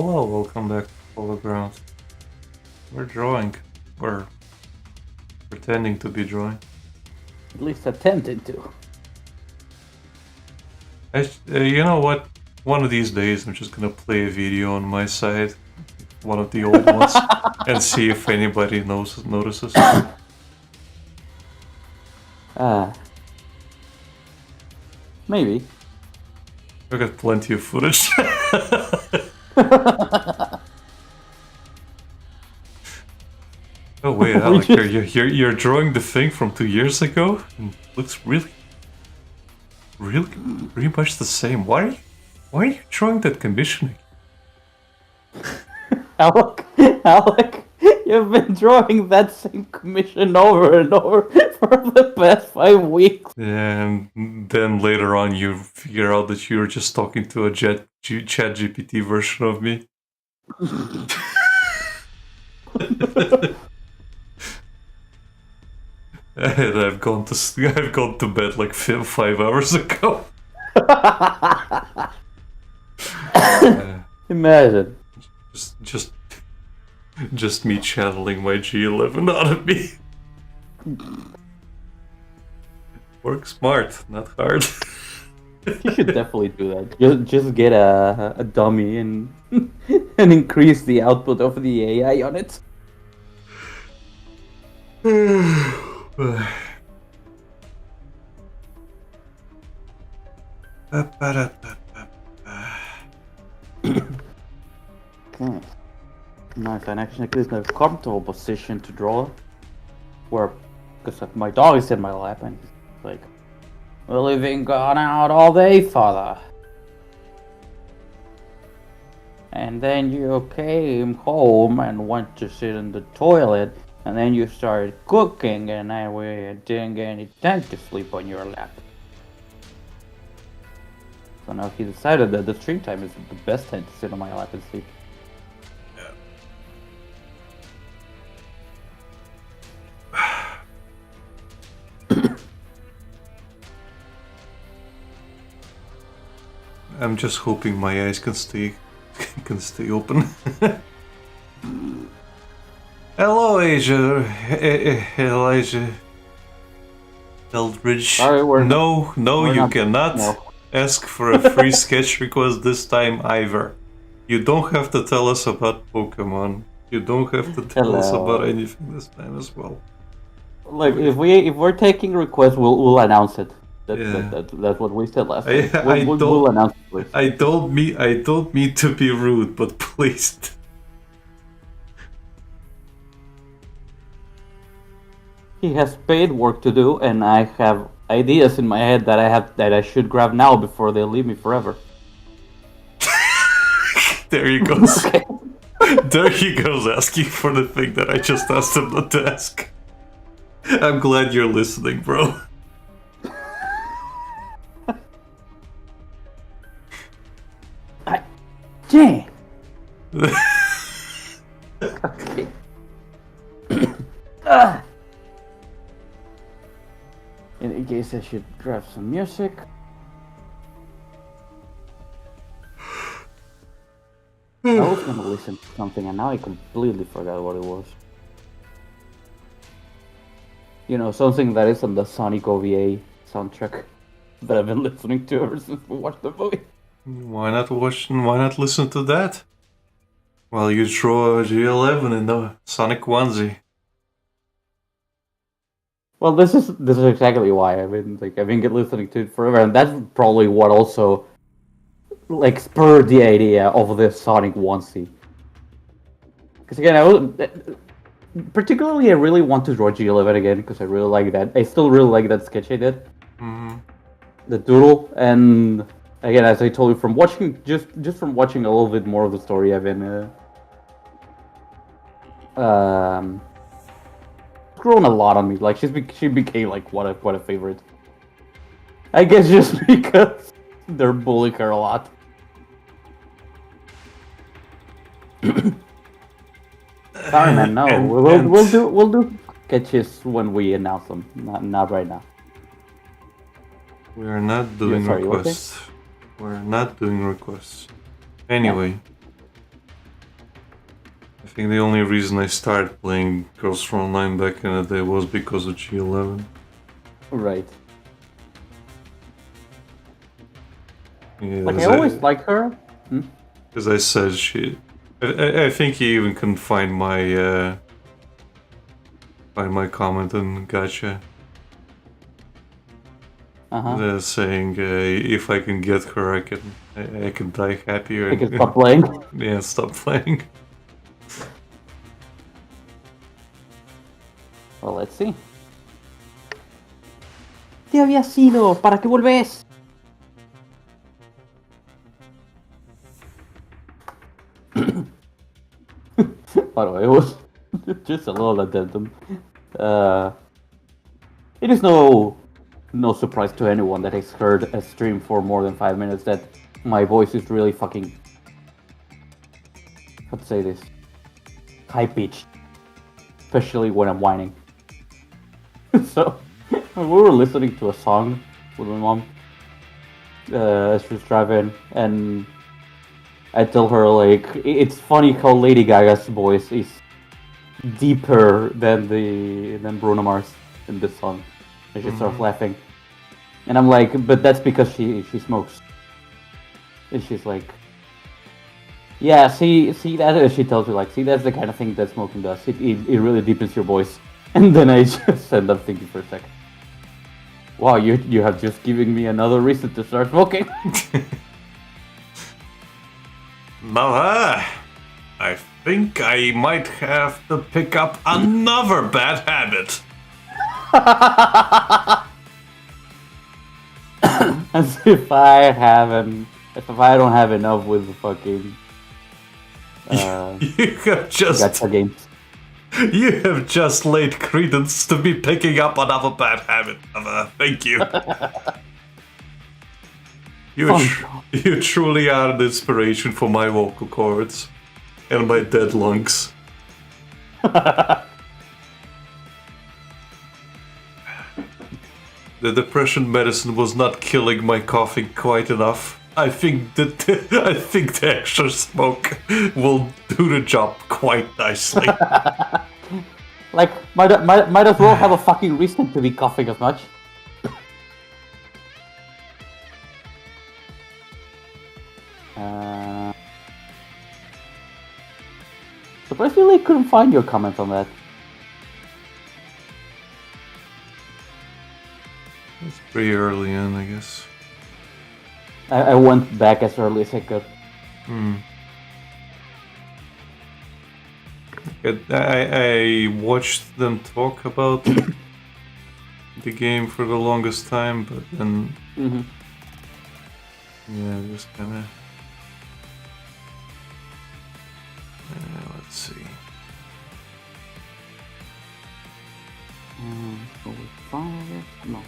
Hello, welcome back to Follow Ground. We're drawing. We're pretending to be drawing. At least attempted to. You know what? One of these days I'm just gonna play a video on my side, one of the old ones, and see if anybody notices. Maybe. I got plenty of footage. Oh wait, Alec, you're drawing the thing from 2 years ago? And it looks really pretty much the same. Why are you drawing that commissioning? Alec, you've been drawing that same commission over and over for the past 5 weeks. And then later on you figure out that you're just talking to a chat GPT version of me. And I've gone to bed like 5 hours ago. Imagine. Just me channeling my G11 out of me. Work smart, not hard. You should definitely do that. Just get a dummy and and increase the output of the AI on it. Okay. Nice, and actually it's in a comfortable position to draw. Because my dog is in my lap and he's like, well, we've been gone out all day, father. And then you came home and went to sit in the toilet, and then you started cooking, and then we didn't get any time to sleep on your lap. So now he decided that the stream time is the best time to sit on my lap and sleep. I'm just hoping my eyes can stay open. Hello, Elijah Eldridge. Sorry, no, you cannot ask for a free sketch request this time either. You don't have to tell us about Pokemon. You don't have to tell us about anything this time as well. Like if we're taking requests, we'll announce it. That's what we said last time. We'll announce it, please. I don't mean to be rude, but please. He has paid work to do, and I have ideas in my head that I should grab now before they leave me forever. There he goes. Okay. There he goes asking for the thing that I just asked him not to ask. I'm glad you're listening, bro. Damn. Okay. In any case, I should grab some music. I was gonna listen to something and now I completely forgot what it was. You know, something that is on the Sonic OVA soundtrack that I've been listening to ever since we watched the movie. Why not listen to that? While you draw a G11 in the Sonic onesie. Well, this is exactly why I've been listening to it forever, and that's probably what also spurred the idea of this Sonic onesie. Because again, I really want to draw G11 again because I really like that. I still really like that sketch I did. Mm-hmm. The doodle, and again, as I told you, from watching just from watching a little bit more of the story, I've been grown a lot on me. Like she became like what a favorite. I guess just because they're bullying her a lot. Sorry, man. No, we'll do sketches when we announce them. Not right now. We are not doing requests. We're not doing requests. Anyway, think the only reason I started playing Girls from Online back in the day was because of G11. Right. Yeah, Like I always like her. As I said, I think you even can find my comment and gotcha. Saying if I can get her, I can die happier. I can stop playing. Yeah, stop playing. Well, let's see. Te había sido, ¿para qué volvés? By the way, it was just a little addendum. It is no surprise to anyone that has heard a stream for more than 5 minutes that my voice is really fucking, how to say this, high pitched, especially when I'm whining. So we were listening to a song with my mom as she was driving, and I tell her, like, it's funny how Lady Gaga's voice is deeper than Bruno Mars in this song. And she starts laughing. And I'm like, but that's because she smokes. And she's like, yeah, see that? And she tells me, like, see, that's the kind of thing that smoking does. It really deepens your voice. And then I just end up thinking for a second, wow, you have just given me another reason to start smoking. Now, I think I might have to pick up another bad habit. As if I don't have enough with the fucking you have just gacha games. You have just laid credence to me picking up another bad habit. Thank you. You truly are an inspiration for my vocal cords and my dead lungs. The depression medicine was not killing my coughing quite enough. I think the extra smoke will do the job quite nicely. Like, might as well have a fucking reason to be coughing as much. Surprisingly, couldn't find your comment on that. It's pretty early in, I guess. I went back as early as I could. I watched them talk about the game for the longest time, but then yeah, just kind of let's see. No.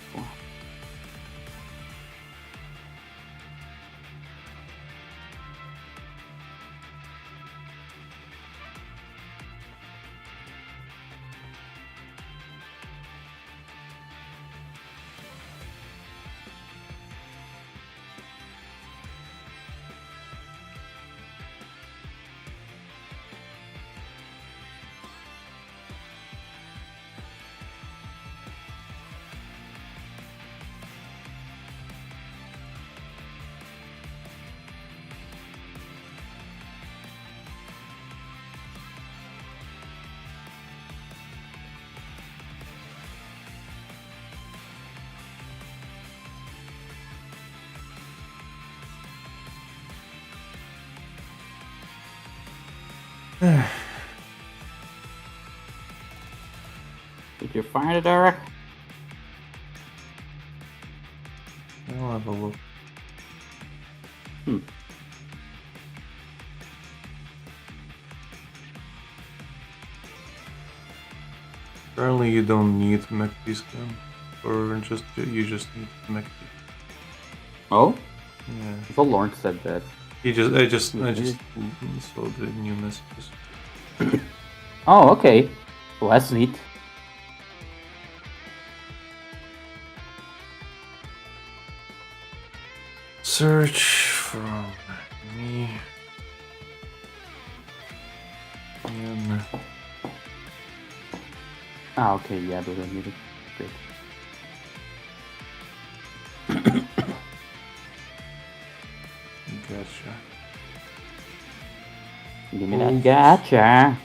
Did you find it, Eric? I'll have a look. Apparently you don't need McPeace gun, or you just need McPeace. Oh? Yeah. I thought Lawrence said that. I just saw the new messages. Oh, okay. Well, that's neat. Search from me. And Ah, okay, yeah, those are muted. Great. gotcha. Give me that gotcha.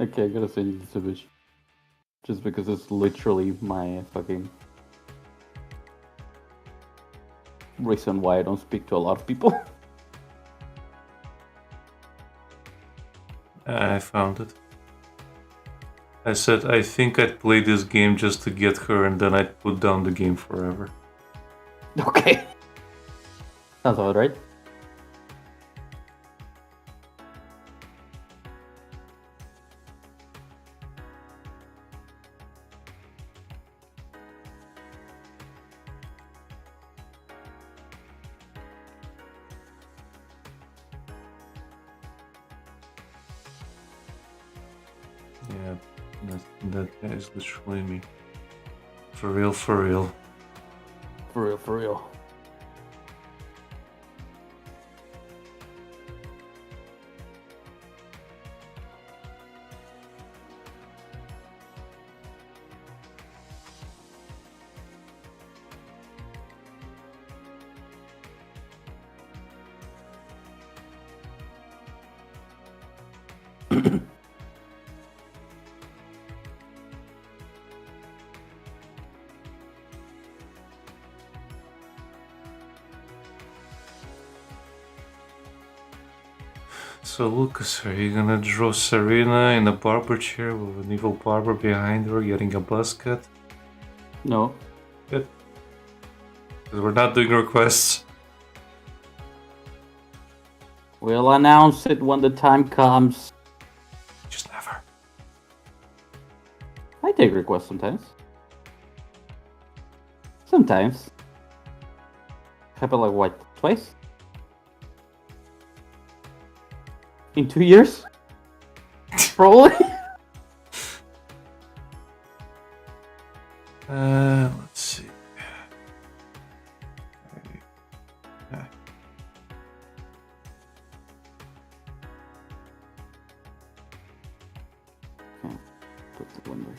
Okay, I gotta send you this image. Just because it's literally my fucking reason why I don't speak to a lot of people. I found it. I said I think I'd play this game just to get her and then I'd put down the game forever. Okay. Sounds about right. Yeah, that guy is literally me. For real, for real. For real, for real. So Lucas, are you gonna draw Serena in a barber chair with an evil barber behind her getting a buzz cut? No. Good. Because we're not doing requests. We'll announce it when the time comes. Just never. I take requests sometimes. Sometimes. Happened like what, twice? In 2 years? Probably. Let's see. Put the window.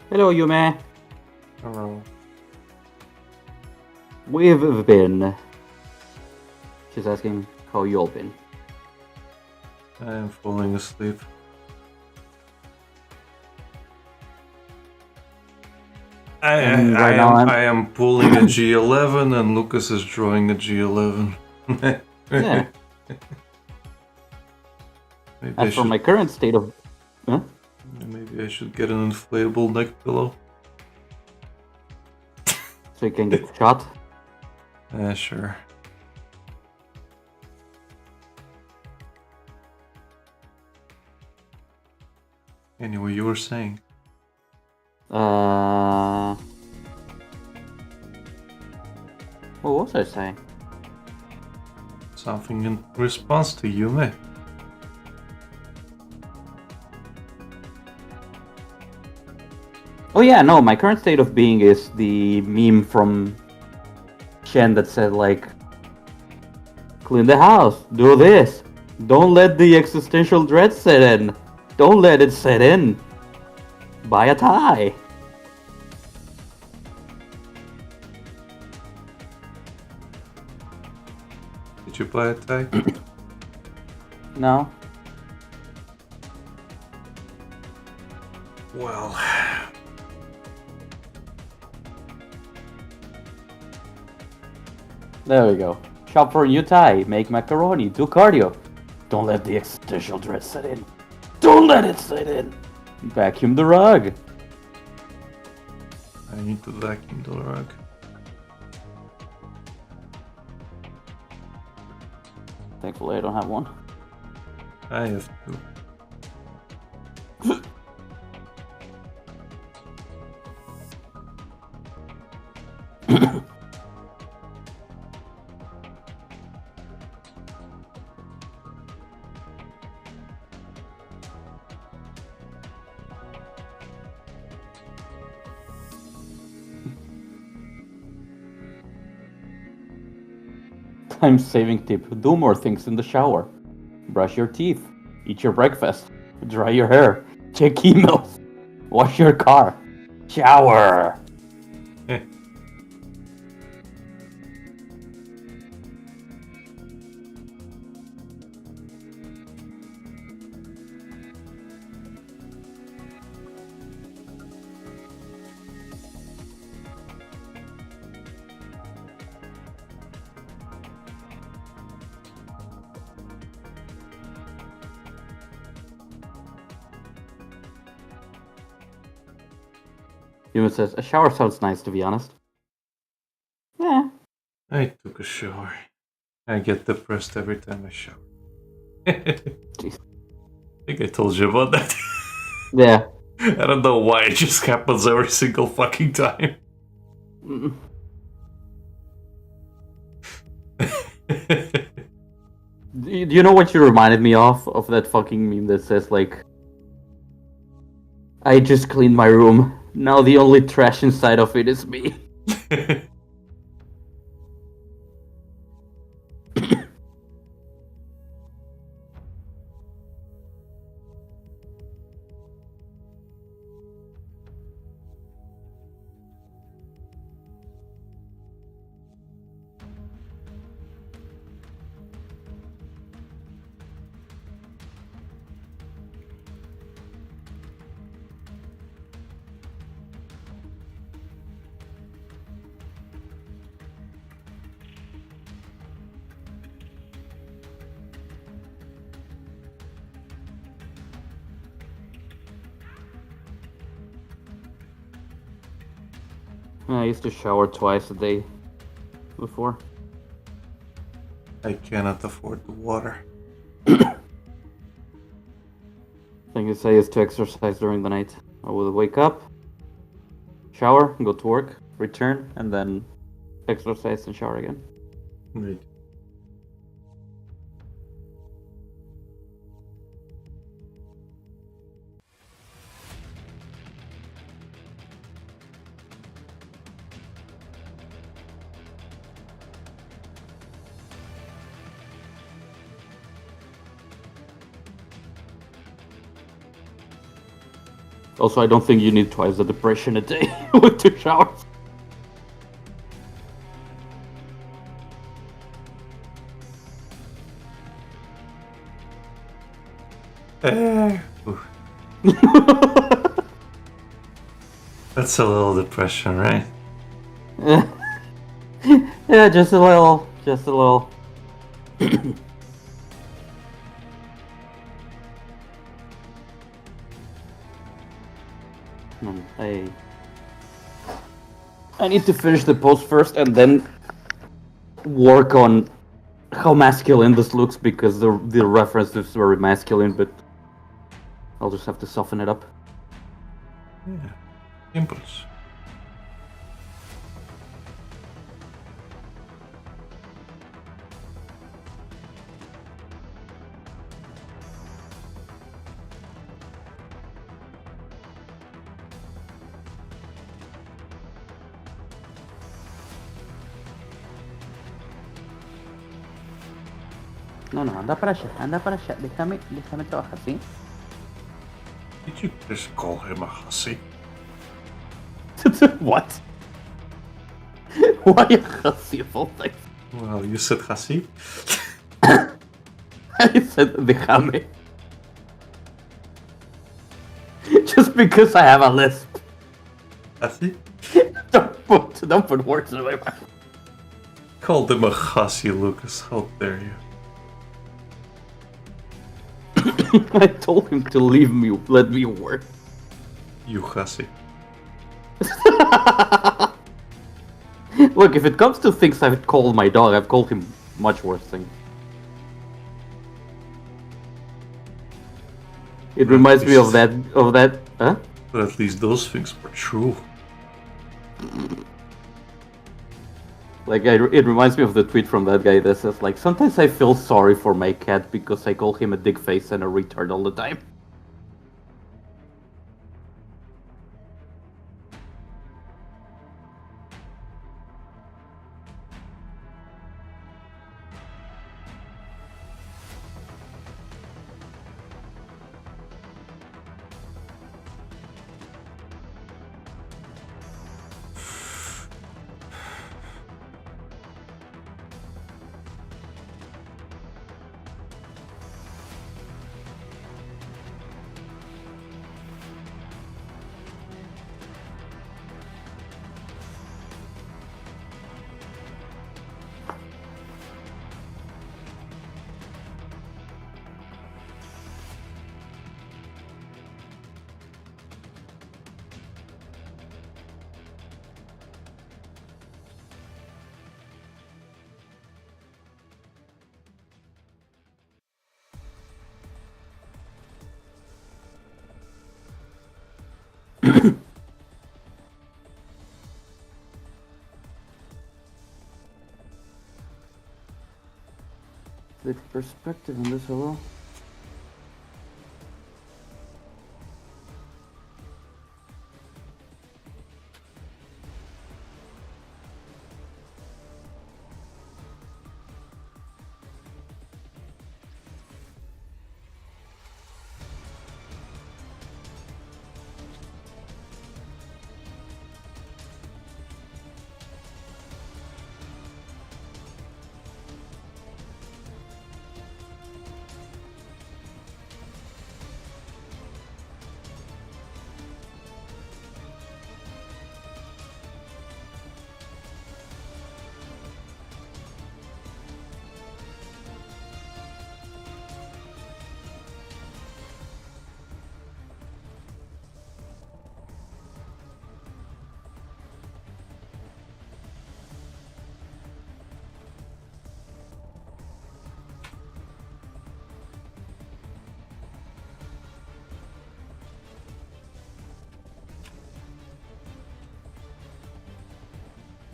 Hello, Yume. Hello. We've been. She's asking how you all been. I am falling asleep. I am pulling a G11 and Lucas is drawing a G11. Yeah. As for my current state of... Huh? Maybe I should get an inflatable neck pillow. So you can get shot? Sure. Anyway, you were saying. What was I saying? Something in response to Yume. Oh yeah, no, my current state of being is the meme from Shen that said like, clean the house, do this, Don't let the existential dread set in. Don't let it set in. Buy a tie. Did you buy a tie? No. Well, There we go. Shop for a new tie. Make macaroni. Do cardio. Don't let the existential dread set in. Don't let it set in. Vacuum the rug. I need to vacuum the rug. Thankfully, I don't have one. I have to. Time saving tip. Do more things in the shower. Brush your teeth. Eat your breakfast. Dry your hair. Check emails. Wash your car. Shower. Eh. Human says, a shower sounds nice, to be honest. Yeah. I took a shower. I get depressed every time I shower. I think I told you about that. Yeah. I don't know why, it just happens every single fucking time. Do you know what you reminded me of? Of that fucking meme that says, like, I just cleaned my room. Now the only trash inside of it is me. I used to shower twice a day before. I cannot afford the water. Thing to say is to exercise during the night. I will wake up, shower, go to work, return, and then exercise and shower again. Right. Also, I don't think you need twice the depression a day with 2 showers. Ooh. That's a little depression, right? Yeah, just a little. Just a little. I need to finish the post first and then work on how masculine this looks because the reference is very masculine, but I'll just have to soften it up. Yeah. Impulse. No, anda para allá, déjame trabajar, ¿sí? Did you just call him a hussy? What? Why a hussy of all things? Well, you said hussy? I said déjame. Just because I have a lisp. Hussy? Don't put words in my mouth. Called him a hussy, Lucas. How dare you? I told him to let me work. You hussy. Look, if it comes to things I've called my dog, I've called him much worse things. It reminds me of that, huh? But at least those things were true. Like, it reminds me of the tweet from that guy that says, like, sometimes I feel sorry for my cat because I call him a dick face and a retard all the time. The perspective on this, hello?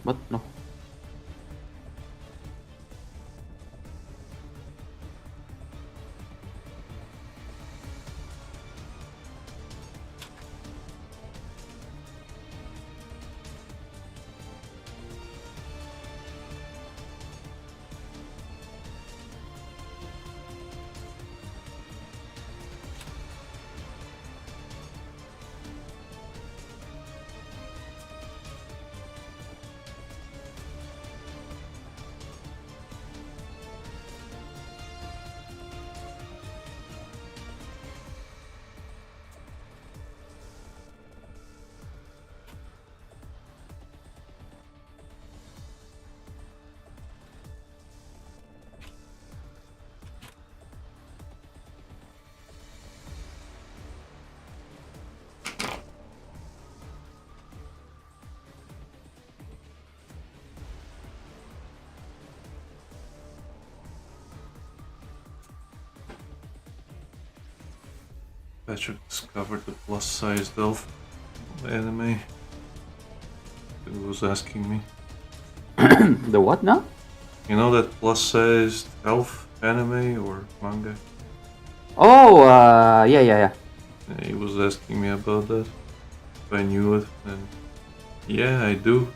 What? No. Patrick discovered the plus-sized elf anime. He was asking me. The what now? You know that plus-sized elf anime or manga? Oh, yeah. Yeah, he was asking me about that. If I knew it, and yeah, I do.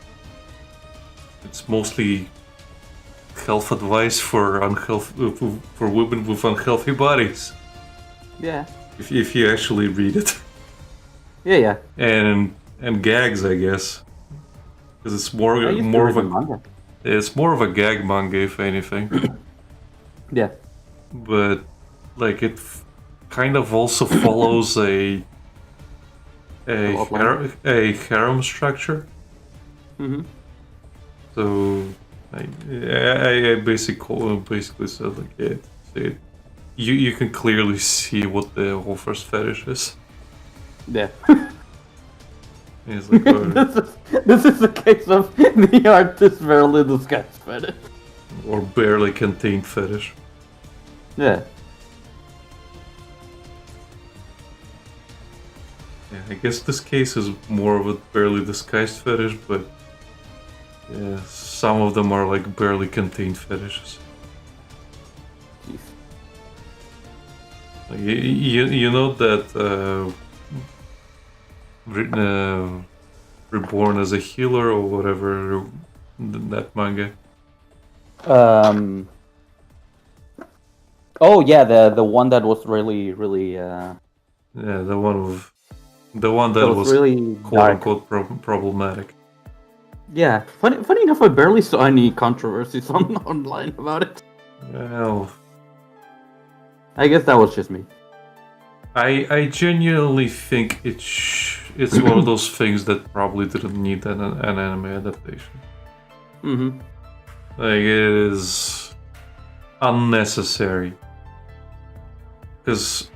It's mostly health advice for for women with unhealthy bodies. Yeah. If you actually read it. Yeah. And gags, I guess, because it's more of a manga. It's more of a gag manga, if anything. Yeah. But like it kind of also follows a harem structure. Mm-hmm. So I basically said like you can clearly see what the author's fetish is. Yeah. He's like, this is a case of the artist barely disguised fetish. Or barely contained fetish. Yeah. Yeah, I guess this case is more of a barely disguised fetish, but yeah, some of them are like barely contained fetishes. Jeez. Like, you know that Reborn as a Healer or whatever, that manga. Oh yeah, the one that was really Yeah, the one that was really quote unquote problematic. Yeah, funny enough, I barely saw any controversies online about it. Well, I guess that was just me. I genuinely think it's one of those things that probably didn't need an anime adaptation. Mm-hmm. Like, it is unnecessary. Because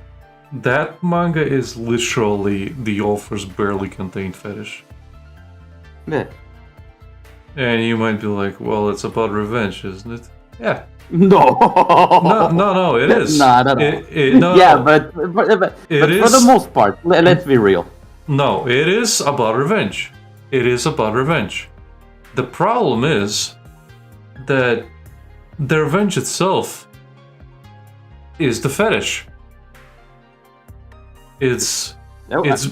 that manga is literally the author's barely contained fetish. Yeah. And you might be like, well, it's about revenge, isn't it? Yeah. No. No, it is. No, no. No, yeah, but for the most part, let's be real. No, it is about revenge. It is about revenge. The problem is that the revenge itself is the fetish. It's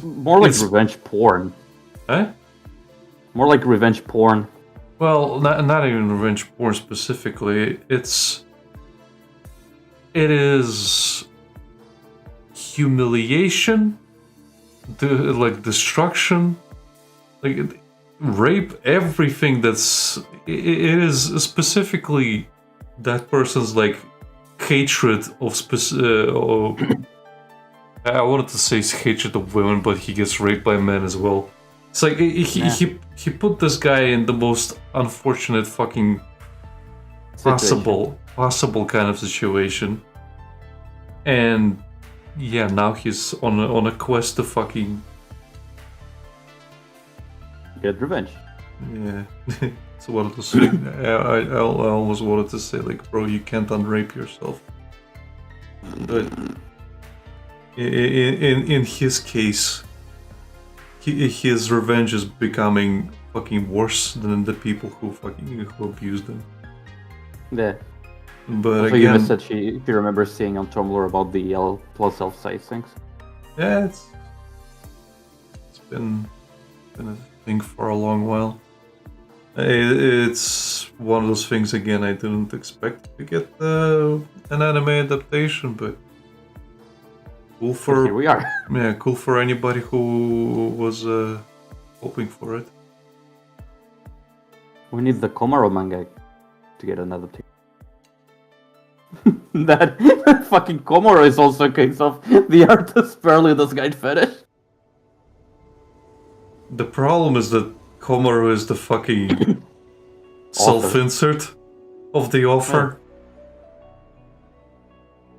more like revenge porn. Eh? More like revenge porn. Well, not even revenge porn specifically. It is humiliation, like destruction, like rape, everything that's... It is specifically that person's like hatred of I wanted to say hatred of women, but he gets raped by men as well. It's like he put this guy in the most unfortunate fucking possible kind of situation, and yeah, now he's on a quest to fucking get revenge. Yeah, it's one of those things. I almost wanted to say like, bro, you can't unrape yourself, but in his case. His revenge is becoming fucking worse than the people who abused him. Yeah. But also, again, you said she remembers seeing on Tumblr about the L plus L size things. Yeah, it's been a thing for a long while. It's one of those things again. I didn't expect to get an anime adaptation, but. Cool for here we are. Yeah, cool for anybody who was hoping for it. We need the Komaro manga to get an adaptation. that fucking Komaro is also a case of the artist barely this guy fetish. The problem is that Komaro is the fucking self-insert of the author.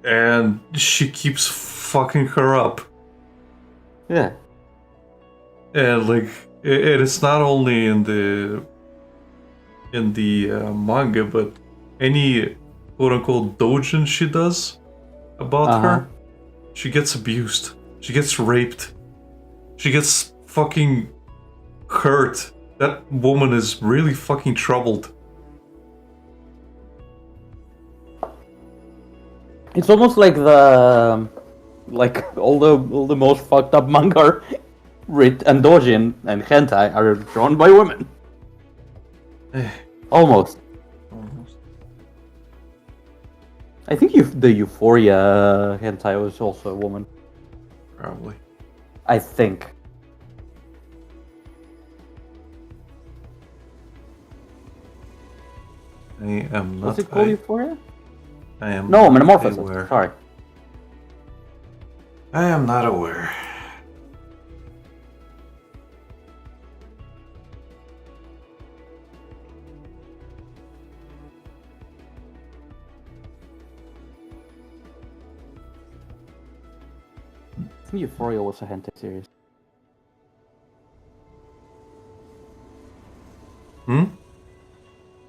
And she keeps fucking her up. Yeah. And like it's not only in the manga, but any quote unquote doujin she does about her, she gets abused. She gets raped. She gets fucking hurt. That woman is really fucking troubled. It's almost like all the most fucked up manga and doujin and hentai are drawn by women. Almost. I think the Euphoria hentai was also a woman. Probably. I think. I am not. Was it called Euphoria? I am no, not Metamorphosis. aware. Sorry. I am not aware. I think Euphoria was a hentai series.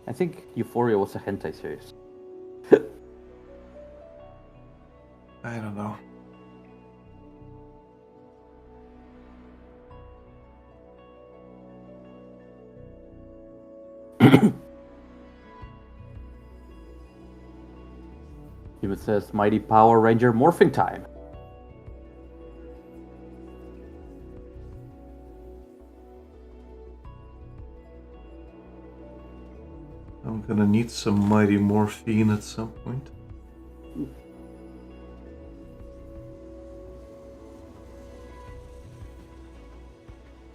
I think Euphoria was a hentai series. I don't know. It says Mighty Power Ranger morphing time. I'm gonna need some mighty morphine at some point.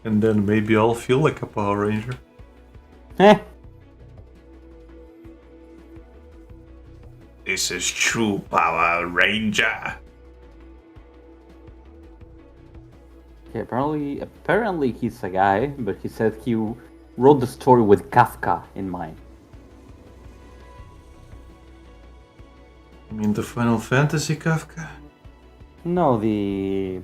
And then maybe I'll feel like a Power Ranger. Eh. This is true Power Ranger. Okay, apparently he's a guy, but he said he wrote the story with Kafka in mind. You mean the Final Fantasy Kafka? No, the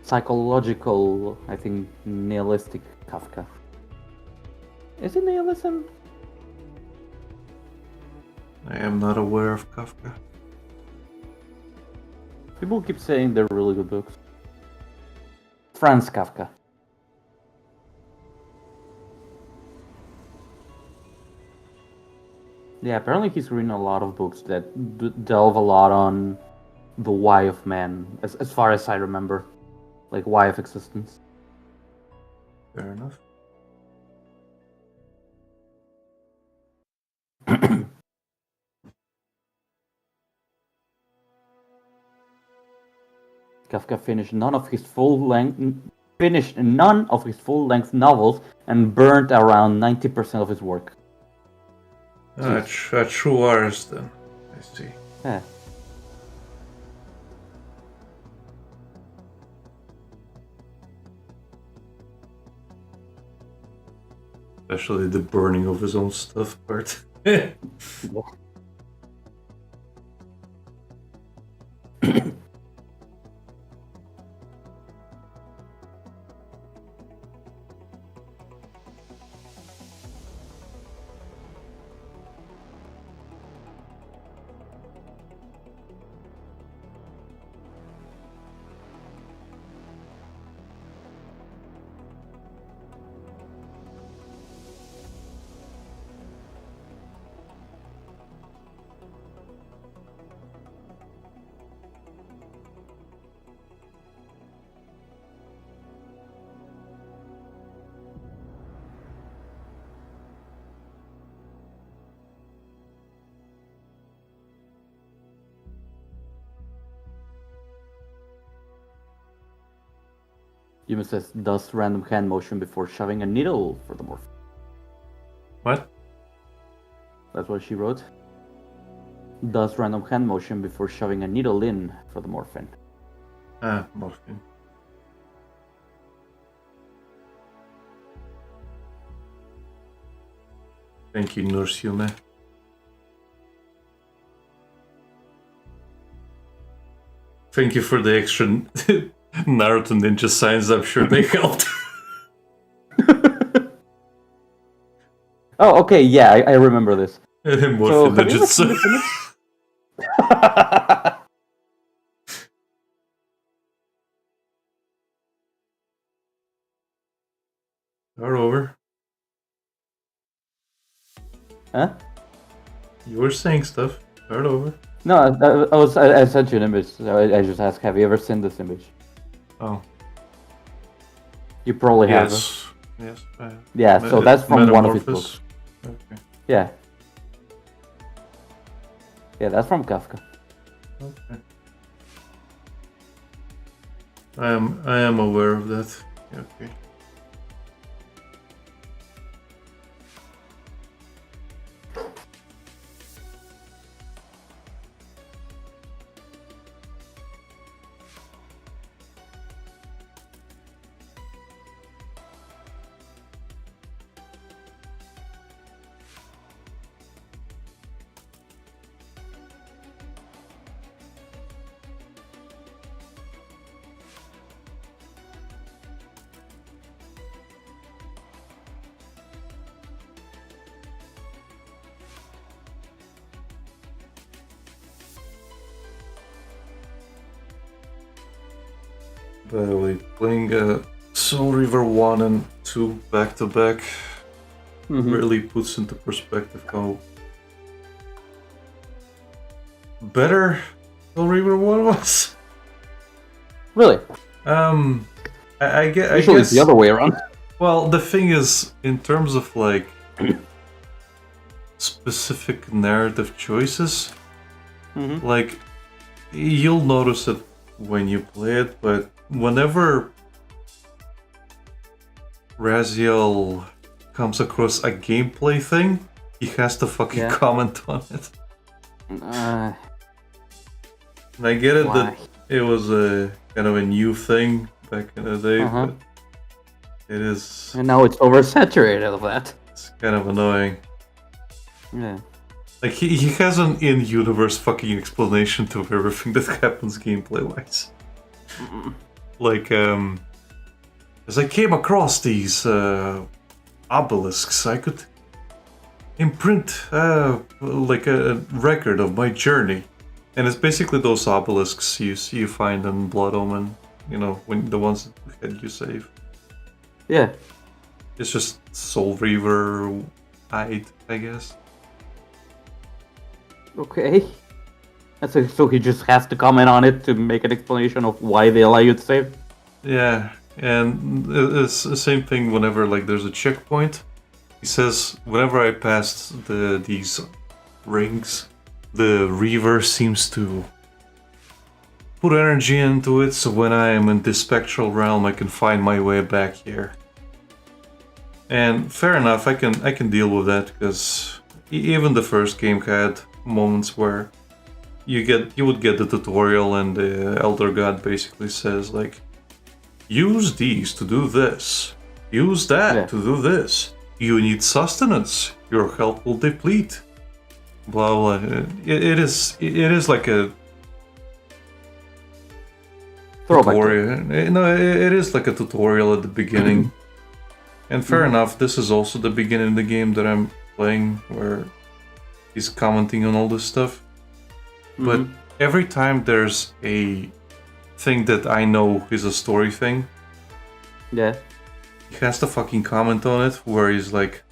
psychological, I think, nihilistic Kafka. Is it nihilism? I am not aware of Kafka. People keep saying they're really good books. Franz Kafka. Yeah, apparently he's written a lot of books that delve a lot on the why of man, as far as I remember. Like, why of existence. Fair enough. Kafka finished none of his full-length novels and burned around 90% of his work. A true artist then. I see. Yeah. Especially the burning of his own stuff part. Yuma says, does random hand motion before shoving a needle for the morph. What? That's what she wrote. Does random hand motion before shoving a needle in for the morphine. Morphine. Thank you, Nurse Yume. Thank you for the extra Naruto ninja signs. I'm sure they helped. Oh, okay, yeah, I remember this. Morphin ninjutsu. Start over. Huh? You were saying stuff. Start over. No, I sent you an image. So I just asked, have you ever seen this image? Oh. You probably have. Yes. Yes. Yeah, so that's from one of his books. Okay. Yeah. Yeah, that's from Kafka. Okay. I am aware of that. Okay. By the way, playing Soul River 1 and 2 back to back really puts into perspective how better Soul River 1 was. Really? I guess Usually it's the other way around. Well, the thing is, in terms of like specific narrative choices, like you'll notice it when you play it, but whenever Raziel comes across a gameplay thing, he has to fucking comment on it. And I get it that it was a kind of a new thing back in the day, but it is... And now it's oversaturated of that. It's kind of annoying. Yeah. Like, he has an in-universe fucking explanation to everything that happens gameplay-wise. Like, as I came across these obelisks, I could imprint like a record of my journey. And it's basically those obelisks you find in Blood Omen, you know, when the ones that you save. Yeah. It's just Soul Reaver-eyed, I guess. Okay. So he just has to comment on it to make an explanation of why they allow you to save? Yeah, and it's the same thing whenever like there's a checkpoint. He says, whenever I pass these rings, the Reaver seems to put energy into it, so when I am in this spectral realm, I can find my way back here. And fair enough, I can deal with that, because even the first game had moments where you would get the tutorial and the Elder God basically says like, use these to do this, use that to do this, you need sustenance, your health will deplete, blah blah. It is like a tutorial. No, it is like a tutorial at the beginning. And fair enough, this is also the beginning of the game that I'm playing, where he's commenting on all this stuff. But every time there's a thing that I know is a story thing, he has to fucking comment on it, where he's like,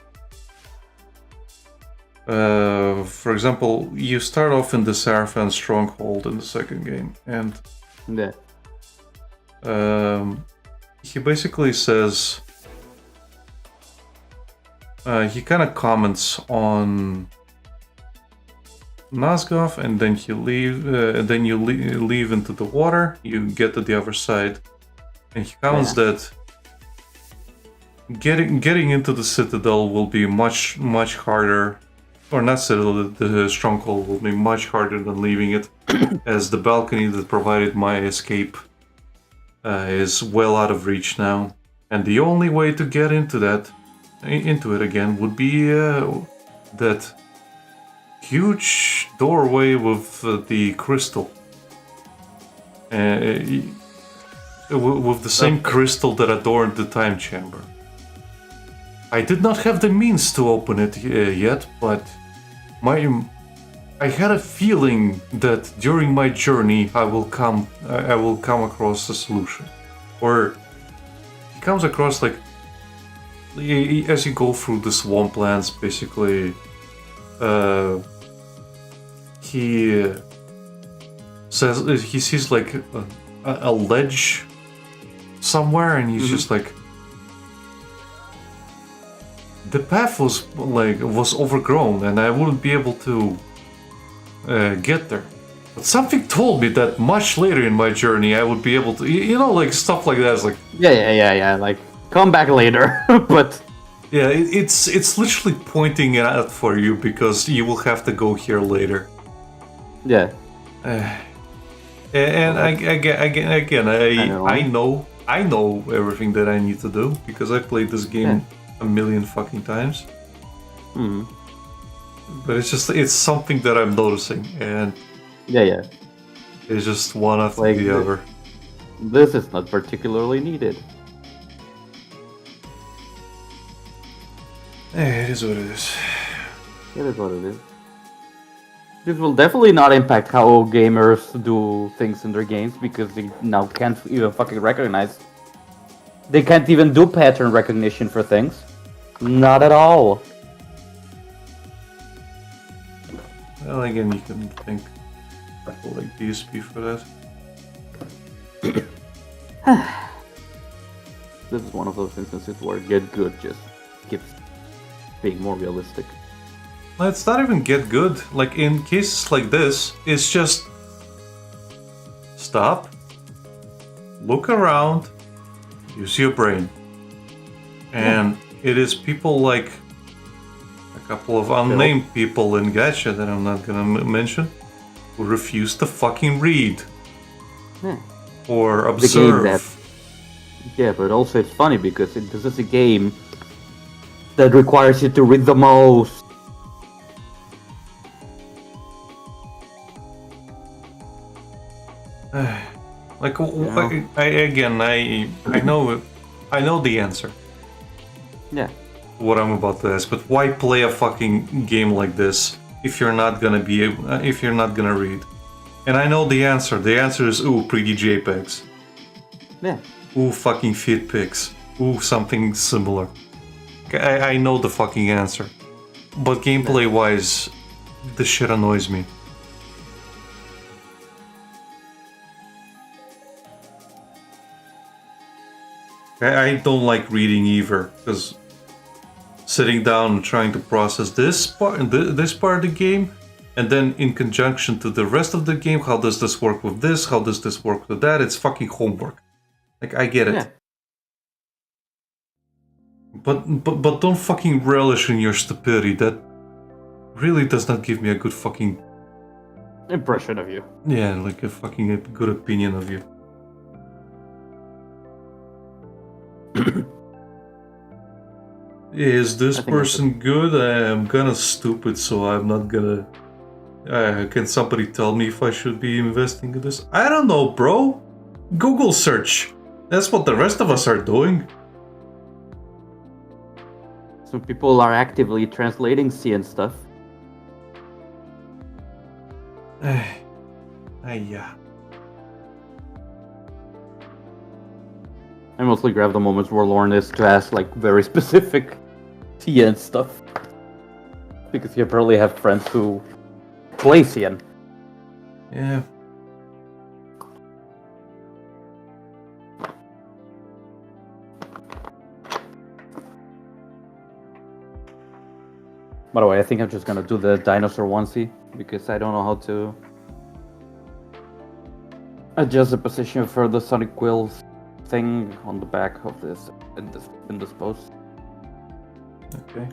for example, you start off in the Sarafan stronghold in the second game, and he basically says, he kind of comments on Nosgoth, and then you leave into the water, you get to the other side, and he comments that getting into the Citadel will be much harder, or not Citadel, the Stronghold will be much harder than leaving it, as the balcony that provided my escape is well out of reach now, and the only way to get into it again would be that huge doorway with the crystal, with the same crystal that adorned the time chamber. I did not have the means to open it yet, but I had a feeling that during my journey I will come across a solution. Or he comes across like, as you go through the swamplands, basically, he says he sees like a ledge somewhere, and he's just like, the path was overgrown, and I wouldn't be able to get there. But something told me that much later in my journey I would be able to, like stuff like that. It's like yeah. Like come back later, but yeah, it's literally pointing it out for you because you will have to go here later. Yeah. And I know everything that I need to do because I played this game a million fucking times. Mm. But it's something that I'm noticing, and yeah, it's just one after like the other. This is not particularly needed. It is what it is. It is what it is. This will definitely not impact how gamers do things in their games because they now can't even fucking recognize. They can't even do pattern recognition for things. Not at all. Well, again, you can thank people like DSP for that. This is one of those instances where Get Good just keeps being more realistic. It's not even get good. Like in cases like this, it's just stop, look around, use your brain. And it is people like a couple of unnamed people in Gacha that I'm not gonna mention who refuse to fucking read or observe. Yeah, but also it's funny because this is a game that requires you to read the most. Like, I know the answer. Yeah. What I'm about to ask, but why play a fucking game like this if you're not gonna read? And I know the answer. The answer is pretty JPEGs. Yeah. Fucking fit pics. Something similar. I know the fucking answer. But gameplay wise, this shit annoys me. I don't like reading either, because sitting down and trying to process this part of the game, and then in conjunction to the rest of the game, how does this work with this? How does this work with that? It's fucking homework. Like, I get it. Yeah. But don't fucking relish in your stupidity. That really does not give me a good fucking impression of you. Yeah, like a good opinion of you. Is this person good? I'm kinda stupid, so I'm not gonna... can somebody tell me if I should be investing in this? I don't know, bro! Google search! That's what the rest of us are doing. Some people are actively translating CN stuff. Yeah. I mostly grab the moments where Lauren is to ask like very specific CN stuff. Because you probably have friends who play CN. Yeah. By the way, I think I'm just gonna do the dinosaur onesie because I don't know how to adjust the position for the Sonic Quills thing on the back of this in this post. Okay.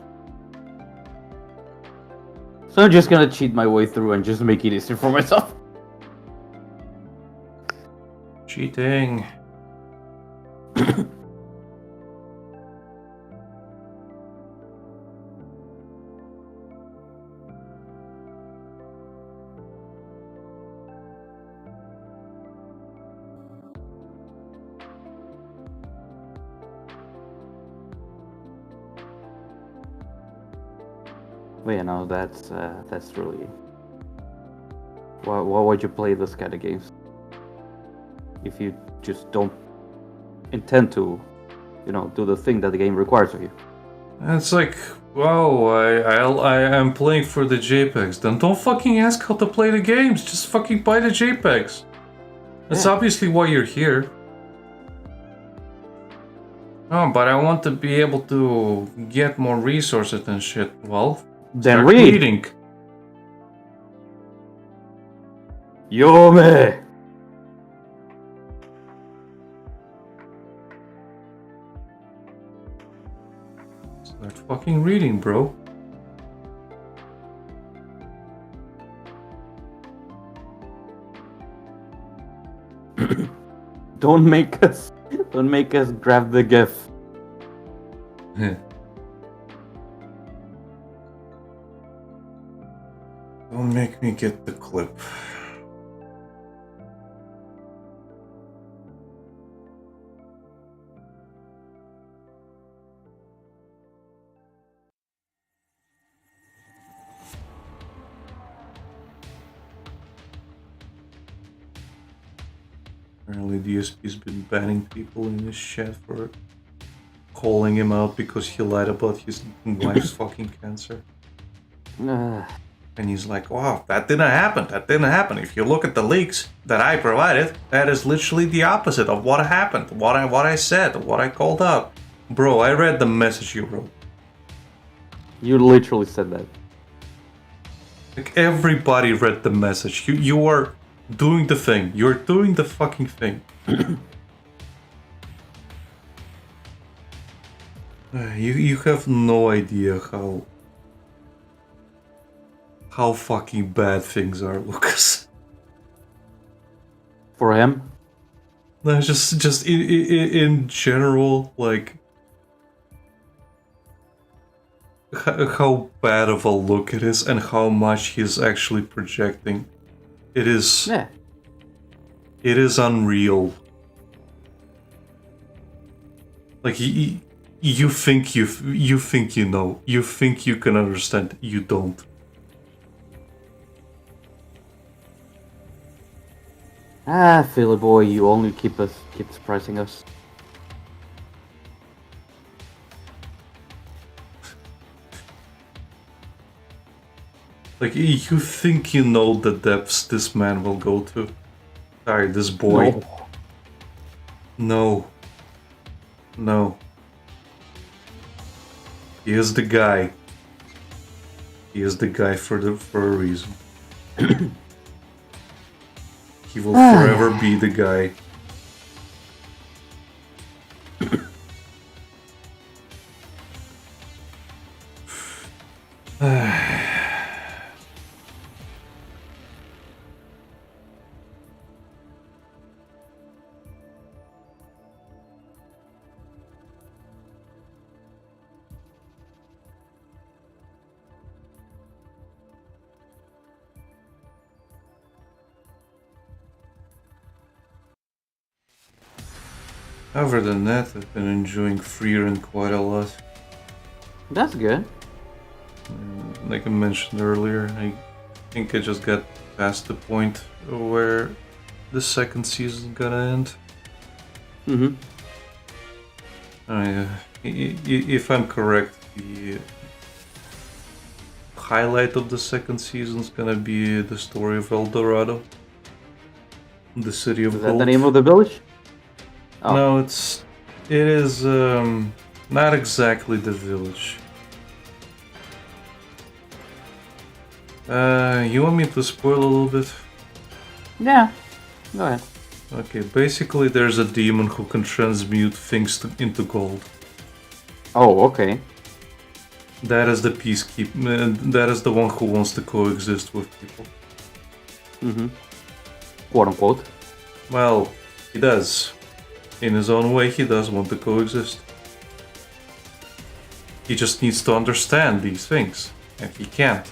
So I'm just gonna cheat my way through and just make it easier for myself. Cheating. Well, you know, that's really... Why would you play this kind of games? If you just don't intend to, do the thing that the game requires of you. It's like, wow, I'm playing for the JPEGs. Then don't fucking ask how to play the games. Just fucking buy the JPEGs. That's obviously why you're here. Oh, but I want to be able to get more resources and shit. Well, then start read. reading. Yome! Start fucking reading, bro. Don't make us grab the GIF. Don't make me get the clip. Apparently DSP's been banning people in his chat for calling him out because he lied about his wife's fucking cancer. And he's like, wow, that didn't happen. That didn't happen. If you look at the leaks that I provided, that is literally the opposite of what happened, what I said, what I called out. Bro, I read the message you wrote. You literally said that. Like, everybody read the message. You are doing the thing. You're doing the fucking thing. You have no idea how fucking bad things are, Lucas. For him? No, just in general, like how bad of a look it is and how much he's actually projecting. It is. Yeah. It is unreal. Like you think you know, you think you can understand, you don't. Philly boy, you only keep surprising us. Like, you think you know the depths this man will go to. Sorry, this boy. No. No. He is the guy. He is the guy for a reason. He will forever be the guy. Other than that, I've been enjoying Freerun quite a lot. That's good. Like I mentioned earlier, I think I just got past the point where the second season is gonna end. Mm-hmm. If I'm correct, the highlight of the second season is gonna be the story of El Dorado, the city of Is gold. that the name of the village? Oh. No, it is not exactly the village. You want me to spoil a little bit? Yeah, go ahead. Okay, basically there's a demon who can transmute things into gold. Oh, okay. That is the peacekeeper. That is the one who wants to coexist with people. Mm-hmm. Quote unquote. Well, he does. In his own way, he does want to coexist. He just needs to understand these things, and he can't.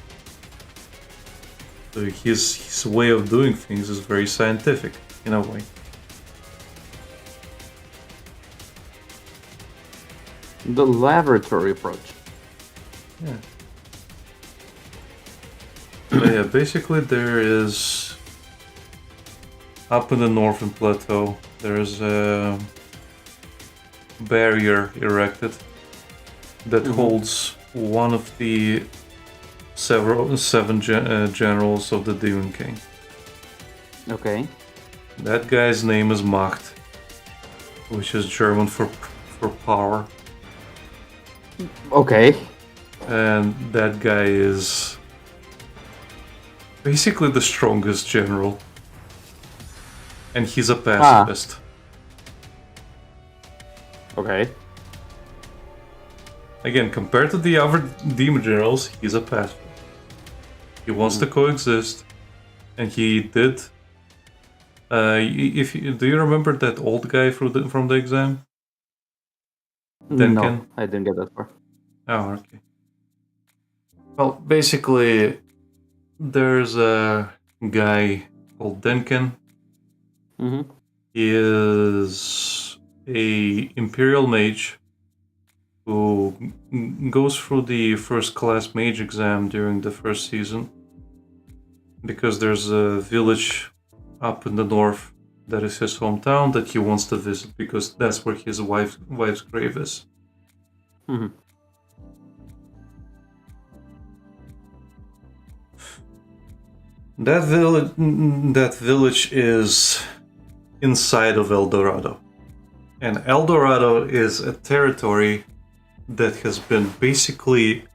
So his way of doing things is very scientific, in a way. The laboratory approach. Yeah. So yeah, basically there is... Up in the northern plateau, there is a barrier erected that holds one of the seven generals of the Demon King. Okay. That guy's name is Macht, which is German for power. Okay. And that guy is basically the strongest general and he's a pacifist. Okay. Again, compared to the other demon generals, he's a pacifist. He wants to coexist, and he did. Do you remember that old guy from the exam? Denken? No, I didn't get that far. Oh, okay. Well, basically, there's a guy called Denken. Mm-hmm. He is a imperial mage who goes through the first class mage exam during the first season, because there's a village up in the north that is his hometown that he wants to visit, because that's where his wife's grave is. Mm-hmm. That village is inside of El Dorado, and El Dorado is a territory that has been basically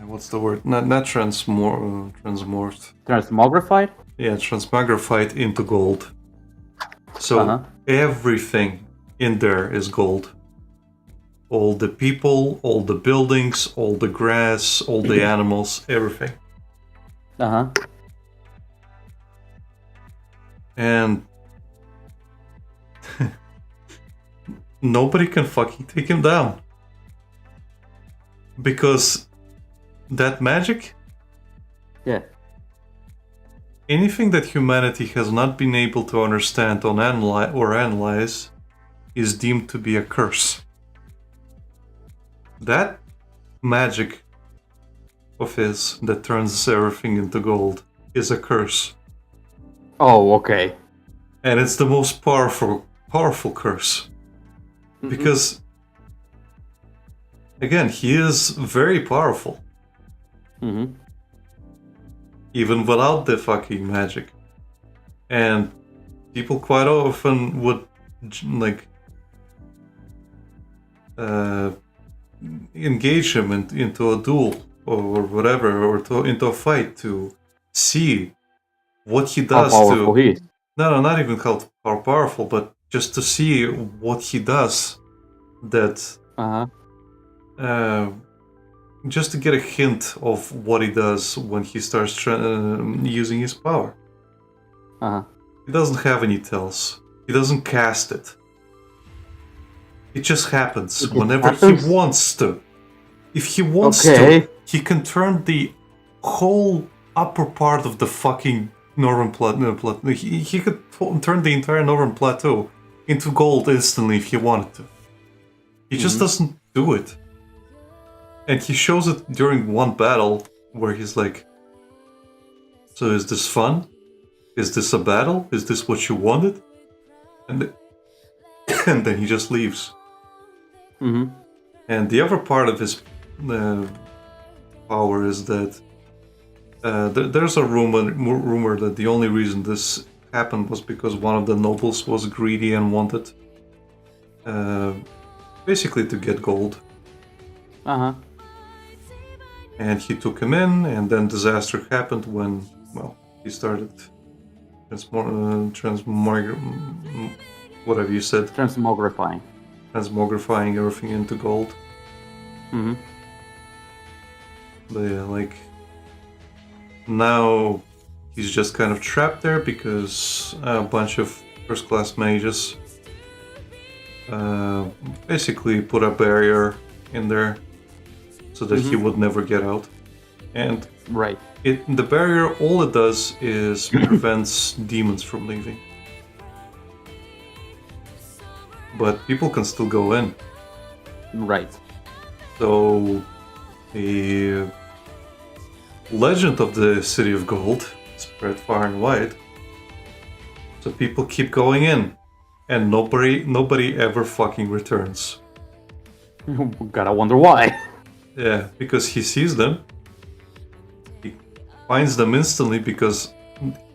what's the word? Not transmorphed. Transmogrified? Yeah, transmogrified into gold. So everything in there is gold. All the people, all the buildings, all the grass, all the animals, everything. And nobody can fucking take him down. Because that magic? Yeah. Anything that humanity has not been able to understand or analyze is deemed to be a curse. That magic of his that turns everything into gold is a curse. Oh, okay. And it's the most powerful curse. Mm-hmm. Because, again, he is very powerful. Mm-hmm. Even without the fucking magic. And people quite often would, like, engage him into a duel or whatever, or into a fight to see what he does. How powerful he is. No, not even how powerful, but just to see what he does. That just to get a hint of what he does when he starts using his power. He doesn't have any tells. He doesn't cast it. It just happens whenever he wants to. If he wants to, he can turn the whole upper part of the fucking northern plateau. He could turn the entire northern plateau into gold instantly if he wanted to. He just doesn't do it. And he shows it during one battle where he's like, so is this fun? Is this a battle? Is this what you wanted? And then he just leaves. Mm-hmm. And the other part of his power is that there's a rumor that the only reason this happened was because one of the nobles was greedy and wanted basically to get gold. And he took him in, and then disaster happened when, well, he started whatever you said. Transmogrifying everything into gold. Mm-hmm. But yeah, like, now he's just kind of trapped there because a bunch of first-class mages basically put a barrier in there so that he would never get out. And the barrier, all it does is prevents demons from leaving. But people can still go in. Right. So the legend of the City of Gold spread far and wide. So people keep going in, and nobody ever fucking returns. Gotta wonder why. Yeah, because he sees them. He finds them instantly because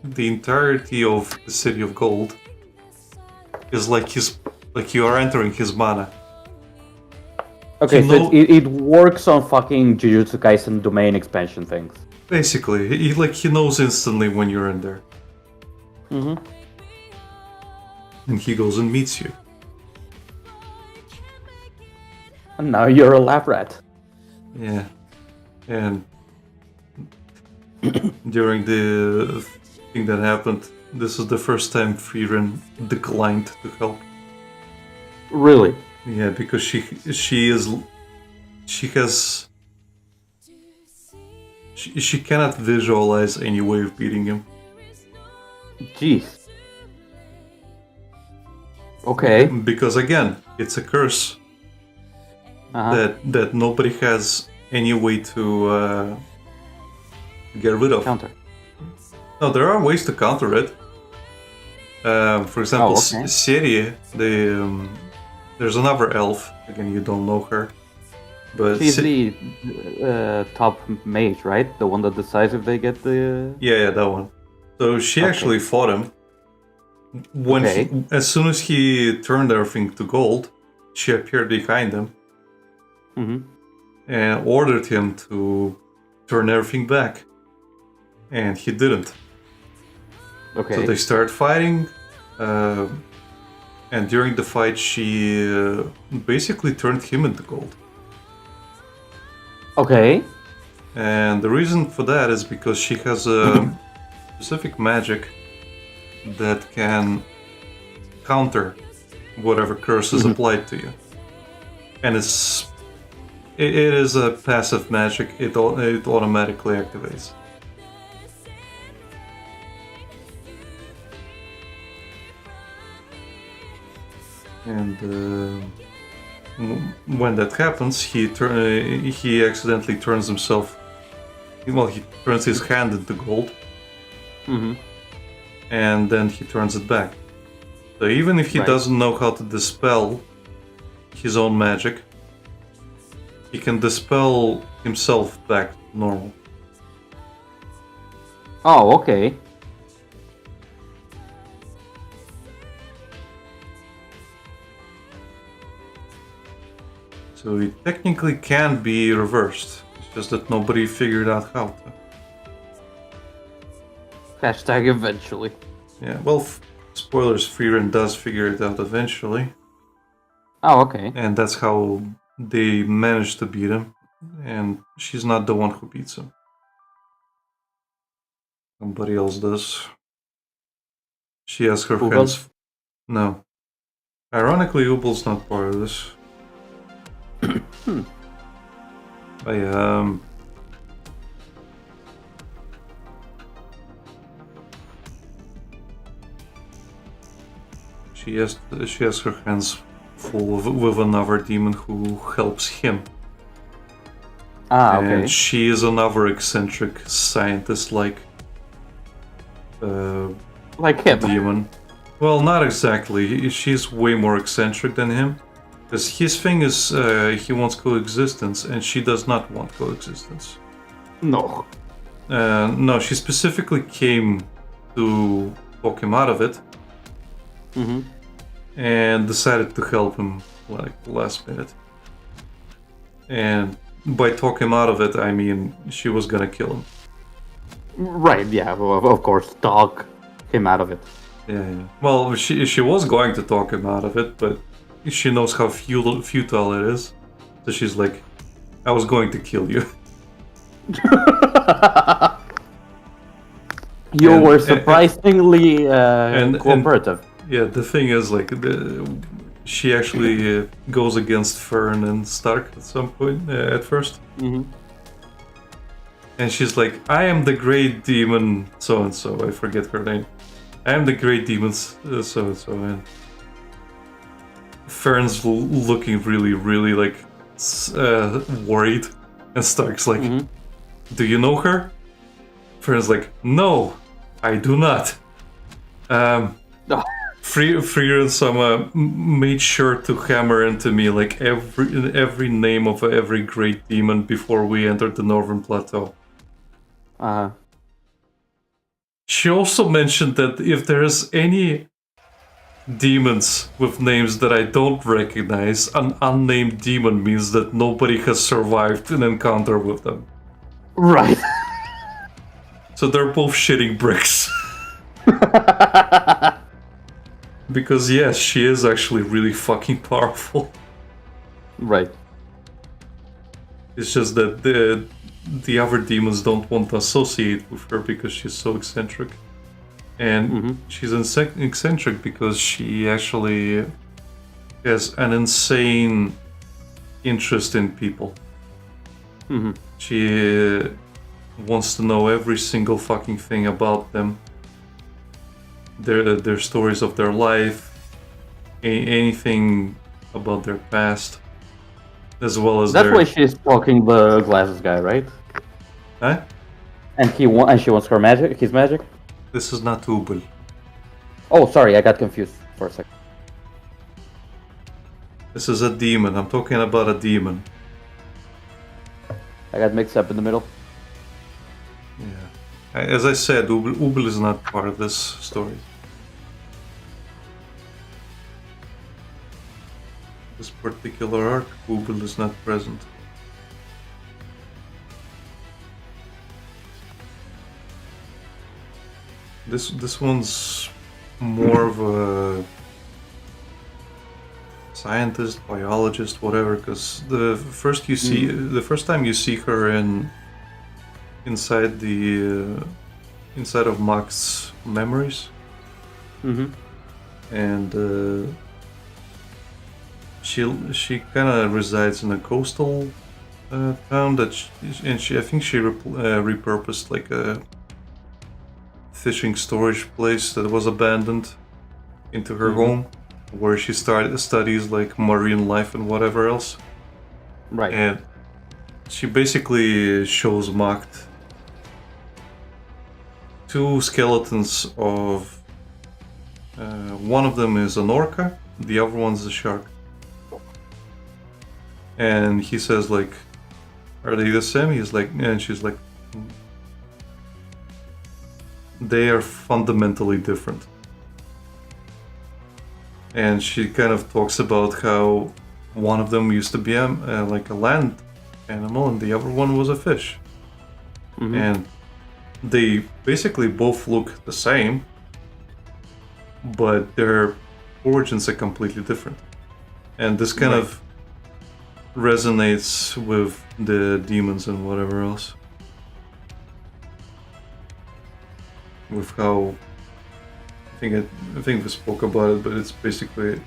the entirety of the City of Gold is like you are entering his mana. Okay, so it works on fucking Jujutsu Kaisen domain expansion things. Basically, he knows instantly when you're in there. Mm-hmm. And he goes and meets you. And now you're a lab rat. Yeah. And during the thing that happened, this is the first time Frieren declined to help. Really? Yeah, because she cannot visualize any way of beating him. Jeez. Okay. Because again, it's a curse that nobody has any way to get rid of. Counter. No, there are ways to counter it. For example, Seri, there's another elf. Again, you don't know her, but she's the top mage, right? The one that decides if they get the. Yeah, that one. So she actually fought him. When as soon as he turned everything to gold, she appeared behind him and ordered him to turn everything back, and he didn't. Okay. So they started fighting, and during the fight, she basically turned him into gold. Okay. And the reason for that is because she has a specific magic that can counter whatever curse is applied to you. And it is a passive magic, it automatically activates. And when that happens, he accidentally turns himself. Well, he turns his hand into gold, and then he turns it back. So even if he doesn't know how to dispel his own magic, he can dispel himself back to normal. Oh, okay. So it technically can be reversed. It's just that nobody figured out how to. Hashtag eventually. Yeah, well, spoilers, Frieren does figure it out eventually. Oh, okay. And that's how they managed to beat him. And she's not the one who beats him. Somebody else does. She has her hands. No. Ironically, Ubel's not part of this. She has her hands full with another demon who helps him. Okay. And she is another eccentric scientist like him. Demon. Well, not exactly. She's way more eccentric than him. Because his thing is he wants coexistence, and she does not want coexistence. No. No, she specifically came to talk him out of it. And decided to help him like last minute. And by talk him out of it, I mean she was gonna kill him. Right, yeah, well, of course, talk him out of it. Yeah. Well, she was going to talk him out of it, but she knows how futile it is. So she's like, I was going to kill you. You were surprisingly cooperative. Yeah, the thing is, like, she actually goes against Fern and Stark at some point, at first. And she's like, I am the great demon so-and-so, I forget her name. I am the great demon so-and-so, and Fern's looking really, really, like, worried. And Stark's like, do you know her? Fern's like, no, I do not. Freer and Sama made sure to hammer into me like every name of every great demon before we entered the Northern Plateau. She also mentioned that if there's any demons with names that I don't recognize, an unnamed demon means that nobody has survived an encounter with them. Right. So they're both shitting bricks. Because yes, she is actually really fucking powerful. Right. It's just that the other demons don't want to associate with her because she's so eccentric. And she's eccentric because she actually has an insane interest in people. She wants to know every single fucking thing about them. Their stories of their life, anything about their past, as well as That's why she's stalking the glasses guy, right? Huh? And she wants her magic. His magic. This is not Ubel. Oh, sorry, I got confused for a second. This is a demon. I'm talking about a demon. I got mixed up in the middle. Yeah. As I said, Ubel is not part of this story. This particular arc, Ubel is not present. This one's more of a scientist, biologist, whatever. Because the first time you see her inside of Macht's memories, and she kind of resides in a coastal town I think she repurposed like a fishing storage place that was abandoned into her home, where she studies like marine life and whatever else. Right. And she basically shows Macht two skeletons of one of them is an orca, the other one's a shark. And he says like, are they the same? He's like, and she's like, they are fundamentally different. And she kind of talks about how one of them used to be like a land animal and the other one was a fish. And they basically both look the same, but their origins are completely different. And this kind of resonates with the demons and whatever else. With how I think we spoke about it, but it's basically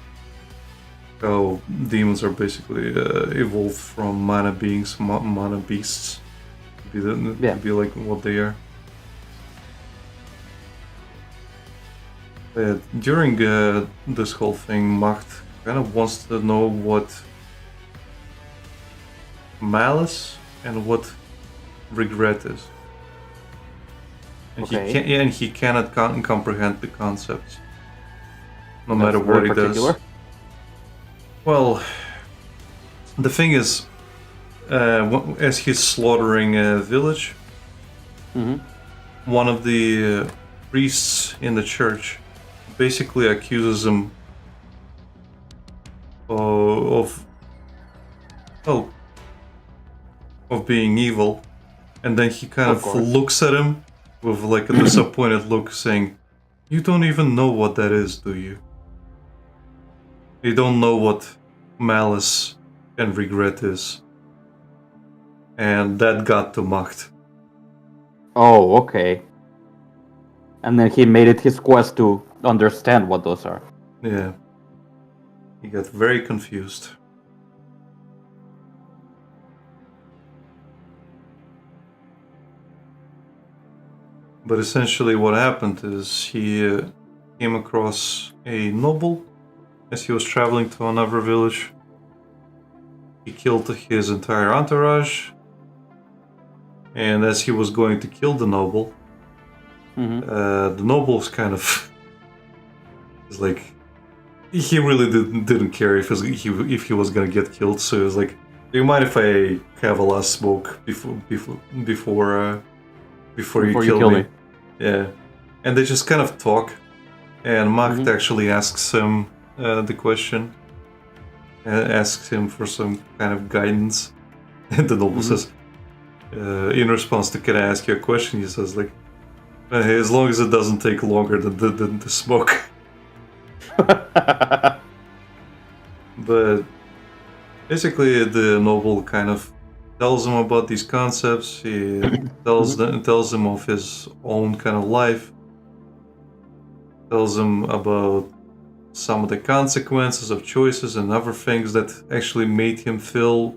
how demons are basically evolved from mana beings, mana beasts, to be like what they are. But during this whole thing, Macht kind of wants to know what malice and what regret is. And he cannot comprehend the concepts, no matter what he does. Well, the thing is, as he's slaughtering a village, one of the priests in the church basically accuses him of being evil, and then he kind of looks at him with like a disappointed look, saying, "You don't even know what that is, do you? You don't know what malice and regret is." And that got to Macht. Oh, okay. And then he made it his quest to understand what those are. Yeah. He got very confused. But essentially what happened is he came across a noble as he was traveling to another village. He killed his entire entourage. And as he was going to kill the noble, the noble's kind of is like, he really didn't care if he was gonna get killed. So he was like, "Do you mind if I have a last smoke before you kill me?" Yeah, and they just kind of talk, and Macht actually asks him the question, asks him for some kind of guidance, and the noble says, in response to "Can I ask you a question?" he says like, As long as it doesn't take longer than the smoke. But basically, the noble kind of tells him about these concepts. He tells him of his own kind of life. Tells him about some of the consequences of choices and other things that actually made him feel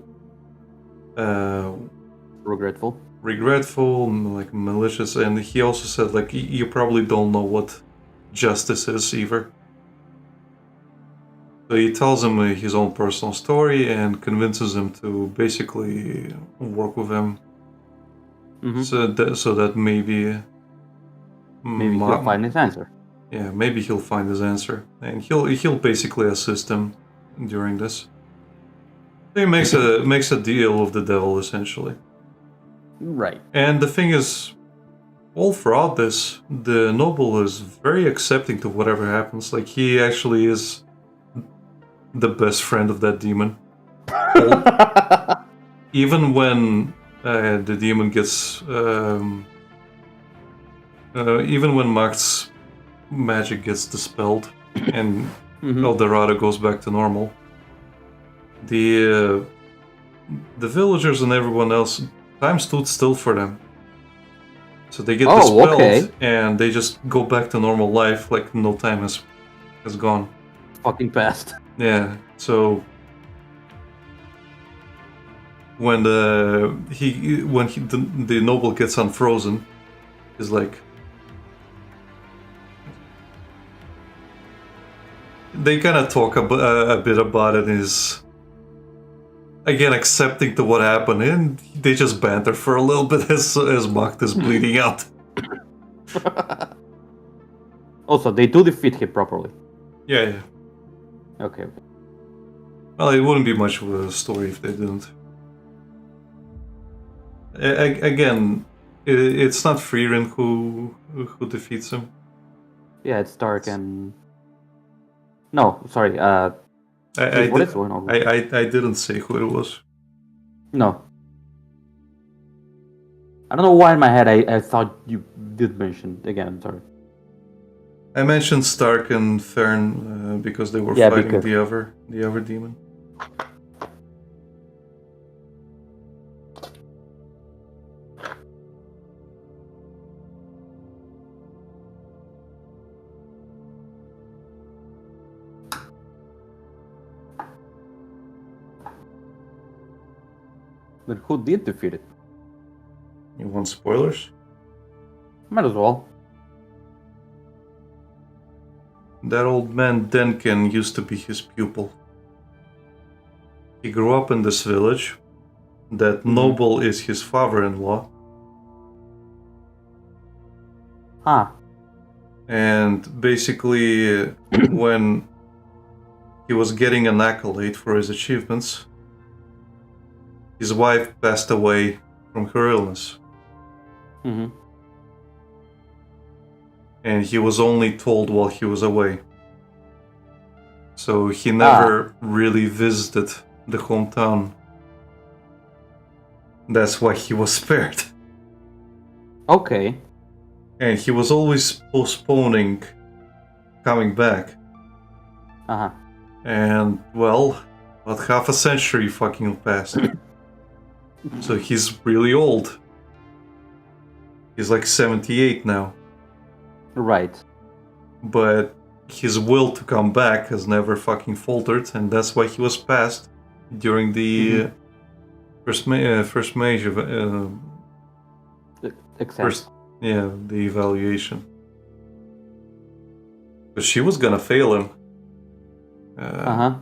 regretful, like malicious. And he also said, like, you probably don't know what justice is either. So he tells him his own personal story and convinces him to basically work with him. So that maybe he'll find his answer. Yeah, maybe he'll find his answer, and he'll basically assist him during this. He makes a deal with the devil essentially. Right. And the thing is, all throughout this, the noble is very accepting to whatever happens. Like, he actually is the best friend of that demon. Even when the demon gets, even when Macht's magic gets dispelled and El Dorado goes back to normal, the villagers and everyone else, time stood still for them. So they get dispelled and they just go back to normal life like no time has gone. Fucking past. Yeah, so when the noble gets unfrozen, is like they kind of talk a bit about it. Is again accepting to what happened, and they just banter for a little bit as Macht is bleeding out. Also, they do defeat him properly. Yeah. Okay. Well, it wouldn't be much of a story if they didn't. Again, it's not Frieren who defeats him. Yeah, it's Stark and... No, sorry. What is going on? I didn't say who it was. No. I don't know why in my head I thought you did mention again. I'm sorry. I mentioned Stark and Fern because they were fighting the other demon. But who did defeat it? You want spoilers? Might as well. That old man Denkin used to be his pupil. He grew up in this village. That noble is his father-in-law. Huh. And basically, when he was getting an accolade for his achievements, his wife passed away from her illness. And he was only told while he was away. So he never really visited the hometown. That's why he was spared. Okay. And he was always postponing coming back. And, well, about half a century fucking passed. So he's really old. He's like 78 now. Right. But his will to come back has never fucking faltered, and that's why he was passed during the first major the evaluation. Because she was gonna fail him.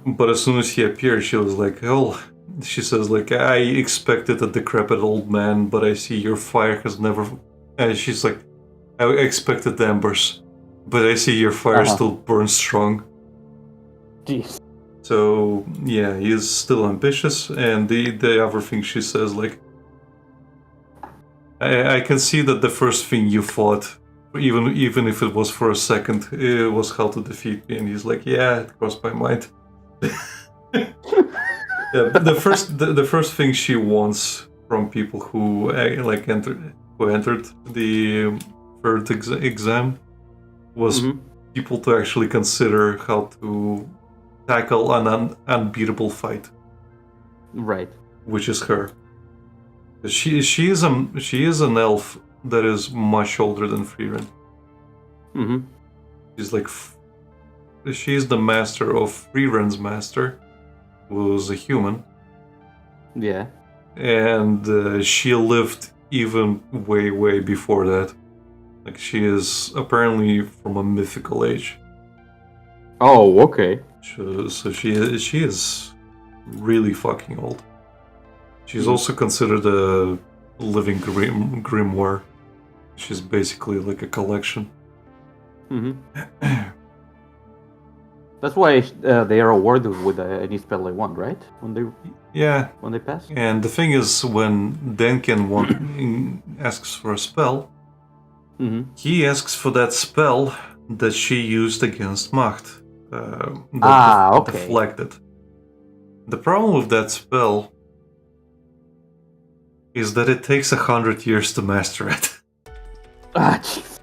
But as soon as he appeared, she was like, "Oh," she says, "like, I expected a decrepit old man, but I see your fire has never." She's like, "I expected embers, but I see your fire still burns strong." Jeez. So yeah, he is still ambitious, and the other thing she says, like, I can see that the first thing you fought, even if it was for a second, it was how to defeat me. And he's like, "Yeah, it crossed my mind." Yeah, the first thing she wants from people who entered the third exam was people to actually consider how to tackle an unbeatable fight. Right. Which is her. She is an elf that is much older than Frieren. She's like she's the master of Frieren's master, who's a human. Yeah. And she lived even way before that. Like she is apparently from a mythical age. Oh, okay. So she is really fucking old. She's also considered a living grimoire. She's basically like a collection. That's why they are awarded with any spell they want, right? When they pass. And the thing is, when Denken asks for a spell, he asks for that spell that she used against Macht. Deflected. The problem with that spell is that it takes 100 years to master it. Jeez.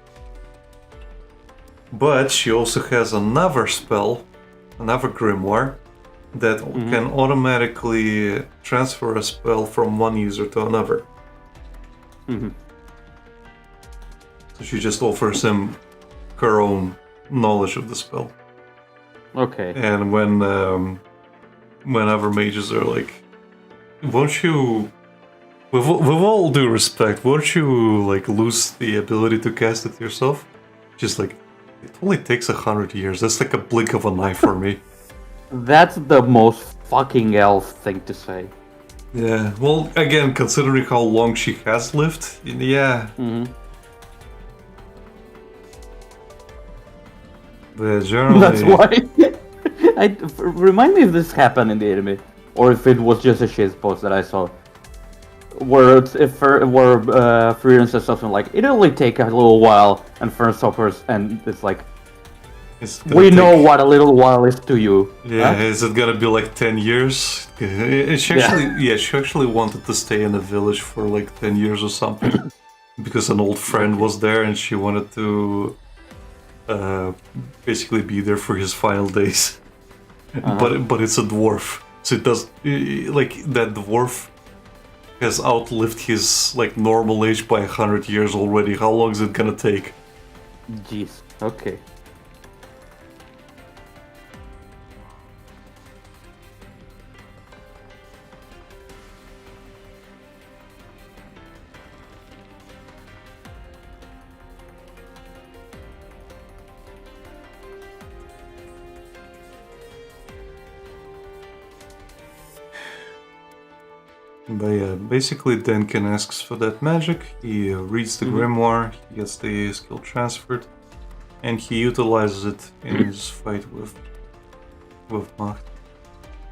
But she also has another spell, another grimoire, that can automatically transfer a spell from one user to another. So she just offers him her own knowledge of the spell. Okay. And when other mages are like, won't you, with all due respect, won't you like lose the ability to cast it yourself? Just like, it only takes 100 years. That's like a blink of an eye for me. That's the most fucking elf thing to say. Yeah, well, again, considering how long she has lived, yeah. But generally... That's why. Remind me if this happened in the anime, or if it was just a shit post that I saw. Where Frieren says something like, "It'll only take a little while," and Fern suffers, and it's like, we know what a little while is to you. Yeah, huh? Is it gonna be like 10 years? She actually wanted to stay in the village for like 10 years or something. Because an old friend was there and she wanted to basically be there for his final days. But it's a dwarf. So it does, like, that dwarf has outlived his like normal age by 100 years already. How long is it gonna take? Jeez, okay. But yeah, basically Denken asks for that magic, he reads the grimoire, he gets the skill transferred, and he utilizes it in his fight with Macht.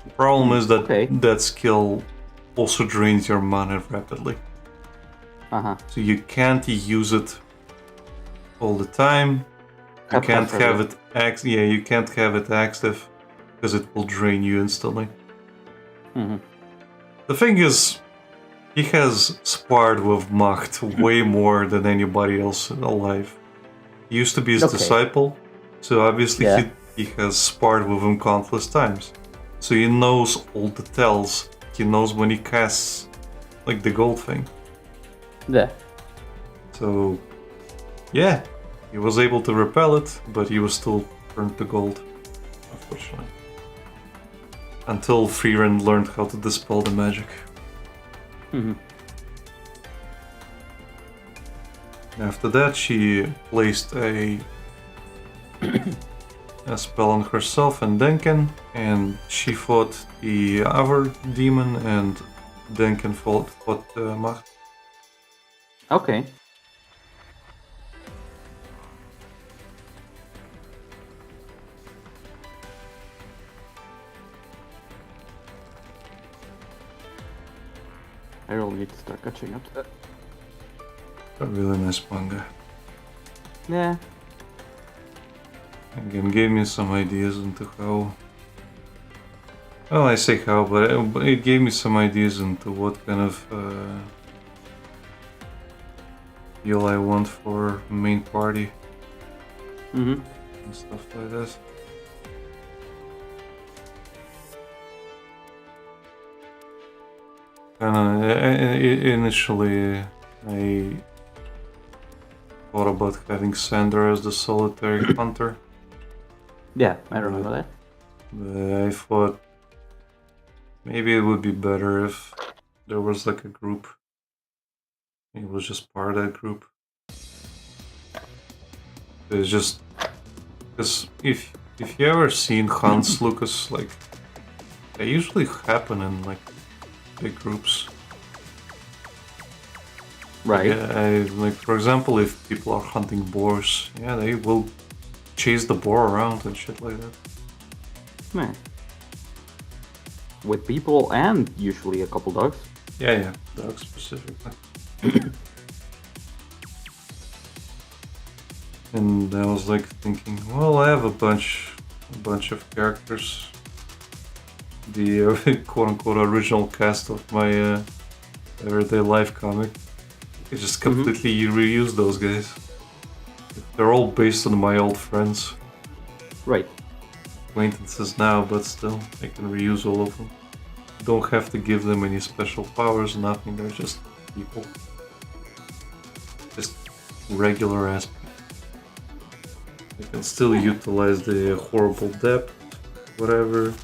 The problem is that that skill also drains your mana rapidly. So you can't use it all the time. You can't have it you can't have it active because it will drain you instantly. The thing is, he has sparred with Macht way more than anybody else alive. He used to be his disciple, so obviously he has sparred with him countless times. So he knows all the tells. He knows when he casts, like, the gold thing. Yeah. So, yeah, he was able to repel it, but he was still turned to gold, unfortunately. Until Frieren learned how to dispel the magic. After that, she placed a spell on herself and Denken, and she fought the other demon, and Denken fought Macht. Okay. I really need to start catching up to that. A really nice manga. Yeah. Again, gave me some ideas into how... Well, I say how, but it gave me some ideas into what kind of feel I want for main party Mm-hmm. and stuff like this. Initially, I thought about having Sander as the solitary hunter. Yeah, I remember that. But I thought maybe it would be better if there was like a group. It was just part of that group. It's just because if you ever seen hunts, Lucas, like they usually happen in like big groups. Right. Like for example, if people are hunting boars, yeah, they will chase the boar around and shit like that. Man. With people and usually a couple dogs. Yeah, dogs specifically. And I was like thinking, well, I have a bunch of characters. The quote-unquote original cast of my everyday life comic. I just completely reuse those guys. They're all based on my old friends. Right. Acquaintances now, but still, I can reuse all of them. Don't have to give them any special powers, nothing, they're just people. Just regular ass people. I can still utilize the horrible depth, whatever.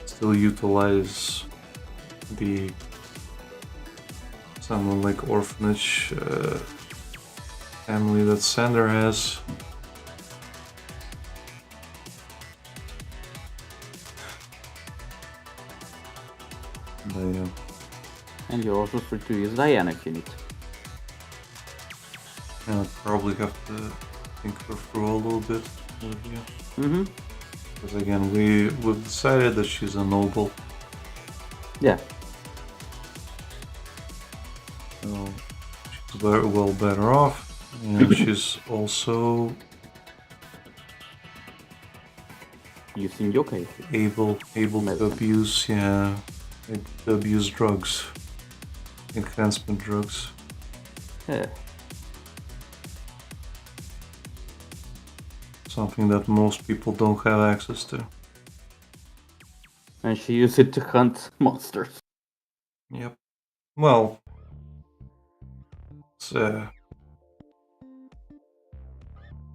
Still utilize the someone like orphanage family that Sander has. But yeah. And you're also free to use Diana if you need. I'll probably have to think her through a little bit with you. Mm-hmm. Because again, we've decided that she's a noble. Yeah. So she's very well better off. And she's also Using yokai. able to abuse drugs. Enhancement drugs. Yeah. Something that most people don't have access to. And she used it to hunt monsters. Yep. Well, it's,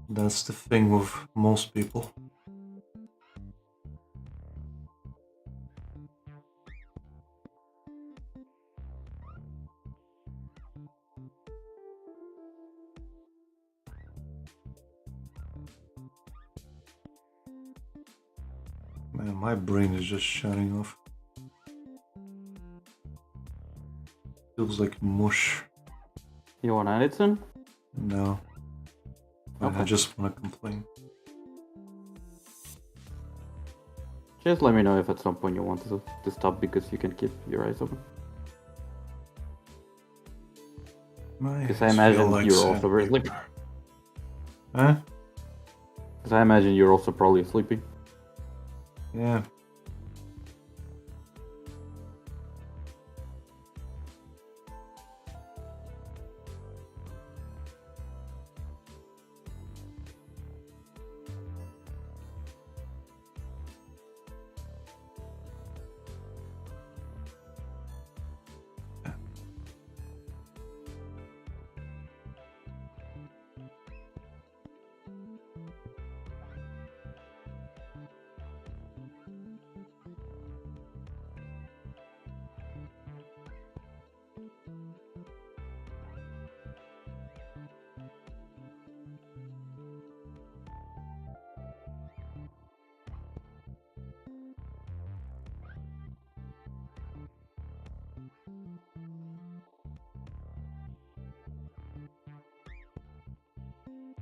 that's the thing with most people. Man, my brain is just shutting off. Feels like mush. You want Edison? No. Okay. I just want to complain. Just let me know if at some point you want to stop because you can keep your eyes open. Because I imagine you're also very sleepy. Huh? Because I imagine you're also probably sleepy. Yeah.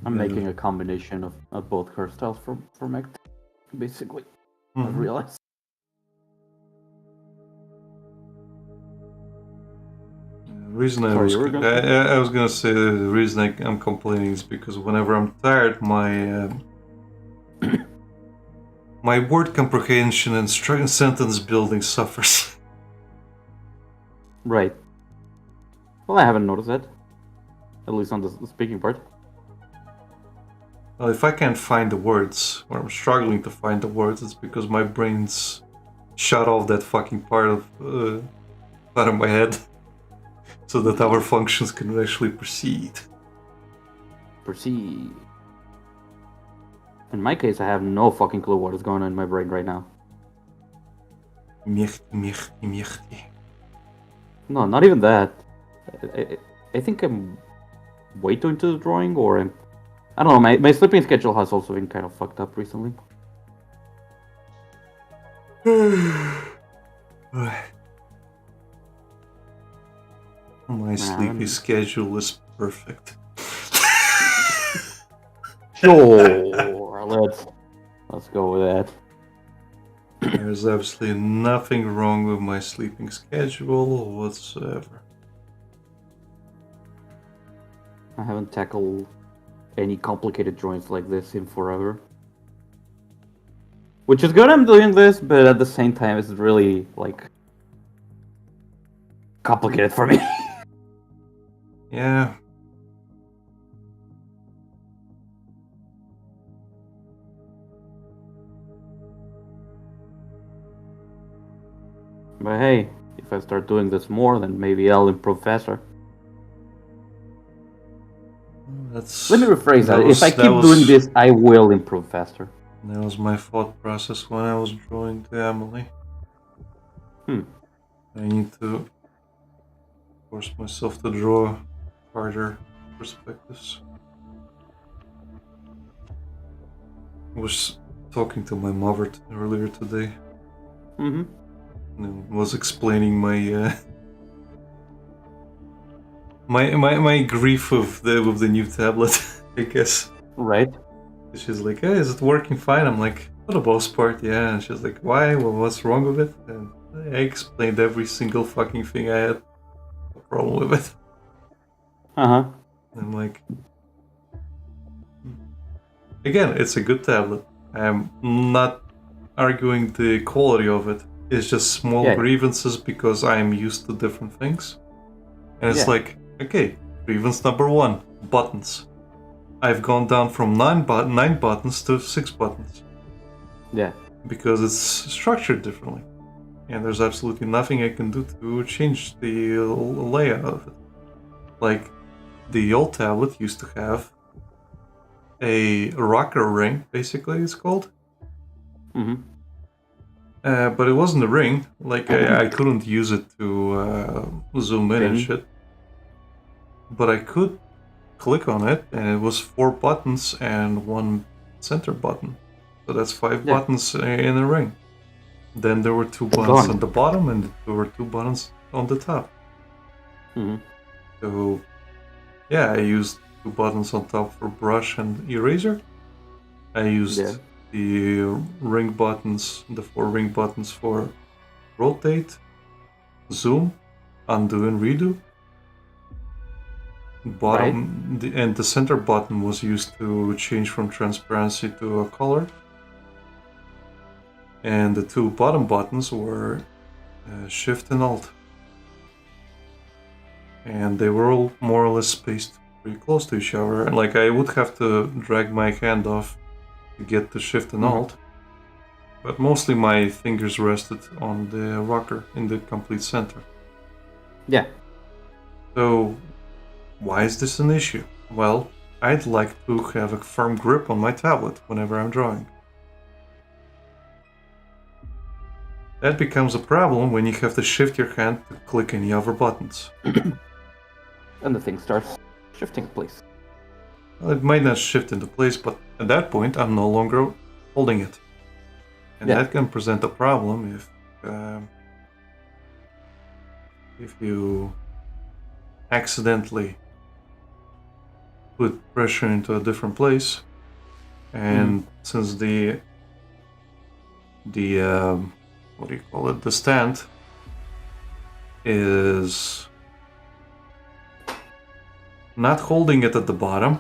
I'm making a combination of both hairstyles from Act, basically. I've realized. The reason I was gonna say the reason I'm complaining is because whenever I'm tired, my my word comprehension and sentence building suffers. Right. Well, I haven't noticed that. at least on the speaking part. Well, if I can't find the words, or I'm struggling to find the words, it's because my brain's shut off that fucking part of my head, so that our functions can actually proceed. Proceed. In my case, I have no fucking clue what is going on in my brain right now. Mechty. No, not even that. I think I'm way too into the drawing, or I don't know, my sleeping schedule has also been kind of fucked up recently. My sleepy schedule is perfect. Sure, let's go with that. There's absolutely nothing wrong with my sleeping schedule whatsoever. I haven't tackled any complicated drawings like this in forever. Which is good I'm doing this, but at the same time it's really, like, complicated for me. Yeah. But hey, if I start doing this more, then maybe I'll improve faster. Let me rephrase that. If I keep doing this, I will improve faster. That was my thought process when I was drawing to Emily. I need to force myself to draw harder perspectives. I was talking to my mother earlier today. And was explaining my my grief with the new tablet, I guess. Right. She's like, "Hey, is it working fine?" I'm like, "For the most part, yeah." And she's like, "Why? Well, what's wrong with it?" And I explained every single fucking thing I had a problem with it. I'm like, again, it's a good tablet. I'm not arguing the quality of it. It's just small grievances because I'm used to different things. And it's like, okay, grievance number 1, buttons. I've gone down from 9 buttons to 6 buttons. Yeah. Because it's structured differently. And there's absolutely nothing I can do to change the layout of it. Like, the old tablet used to have a rocker ring, basically it's called. But it wasn't a ring. Like, I couldn't use it to zoom in and shit. But I could click on it, and it was 4 buttons and 1 center button. So that's 5 buttons in a ring. Then there were 2 buttons on the bottom, and there were 2 buttons on the top. So, yeah, I used 2 buttons on top for brush and eraser. I used the ring buttons, the 4 ring buttons for rotate, zoom, undo and redo. And the center button was used to change from transparency to a color. And the 2 bottom buttons were Shift and Alt. And they were all more or less spaced pretty close to each other. And like, I would have to drag my hand off to get to Shift and Alt. But mostly my fingers rested on the rocker in the complete center. Yeah. So, why is this an issue? Well, I'd like to have a firm grip on my tablet whenever I'm drawing. That becomes a problem when you have to shift your hand to click any other buttons. And the thing starts shifting in place. Well, it might not shift into place, but at that point I'm no longer holding it. And that can present a problem if you accidentally put pressure into a different place. And since the what do you call it? The stand is not holding it at the bottom,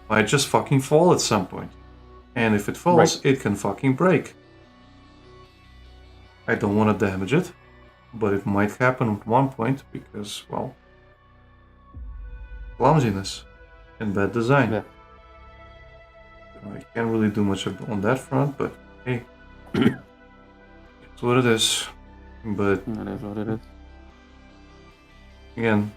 might just fucking fall at some point. And if it falls, it can fucking break. I don't want to damage it, but it might happen at one point because, well, clumsiness and bad design. Yeah. I can't really do much on that front, but hey, it's what it is. But That is what it is. again,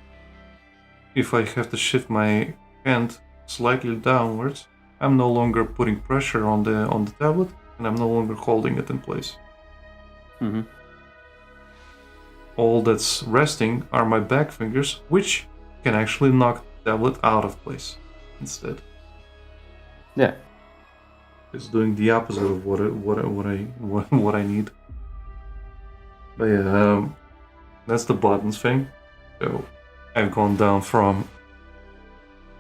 if I have to shift my hand slightly downwards, I'm no longer putting pressure on the tablet, and I'm no longer holding it in place. Mm-hmm. All that's resting are my back fingers, which can actually knock the tablet out of place instead. Yeah. It's doing the opposite of what I need. But yeah, that's the buttons thing. So I've gone down from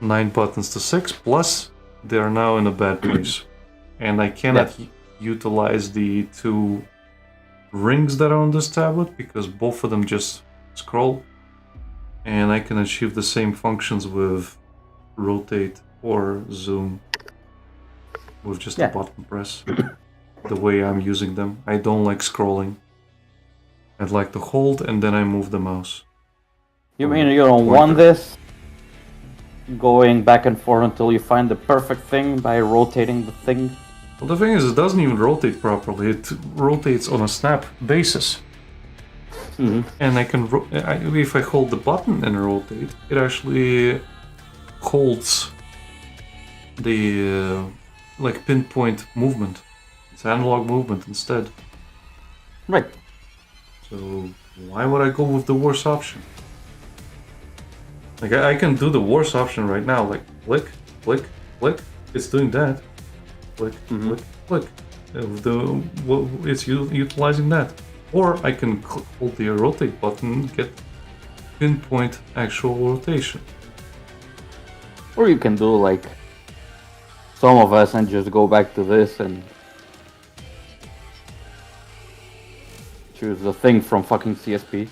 9 buttons to 6, plus they are now in a bad place, and I cannot utilize the 2 rings that are on this tablet because both of them just scroll, and I can achieve the same functions with rotate or zoom with just a button press. The way I'm using them, I don't like scrolling. I'd like to hold and then I move the mouse. You mean you don't want this going back and forth until you find the perfect thing by rotating the thing? Well, the thing is, it doesn't even rotate properly. It rotates on a snap basis. Mm-hmm. And I can, if I hold the button and rotate, it actually holds the like pinpoint movement. It's analog movement instead. Right. So why would I go with the worst option? Like I can do the worst option right now, like click, click, click. It's doing that. Click, click, click. It's utilizing that. Or I can hold the rotate button and get pinpoint actual rotation. Or you can do like some of us and just go back to this and choose the thing from fucking CSP.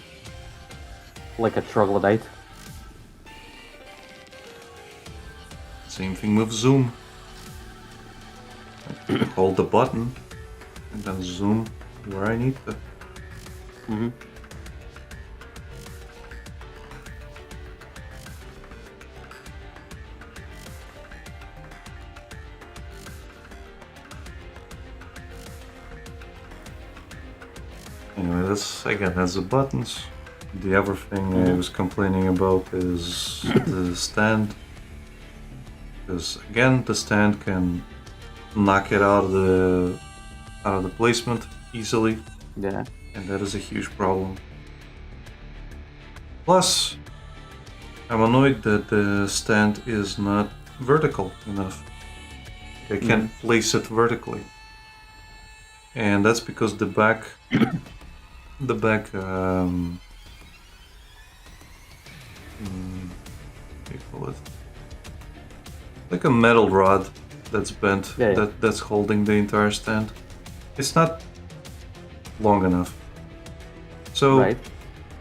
Like a troglodyte. Same thing with zoom. I hold the button and then zoom where I need to. Mm-hmm. Anyway, that's the buttons. The other thing I was complaining about is the stand. Because again, the stand can knock it out of the placement easily. Yeah. And that is a huge problem. Plus, I'm annoyed that the stand is not vertical enough. I can't place it vertically. And that's because the back what do you call it? Like a metal rod that's bent, that's holding the entire stand. It's not long enough. So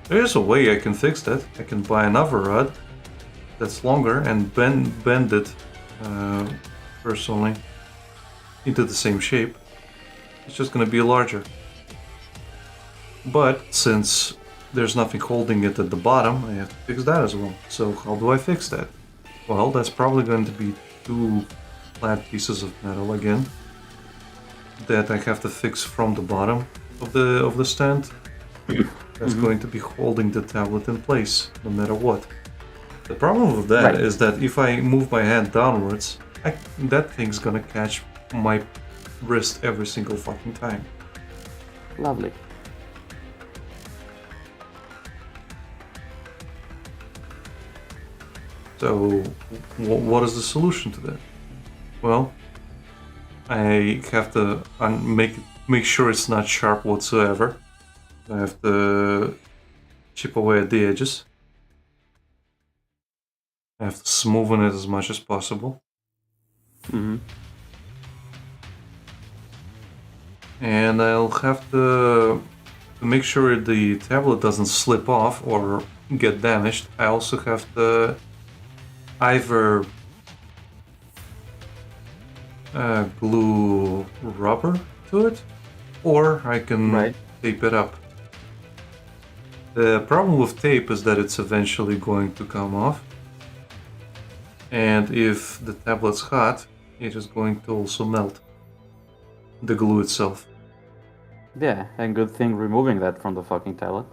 there's a way I can fix that. I can buy another rod that's longer and bend it personally into the same shape. It's just going to be larger. But since there's nothing holding it at the bottom, I have to fix that as well. So how do I fix that? Well, that's probably going to be 2 flat pieces of metal again that I have to fix from the bottom of the stand. That's going to be holding the tablet in place, no matter what. The problem with that is that if I move my hand downwards, that thing's gonna catch my wrist every single fucking time. Lovely. So, what is the solution to that? Well, I have to make sure it's not sharp whatsoever. I have to chip away at the edges. I have to smoothen it as much as possible. And I'll have to make sure the tablet doesn't slip off or get damaged. I also have to either glue rubber to it, or I can tape it up. The problem with tape is that it's eventually going to come off. And if the tablet's hot, it is going to also melt the glue itself. Yeah, and good thing removing that from the fucking tablet.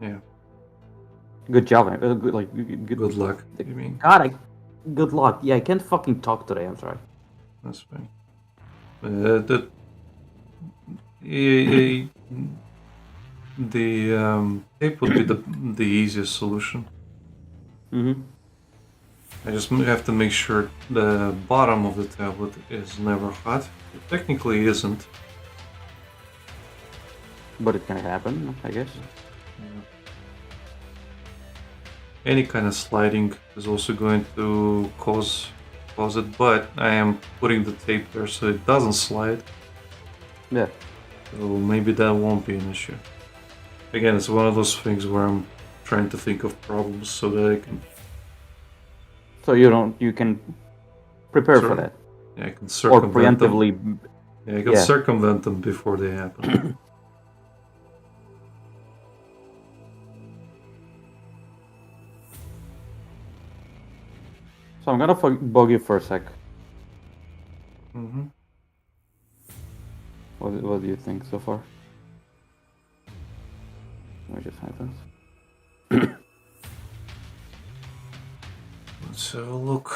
Yeah. Good job, man. Good luck, you mean? God, good luck. Yeah, I can't fucking talk today. I'm sorry. That's fine. The tape would be the easiest solution. Mm-hmm. I just have to make sure the bottom of the tablet is never hot. It technically isn't. But it can happen, I guess. Yeah. Any kind of sliding is also going to cause it, but I am putting the tape there so it doesn't slide. Yeah. So maybe that won't be an issue. Again, it's one of those things where I'm trying to think of problems so that I can. So you can prepare for that. Yeah, I can Or circumvent them. preemptively. Yeah, I can circumvent them before they happen. So I'm gonna bug you for a sec. Mm-hmm. What do you think so far? Let me just hide this. Let's have a look.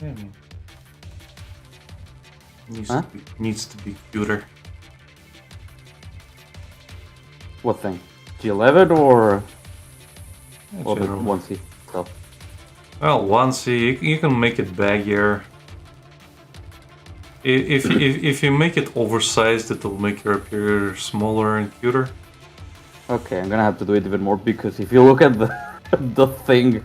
Yeah, man. Needs to be cuter. What thing? G11 or the General. 1C stuff? Well, 1C, you can make it baggier. If you make it oversized, it will make your appear smaller and cuter. Okay, I'm gonna have to do it even more because if you look at the thing.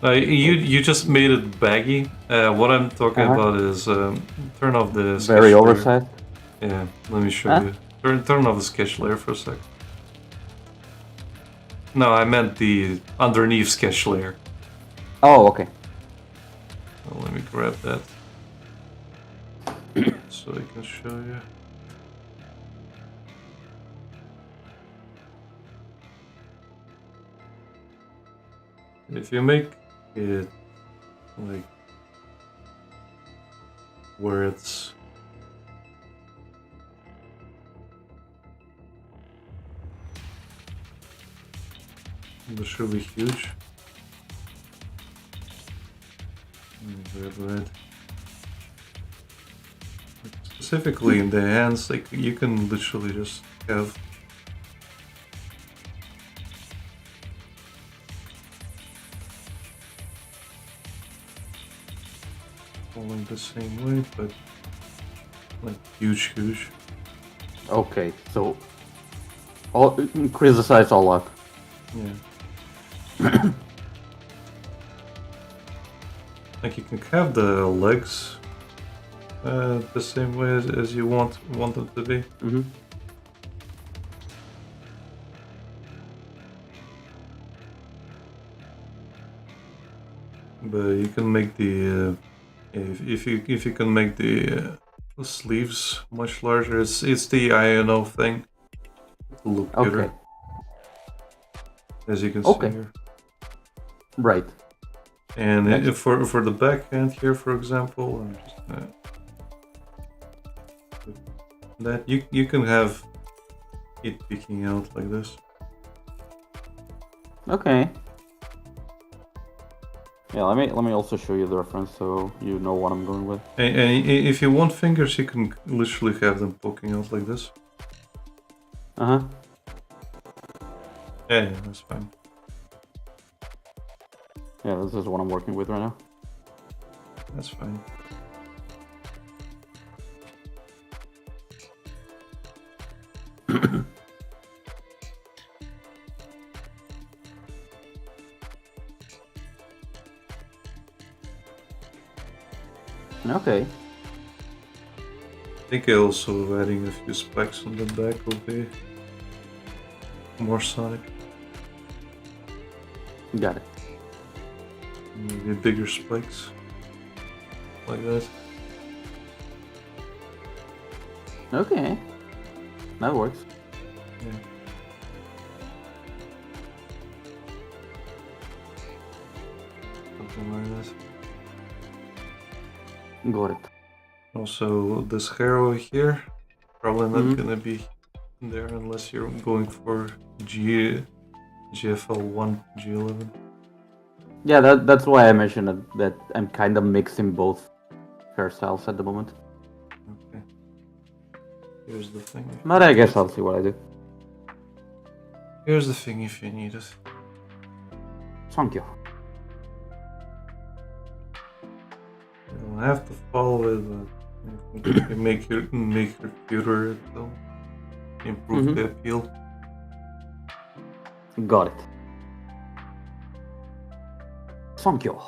You just made it baggy. What I'm talking about is turn off the sketch very layer. oversized. Yeah, let me show you. Turn off the sketch layer for a sec. No, I meant the underneath sketch layer. Oh, okay. Well, let me grab that so I can show you. If you make it like where it's this will be huge. Red. Specifically in the hands, like you can literally just have falling the same way, but like huge. Okay, so increase the size all up. Yeah. Like you can have the legs the same way as you want them to be. Mm-hmm. But you can make the if you can make the sleeves much larger, it's the INO thing to look better. Okay. As you can see here. Right. And for the backhand here, for example, I'm just that you can have it peeking out like this. Okay. Yeah, let me also show you the reference so you know what I'm going with. And if you want fingers, you can literally have them poking out like this. Uh-huh. Yeah, that's fine. Yeah, this is what I'm working with right now. That's fine. Okay. I think also adding a few spikes on the back will be more sonic. Got it. Maybe bigger spikes. Like that. Okay. That works. Yeah. Something like that. Got it. Also, this hero here, probably not Mhm. gonna be there unless you're going for GFL1, G11. Yeah, that's why I mentioned that I'm kind of mixing both hairstyles at the moment. Okay. Here's the thing. But I guess I'll see what I do. Here's the thing if you need it. Thank you. You don't have to follow it, but if you make your cuter, it'll improve the appeal. Got it. Thank you.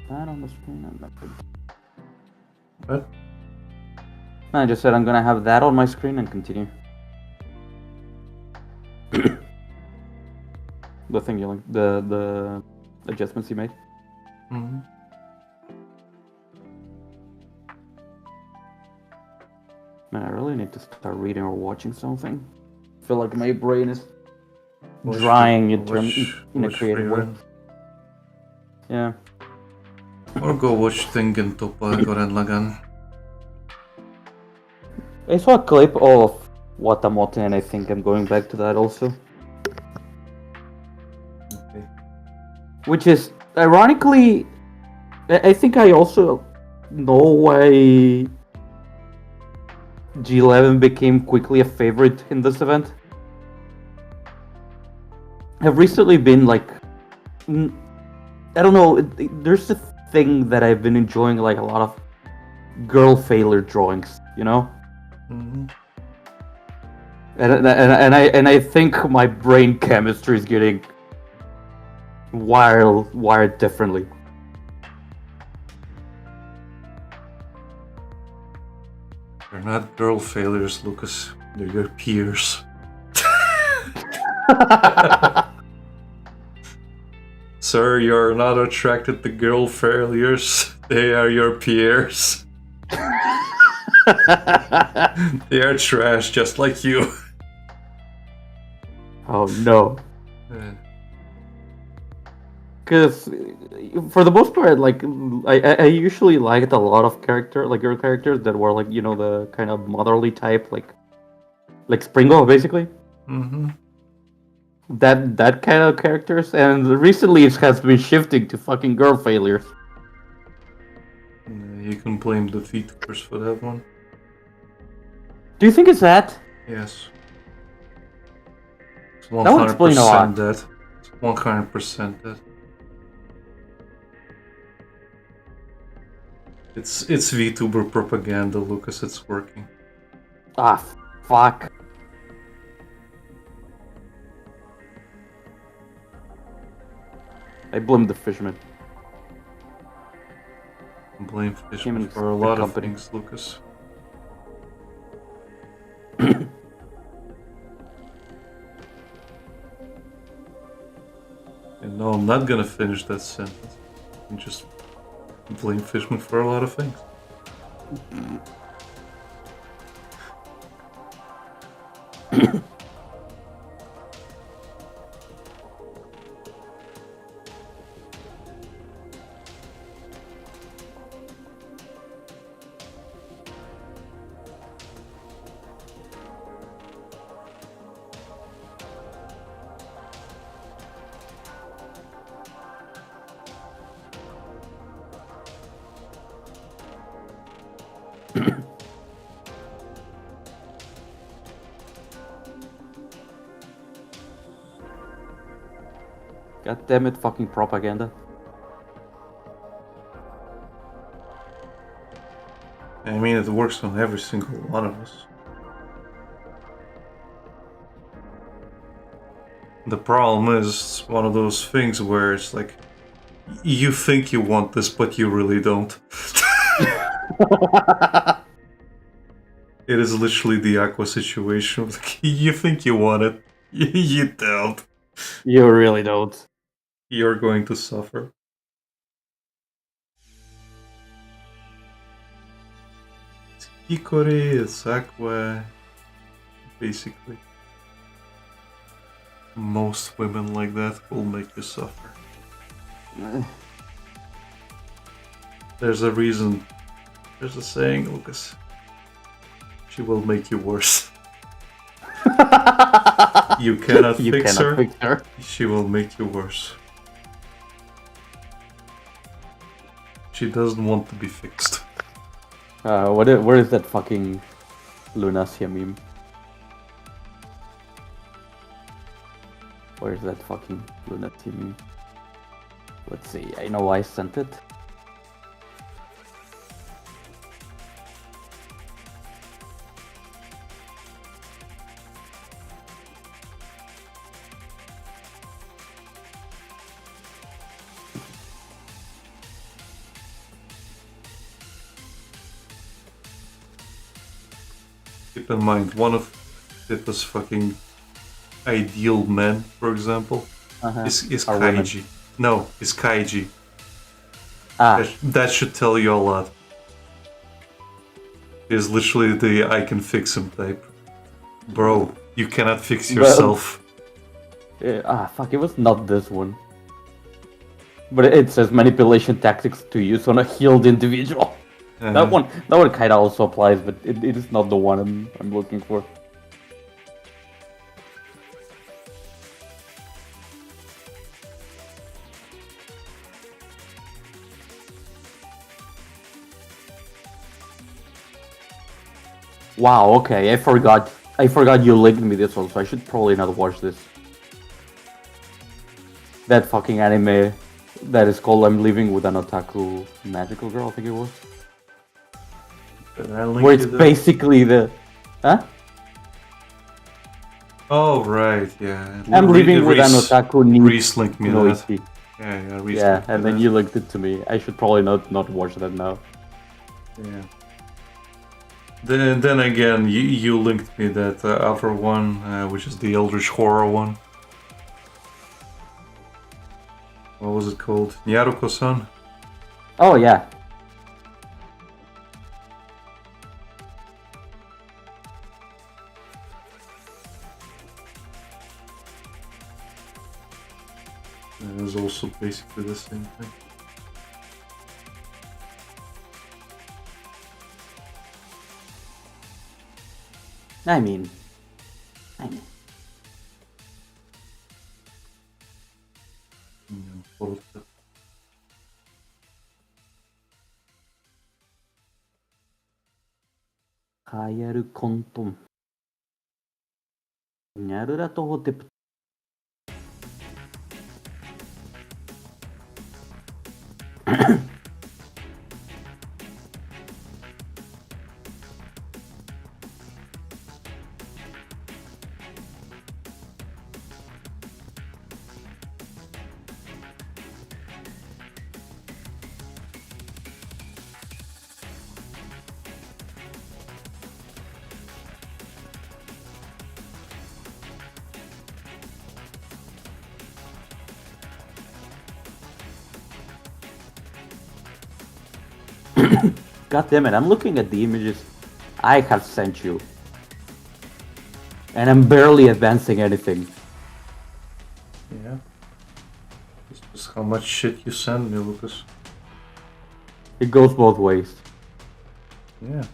That on the screen. What? I just said I'm gonna have that on my screen and continue. The thing you like, the adjustments you made. Mm-hmm. Man, I really need to start reading or watching something. I feel like my brain is drying in a creative way. Yeah. Or go watch Tengen Toppa Goren Lagann. I saw a clip of Watamote and I think I'm going back to that also. Okay. Which is, ironically, I think I also know why G11 became quickly a favorite in this event. I've recently been like, I don't know, there's a thing that I've been enjoying, like a lot of girl failure drawings, you know? Mm-hmm. And I think my brain chemistry is getting wired differently. They're not girl failures, Lucas. They're your peers. Sir, you're not attracted to girl failures. They are your peers. They are trash just like you. Oh no. Yeah. Because for the most part, like I usually liked a lot of girl characters that were like, you know, the kind of motherly type, like Springo basically. Mm-hmm. That kind of characters, and recently it has been shifting to fucking girl failures. You can blame the VTubers for that one. Do you think it's that? Yes. It's That would explain a lot. 100% that. It's 100% that. It's VTuber propaganda, Lucas. It's working. Ah, fuck. I blame the fisherman. Blame Fishman for a lot of things, Lucas. And no, I'm not gonna finish that sentence. I'm just blame Fishman for a lot of things. God damn it, fucking propaganda. I mean, it works on every single one of us. The problem is, it's one of those things where it's like, you think you want this, but you really don't. It is literally the Aqua situation. Like, you think you want it, you don't. You really don't. You're going to suffer. It's Hikori, it's Aqua, basically. Most women like that will make you suffer. There's a reason. There's a saying, Lucas. She will make you worse. You cannot fix her. She will make you worse. She doesn't want to be fixed. Where is that fucking Lunacia meme? Where's that fucking Lunacia meme? Let's see, I know I sent it. Keep in mind, one of Pippa's fucking ideal men, for example, is Kaiji. Women. No, is Kaiji. Ah, That should tell you a lot. He's literally the I can fix him type. Bro, you cannot fix yourself. fuck, it was not this one. But it says manipulation tactics to use on a healed individual. That one kinda also applies, but it is not the one I'm looking for. Wow, okay, I forgot you linked me this one, so I should probably not watch this. That fucking anime that is called I'm Living with an Otaku Magical Girl, I think it was. Where it's basically the... Huh? Oh, right, yeah. I'm Living with an Otaku Reese linked me that. Yeah, Reese yeah, and then you linked it to me. I should probably not watch that now. Yeah. Then again, you linked me that other one, which is the Eldritch Horror one. What was it called? Nyaruko-san? Oh, yeah. It was also basically the same thing. I mean. Kayaru kontom. Nyarura tohotep. God damn it, I'm looking at the images I have sent you. And I'm barely advancing anything. Yeah. It's just how much shit you send me, Lucas. It goes both ways. Yeah.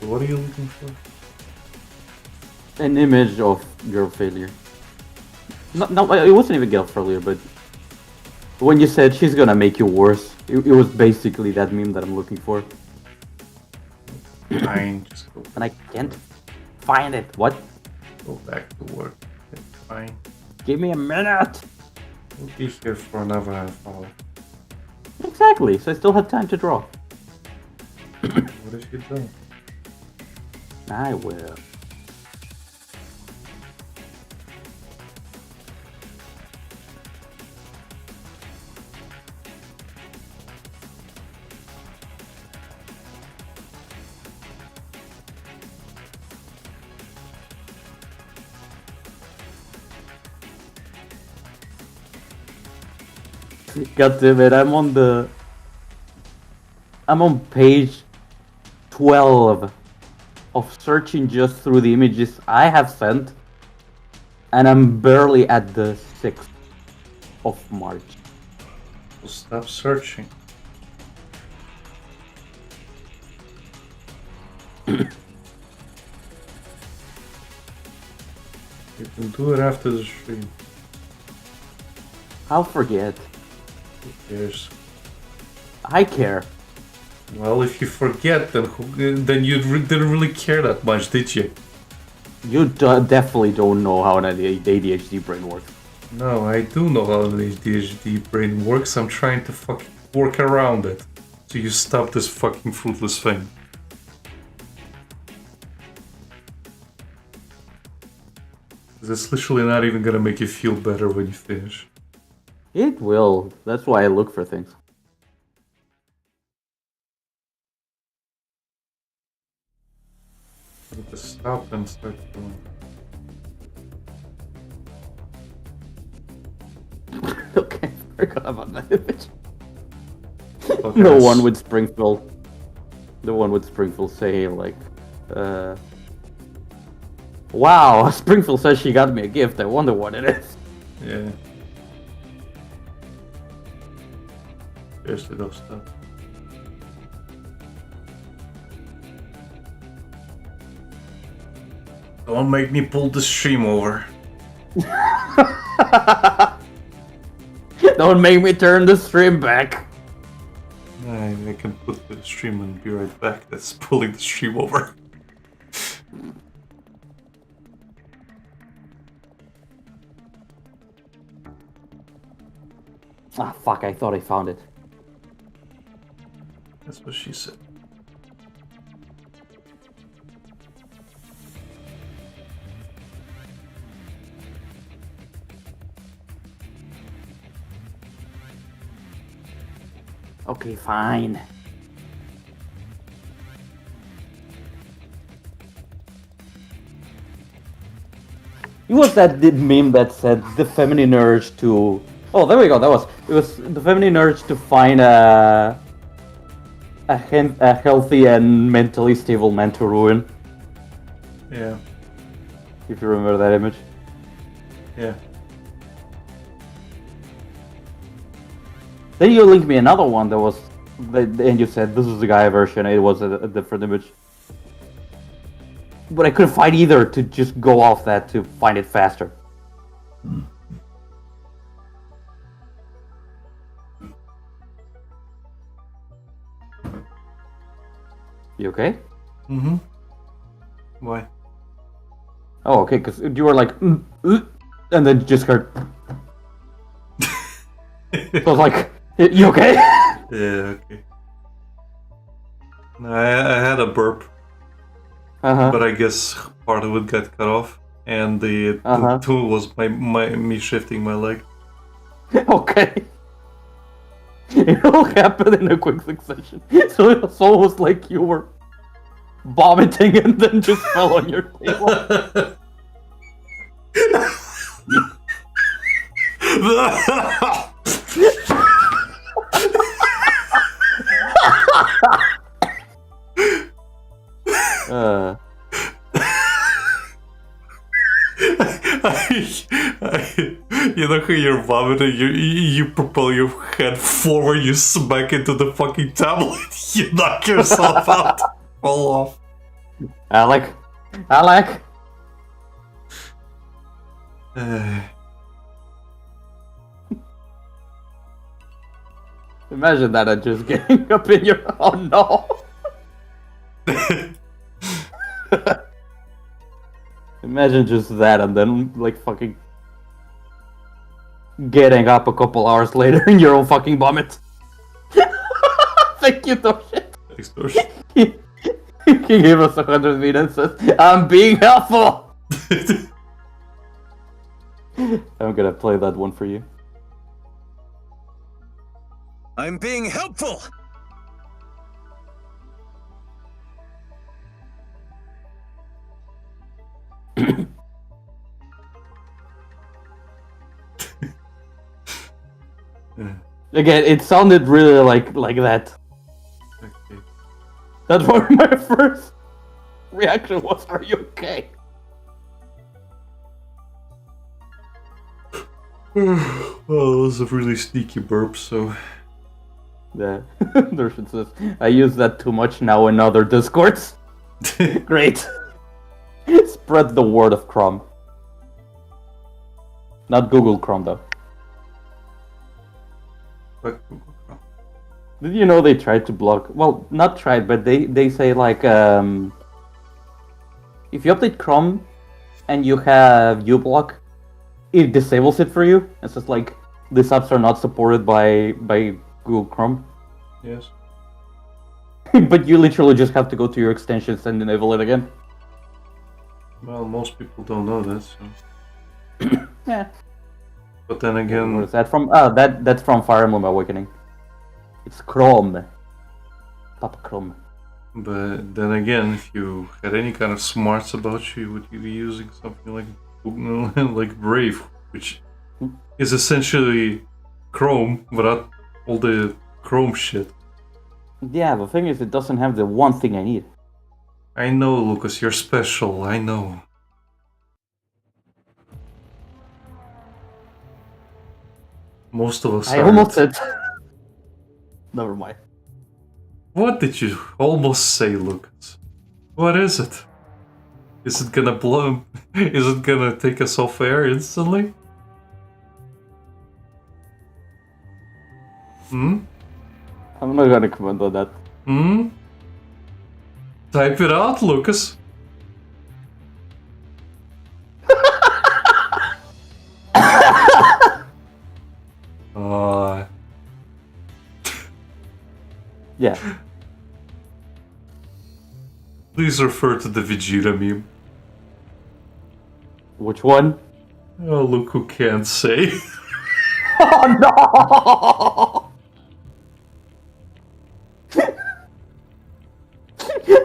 What are you looking for? An image of girl failure. No, it wasn't even girl failure, but when you said she's gonna make you worse, it was basically that meme that I'm looking for. Fine, just go. And I can't find it. What? Go back to work. It's fine. Give me a minute. We'll be here for another half hour. Exactly. So I still have time to draw. What if you don't? I will. God damn it, I'm on page 12 of searching just through the images I have sent, and I'm barely at the 6th of March. Well, stop searching. You can do it after the stream. I'll forget. Who cares? I care. Well, if you forget, then you didn't really care that much, did you? You definitely don't know how an ADHD brain works. No, I do know how an ADHD brain works. I'm trying to fucking work around it. So you stop this fucking fruitless thing. It's literally not even gonna make you feel better when you finish. It will. That's why I look for things. Just stop and start doing. Okay, forgot about that image. Okay, The one with Springfield. The one with Springfield saying like, wow, Springfield says she got me a gift. I wonder what it is. Yeah. Seriously, don't stop. Don't make me pull the stream over. Don't make me turn the stream back. I can put the stream and be right back. That's pulling the stream over. Ah, fuck, I thought I found it. That's what she said. Okay, fine. It was that meme that said the feminine urge to... Oh, there we go, it was the feminine urge to find a healthy and mentally stable man to ruin. Yeah. If you remember that image. Yeah. Then you linked me another one that was... And you said this is the guy version, it was a different image. But I couldn't find either to just go off that to find it faster. You okay? Mm-hmm. Why? Oh, okay, because you were like, and then just heard. So I was like, you okay? Yeah, okay. I had a burp, but I guess part of it got cut off, and the tool was me shifting my leg. Okay. It all happened in a quick succession. So it was almost like you were vomiting and then just fell on your table. You know how you're vomiting, you propel your head forward, you smack into the fucking tablet, you knock yourself out, fall off. Alec. Imagine that and just getting up in your. Oh no. Imagine just that and then like fucking getting up a couple hours later in your own fucking vomit. Thank you, Dorshin. Thanks, Dorshin. He gave us 100 meters and says, I'm being helpful! I'm gonna play that one for you. I'm being helpful! Again, it sounded really like that. Okay. That's what my first reaction was. Are you okay? Well, it was a really sneaky burp, so... Yeah. Dorshin says, I use that too much now in other discords. Great. Spread the word of Chrome. Not Google Chrome, though. Fuck Google Chrome. Did you know they tried to block... Well, not tried, but they say, like, if you update Chrome and you have uBlock, it disables it for you. It's just like, these apps are not supported by Google Chrome. Yes. But you literally just have to go to your extensions and enable it again. Well, most people don't know that, so... Yeah. But then again... Where is that from? Oh, that's from Fire Emblem Awakening. It's Chrome. Papa Chrome. But then again, if you had any kind of smarts about you, would you be using something like like Brave, which is essentially Chrome without all the Chrome shit? Yeah, the thing is, it doesn't have the one thing I need. I know, Lucas, you're special, I know. Most of us I aren't. almost said... Never mind. What did you almost say, Lucas? What is it? Is it gonna blow? Is it gonna take us off air instantly? Hmm? I'm not gonna comment on that. Hmm? Type it out, Lucas. Yeah. Please refer to the Vegeta meme. Which one? Oh, look who can't say. Oh no!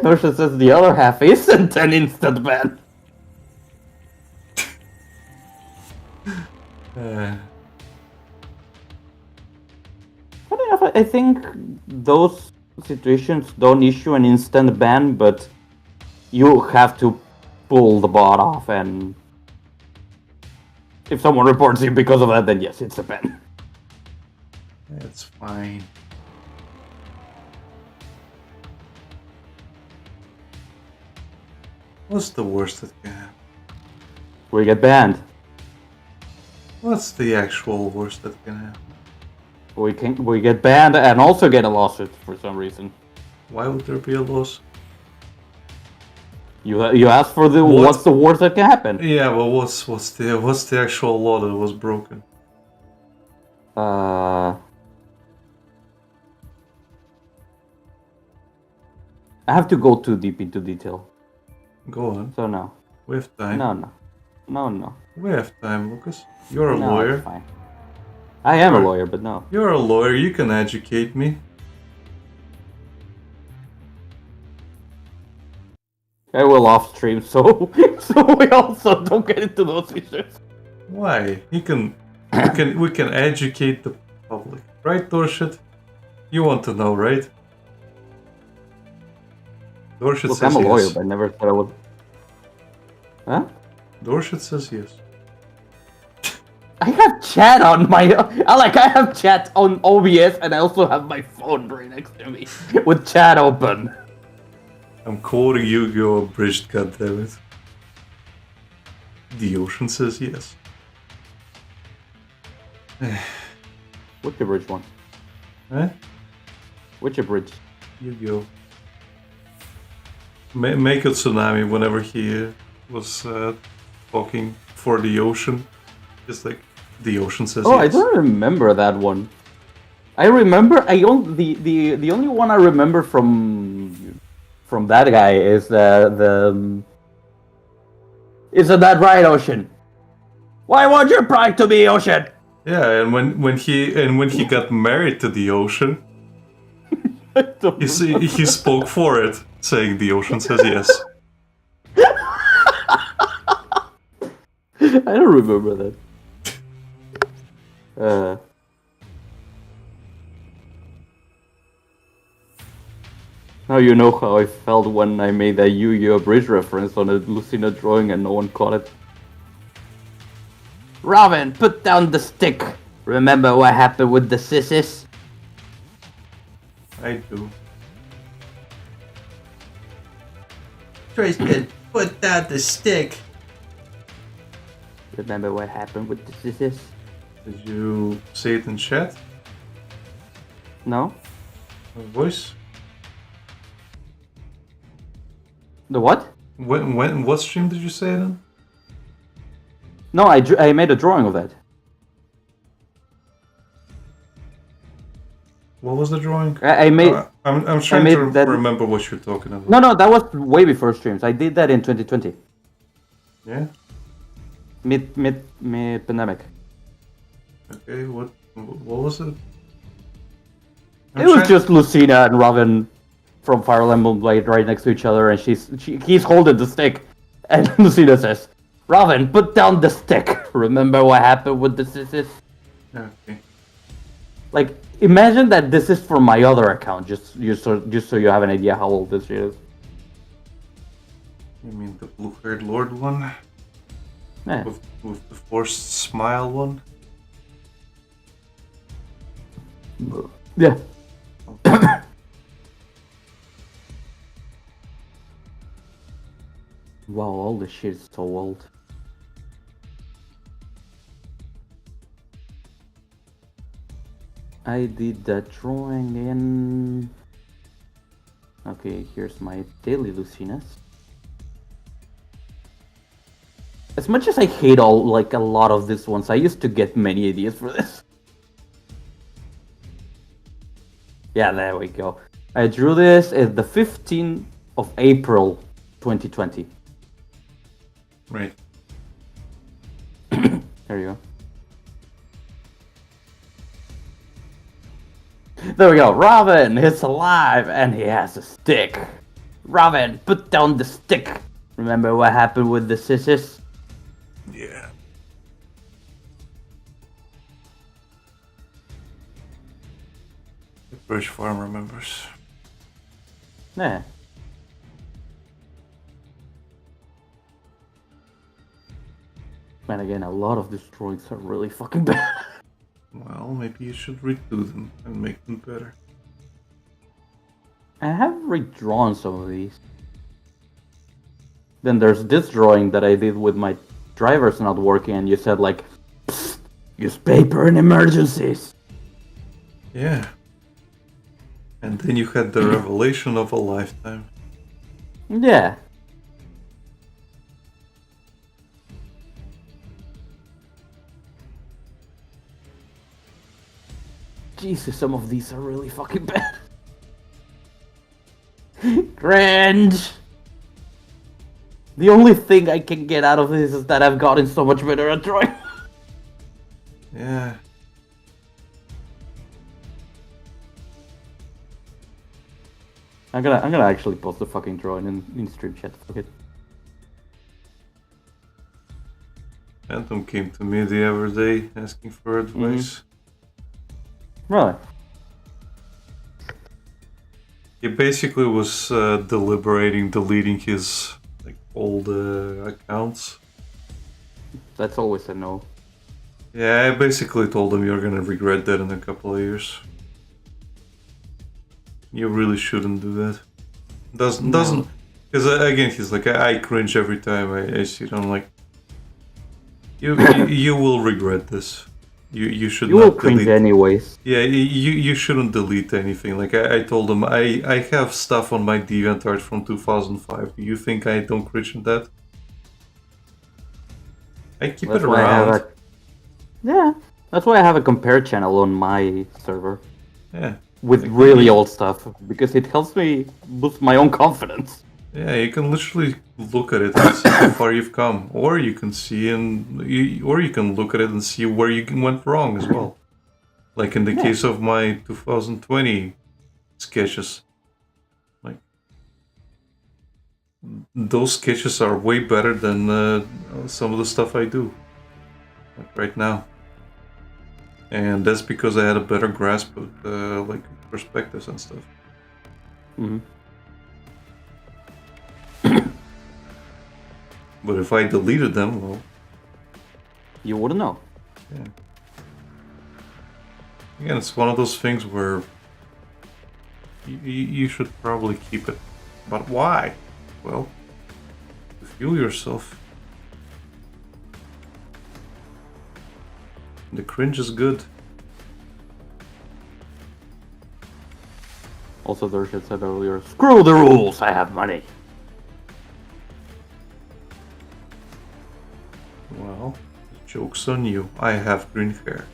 Norsha says the other half isn't an instant ban. Funny enough, I think those situations don't issue an instant ban, but you have to pull the bot off, and if someone reports you because of that, then yes, it's a ban. That's fine. What's the worst that can happen? We get banned. What's the actual worst that can happen? We get banned and also get a lawsuit for some reason. Why would there be a loss? You asked for the what's the worst that can happen? Yeah, well, what's the actual law that was broken? I have to go too deep into detail. Go on. So no. We have time. No. We have time, Lucas. You're a No, lawyer. it's fine. I am a lawyer, but no. You're a lawyer. You can educate me. I will off stream, so we also don't get into those issues. Why? We can educate the public, right, Dorshit? You want to know, right? Dorshit Look, says I'm a lawyer, yes. but I never said I was. Huh? Dorshit says yes. I have chat on my. I have chat on OBS, and I also have my phone right next to me with chat open. I'm quoting Yu-Gi-Oh! Abridged, goddammit. The ocean says yes. Which abridged one? Eh? Which abridged? Yu-Gi-Oh! Make a tsunami whenever he was talking for the ocean. Just like, the ocean says Oh, yes. I don't remember that one. I remember the only one I remember from that guy is isn't that right, Ocean? Why won't you pry to me, Ocean? Yeah, and when he got married to the ocean, he spoke for it, saying the ocean says yes. I don't remember that. Now you know how I felt when I made that Yu-Gi-Oh! Bridge reference on a Lucina drawing and no one caught it. Robin, put down the stick! Remember what happened with the sissies? I do. Tristan, put down the stick. Remember what happened with the sissies? Did you say it in chat? No? A voice? The what? What stream did you say it in? No, I made a drawing of that. What was the drawing? I made... I'm trying to remember what you're talking about. No, that was way before streams. I did that in 2020. Yeah? Mid-pandemic. Okay, what was it? It was just Lucina and Robin from Fire Emblem Blade right next to each other, and he's holding the stick, and Lucina says, "Robin, put down the stick. Remember what happened with the sissies?" Okay. Like, imagine that this is from my other account, just so you have an idea how old this is. You mean the blue-haired lord one? Yeah. With the forced smile one? Yeah. Wow, all this shit is so old. I did that drawing in... Okay, here's my daily Lucinas. As much as I hate a lot of these ones, I used to get many ideas for this. Yeah, there we go. I drew this at the 15th of April, 2020. Right. There you go. There we go. Robin is alive and he has a stick. Robin, put down the stick. Remember what happened with the sissies? Yeah. The British farm remembers. Yeah. Man, again, a lot of these drawings are really fucking bad. Well, maybe you should redo them and make them better. I have redrawn some of these. Then there's this drawing that I did with my drivers not working, and you said like, "Psst, use paper in emergencies." Yeah. And then you had the revelation of a lifetime. Yeah. Jesus, some of these are really fucking bad. Cringe! The only thing I can get out of this is that I've gotten so much better at drawing. Yeah. I'm gonna actually post the fucking drawing in stream chat. Fuck it. Phantom came to me the other day asking for advice. Really? He basically was deliberating deleting his old accounts. That's always a no. Yeah, I basically told him you're gonna regret that in a couple of years. You really shouldn't do that. Because again, he's like, I cringe every time I see it. I'm like, you you will regret this. You should You not will cringe delete. anyways. Yeah, you shouldn't delete anything. Like I told him, I have stuff on my DeviantArt from 2005. Do you think I don't cringe at that? I keep That's it why I have around. a yeah. That's why I have a compare channel on my server Yeah. with Like, really old stuff because it helps me boost my own confidence. Yeah, you can literally look at it and see how far you've come, or you can see or you can look at it and see where you went wrong as well. Like in the Yeah. case of my 2020 sketches, like those sketches are way better than some of the stuff I do like right now, and that's because I had a better grasp of like perspectives and stuff. Hmm. But if I deleted them, well, You wouldn't know. yeah. Again, it's one of those things where you should probably keep it. But why? Well, to fuel yourself. The cringe is good. Also, there's shit said earlier. Screw the rules. I have money. Well, the joke's on you. I have green hair.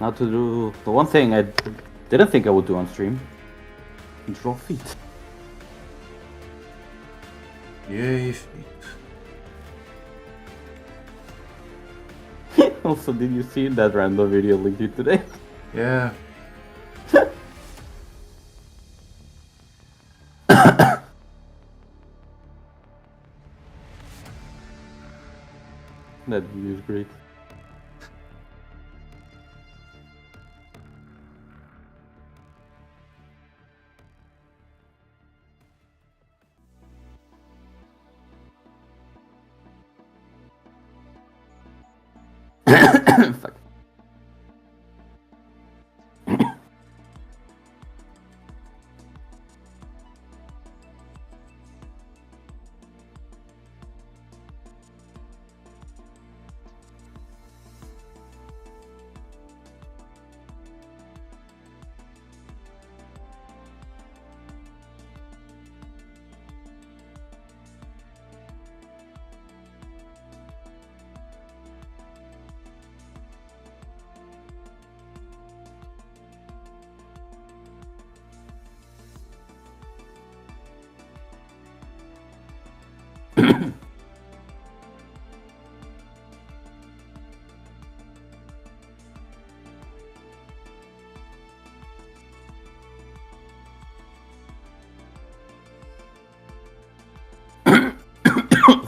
Now to do the one thing I didn't think I would do on stream. Draw feet. Yay, feet. Also, did you see that random video linked you today? Yeah. That video is great. Fuck.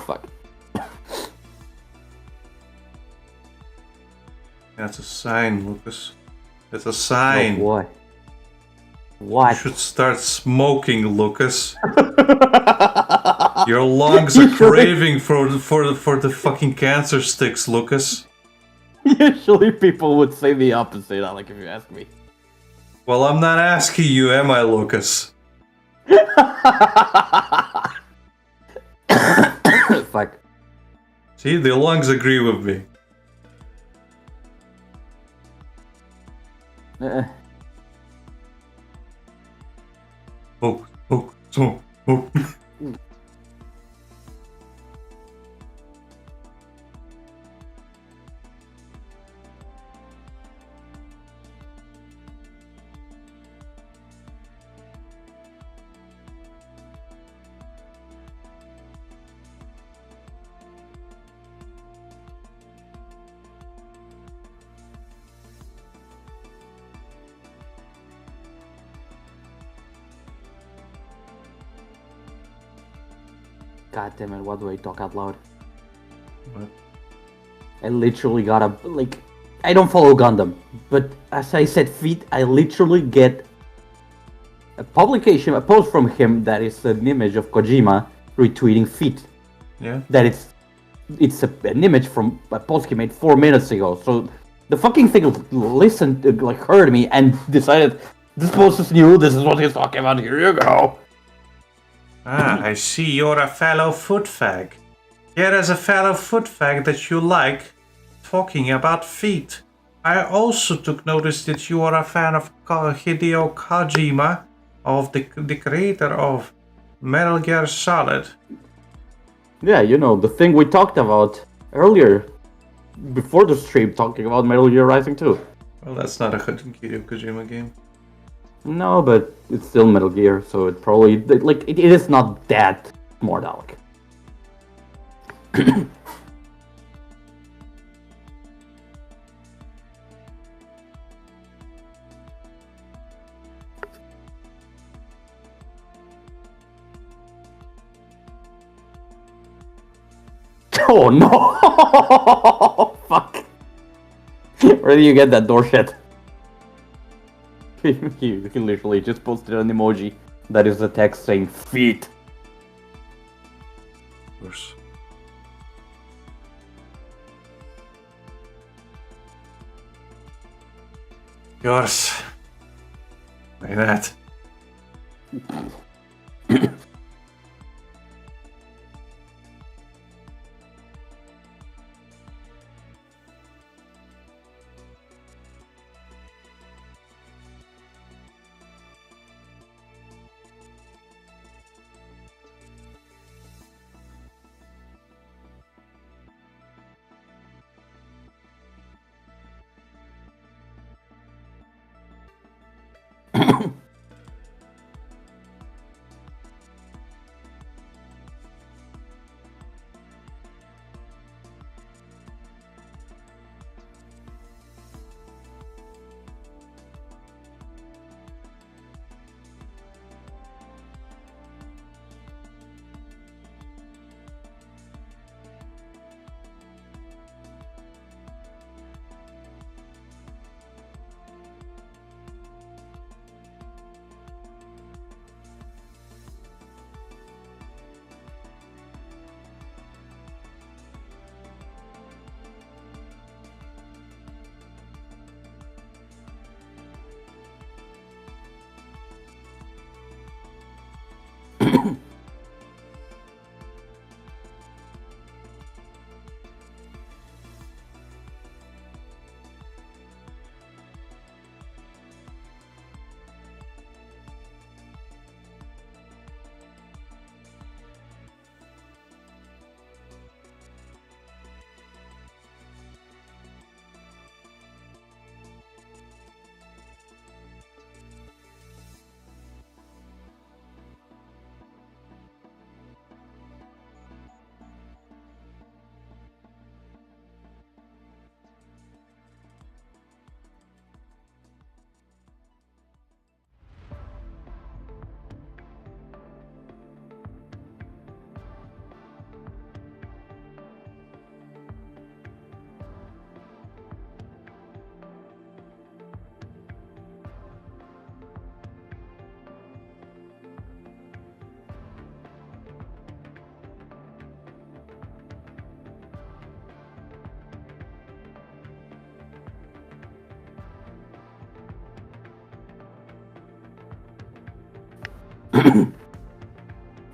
Fuck. That's a sign, Lucas. That's a sign. Oh boy. You What? should start smoking, Lucas. Your lungs are craving for the fucking cancer sticks, Lucas. Usually people would say the opposite, Alec, if you ask me. Well, I'm not asking you, am I, Lucas? Fuck. See, the lungs agree with me. Oh, oh, oh, oh. God damn it, why do I talk out loud? What? I literally got a, like, I don't follow Gundam, but as I said feet, I literally get a publication, a post from him that is an image of Kojima retweeting feet. Yeah? That it's an image from a post he made 4 minutes ago. So the fucking thing listened, like heard me and decided, this post is new, this is what he's talking about, here you go. Ah, I see you're a fellow foot fag. Here is a fellow foot fag that you like talking about feet. I also took notice that you are a fan of Hideo Kojima, of the creator of Metal Gear Solid. Yeah, you know, the thing we talked about earlier, before the stream, talking about Metal Gear Rising 2. Well, that's not a Hideo Kojima game. No, but it's still Metal Gear, so it probably, like, it is not that smart, Alec. Oh no! Fuck. Where do you get that door shit? You can literally just posted an emoji that is a text saying feet. Of course. Yours. Like that.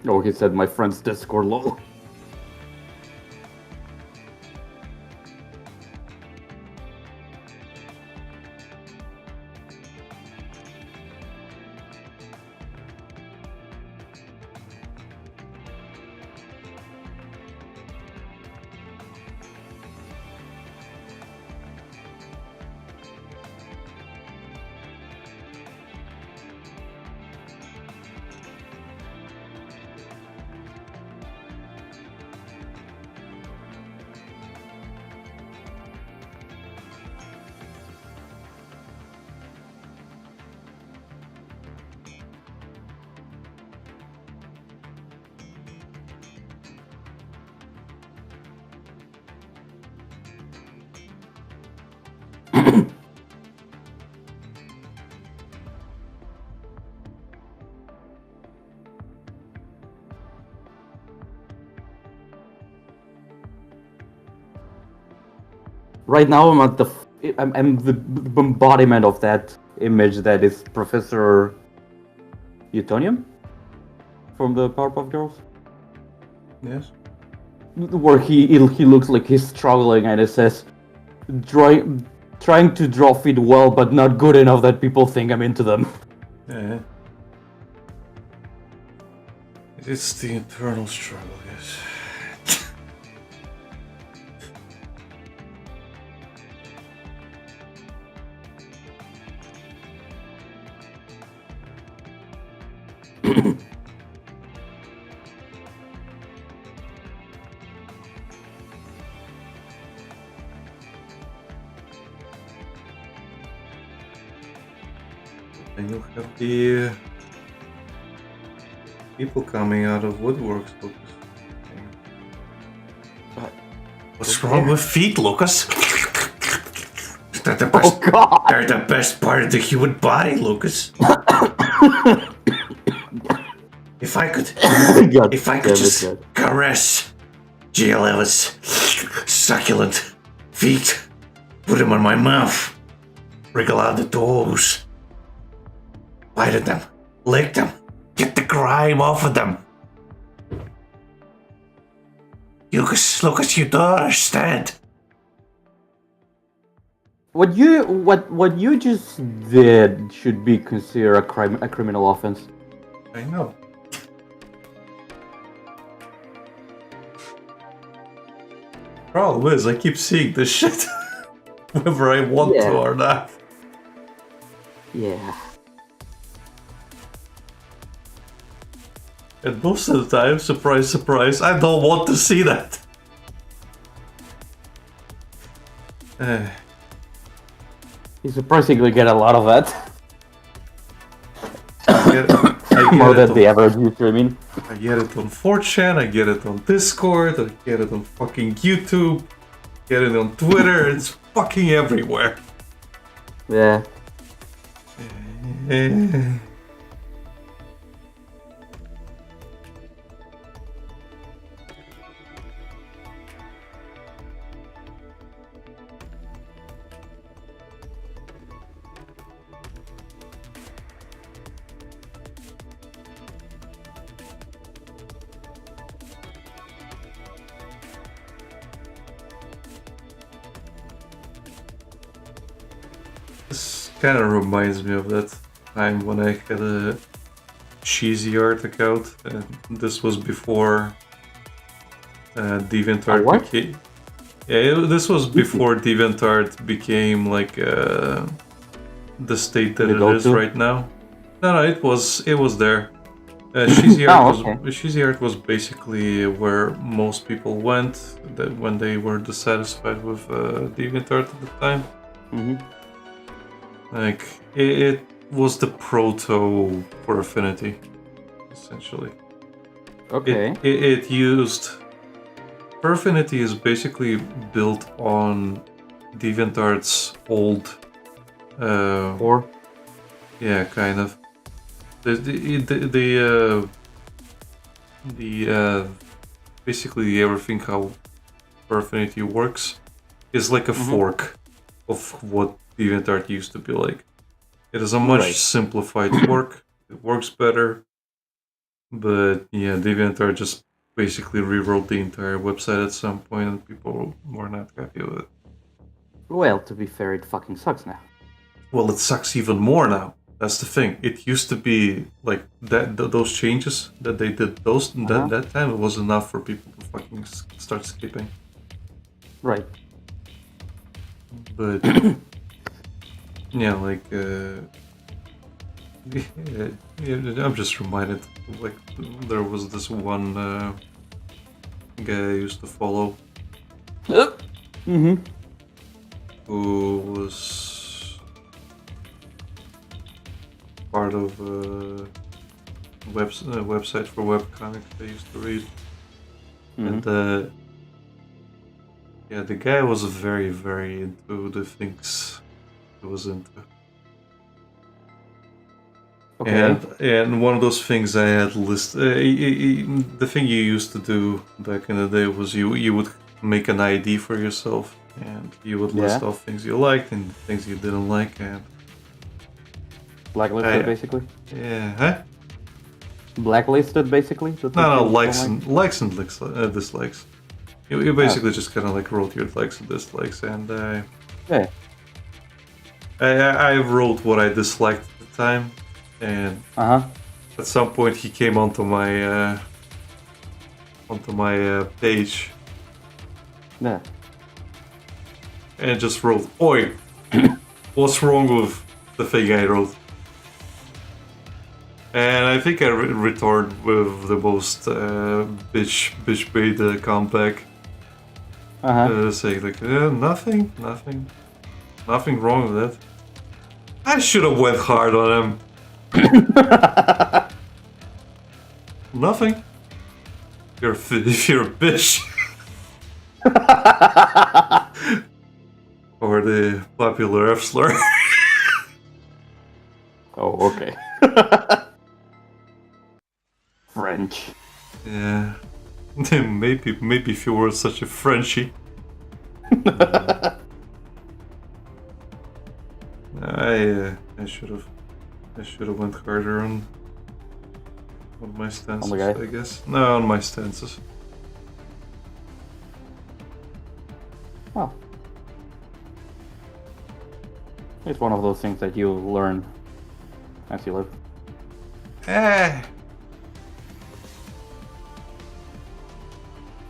Oh, he said my friend's Discord lol. Right now, I'm the embodiment of that image that is Professor Utonium from the Powerpuff Girls, Yes. where he looks like he's struggling and it says, trying to draw feet well, but not good enough that people think I'm into them. Yeah. It's the eternal struggle, yes. And you'll have the people coming out of woodworks, Lucas. What's wrong with feet, Lucas? They're the best. Oh God! They're the best part of the human body, Lucas. If I could, God if I damn could it, just God. caress Jill Evans' succulent feet, put them on my mouth, wriggle out the toes, bite at them, lick them, get the grime off of them. Lucas, you don't understand. What you just did should be considered a criminal offense. I know. Problem is, I keep seeing this shit, whether I want to or not. Yeah. And most of the time, surprise, surprise, I don't want to see that. You surprisingly get a lot of that. I More get than the average user, I mean. I get it on 4chan, I get it on Discord, I get it on fucking YouTube, get it on Twitter, it's fucking everywhere. Yeah. This kind of reminds me of that time when I had a cheesy art account, and this was before DeviantArt what? became. Yeah, this was before DeviantArt became like the state that it is right now. No, it was there. Cheesy art was basically where most people went when they were dissatisfied with DeviantArt at the time. Mm-hmm. Like, it was the proto for Affinity, essentially. Okay. It used... For Affinity is basically built on DeviantArt's old... Or? Yeah, kind of. Basically everything how For Affinity works is like a fork of what DeviantArt used to be like. It is a much simplified fork. It works better. But yeah, DeviantArt just basically rewrote the entire website at some point, and people were not happy with it. Well, to be fair, it fucking sucks now. Well, it sucks even more now. That's the thing. It used to be like that. Those changes that they did that time, it was enough for people to fucking start skipping. Right. But yeah, like yeah, I'm just reminded. Like there was this one guy I used to follow. Mm-hmm. Who was part of a website for webcomics I used to read. And yeah, the guy was very, very into the things he was into. Okay. And one of those things I had the thing you used to do back in the day was you would make an ID for yourself, and you would list off things you liked and things you didn't like, and blacklisted basically. Yeah, huh? Blacklisted basically. No, likes and dislikes. You basically just kind of like wrote your likes and dislikes, and yeah. I wrote what I disliked at the time, and at some point he came onto my page. Yeah. And just wrote, "Oi, what's wrong with the thing I wrote?" And I think I retorted with the most bitch bait comeback, saying like, nothing wrong with that. I should have went hard on him. Nothing. If you're a bitch. Or the popular F slur. Oh, okay. French. Yeah. Maybe if you were such a Frenchie. I should have went harder on my stances, I guess. No, on my stances. Well, it's one of those things that you learn as you live.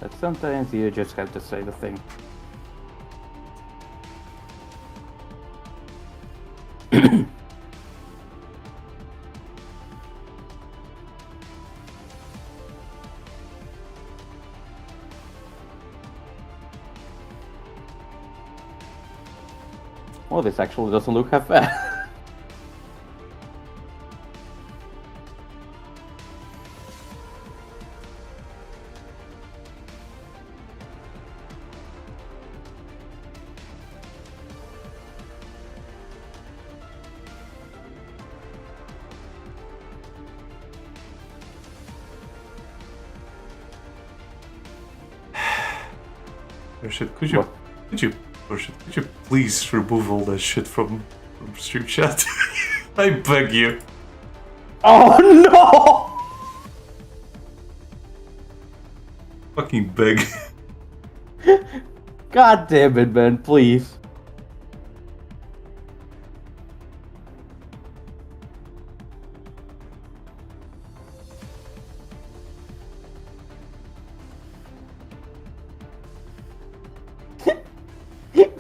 But sometimes you just have to say the thing. Oh, this actually doesn't look half bad. Could you please remove all that shit from stream chat? I beg you. Oh no! Fucking beg. God damn it, man, please.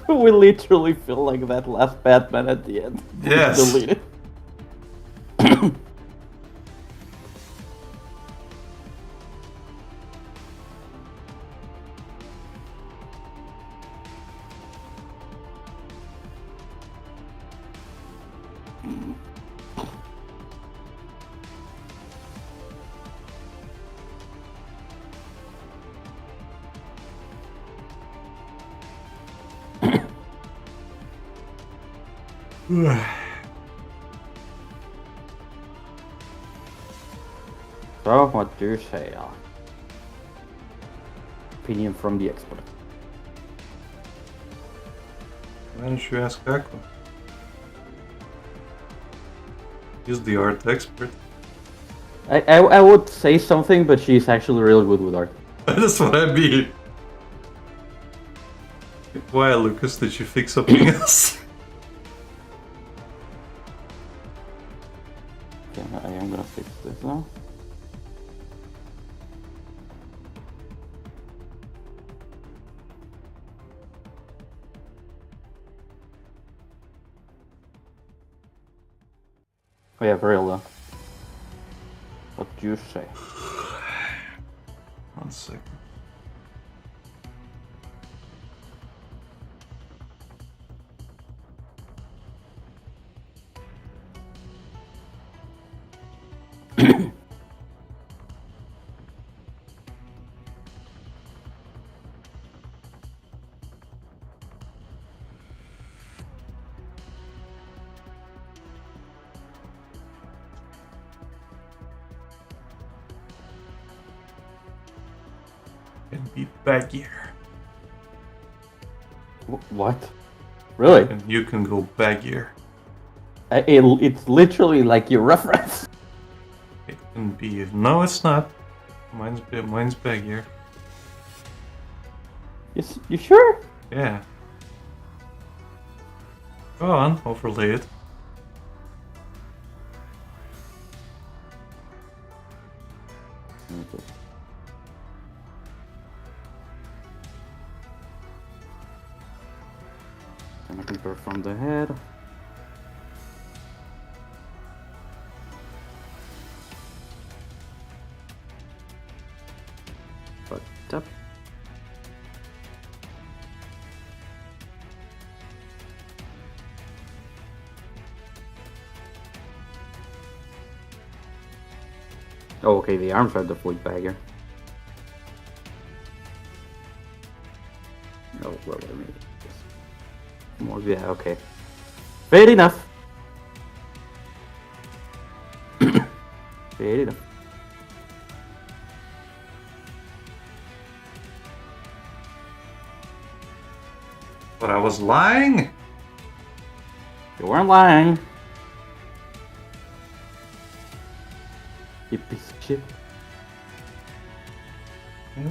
We literally feel like that last Batman at the end. Yes. Deleted. So, what do you say? Opinion from the expert. Why don't you ask Aqua? He's the art expert. I would say something, but she's actually really good with art. That's what I mean. Why, Lucas, did you fix something else? Okay, I am gonna fix this now. Oh yeah, Varela. What do you say? 1 second. And be baggier. What? Really? And you can go baggier. It's literally like your reference. It can be. No, it's not. Mine's baggier. You sure? Yeah. Go on, overlay it. Gonna keep her from the head. But up. Oh, okay, the arms are the fleet bagger. Oh, well, wait a minute. More, yeah, okay. Fair enough. Fair enough. But I was lying. You weren't lying. You piece of shit.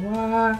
What?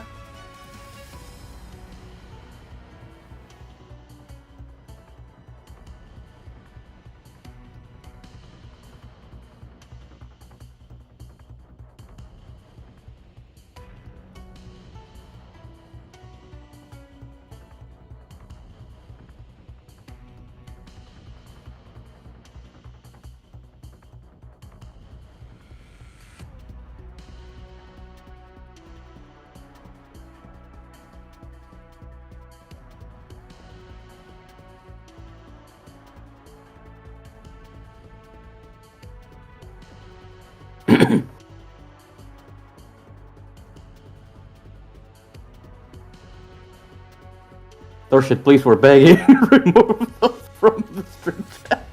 Thorshit, please, we're begging. Remove those from the stream chat.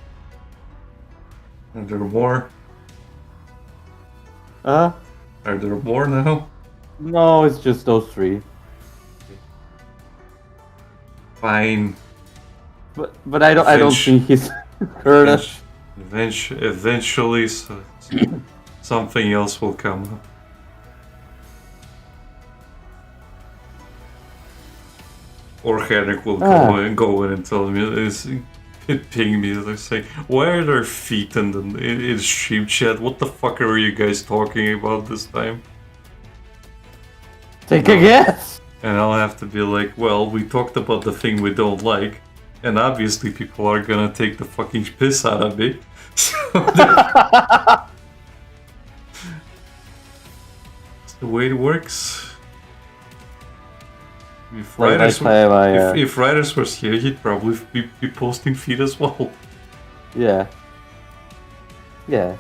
Are there more? Huh? Are there more now? No, it's just those three. Fine. But I don't think he's heard us. Eventually, something else will come up. Or Henrik will go in and tell me, ping me, they say, why are there feet in stream chat? What the fuck are you guys talking about this time? Take a guess! And I'll have to be like, well, we talked about the thing we don't like, and obviously people are gonna take the fucking piss out of me. So that's the way it works. If if Riders was here, he'd probably be posting feed as well. Yeah. Yeah.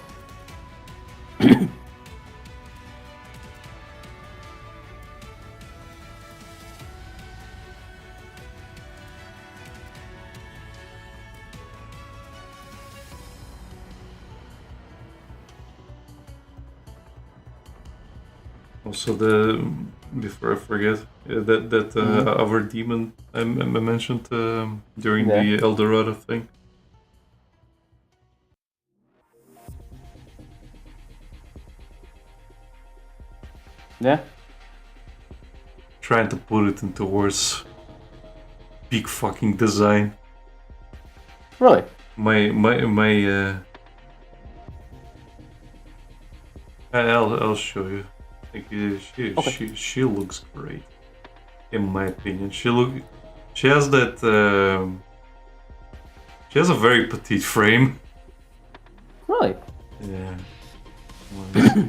Also, before I forget, that our demon I mentioned during the Eldorado thing. Yeah. Trying to put it into words. Peak fucking design. Really? I'll show you. Like, Okay. she looks great, in my opinion. She has that. She has a very petite frame. Really? Yeah. Let's see.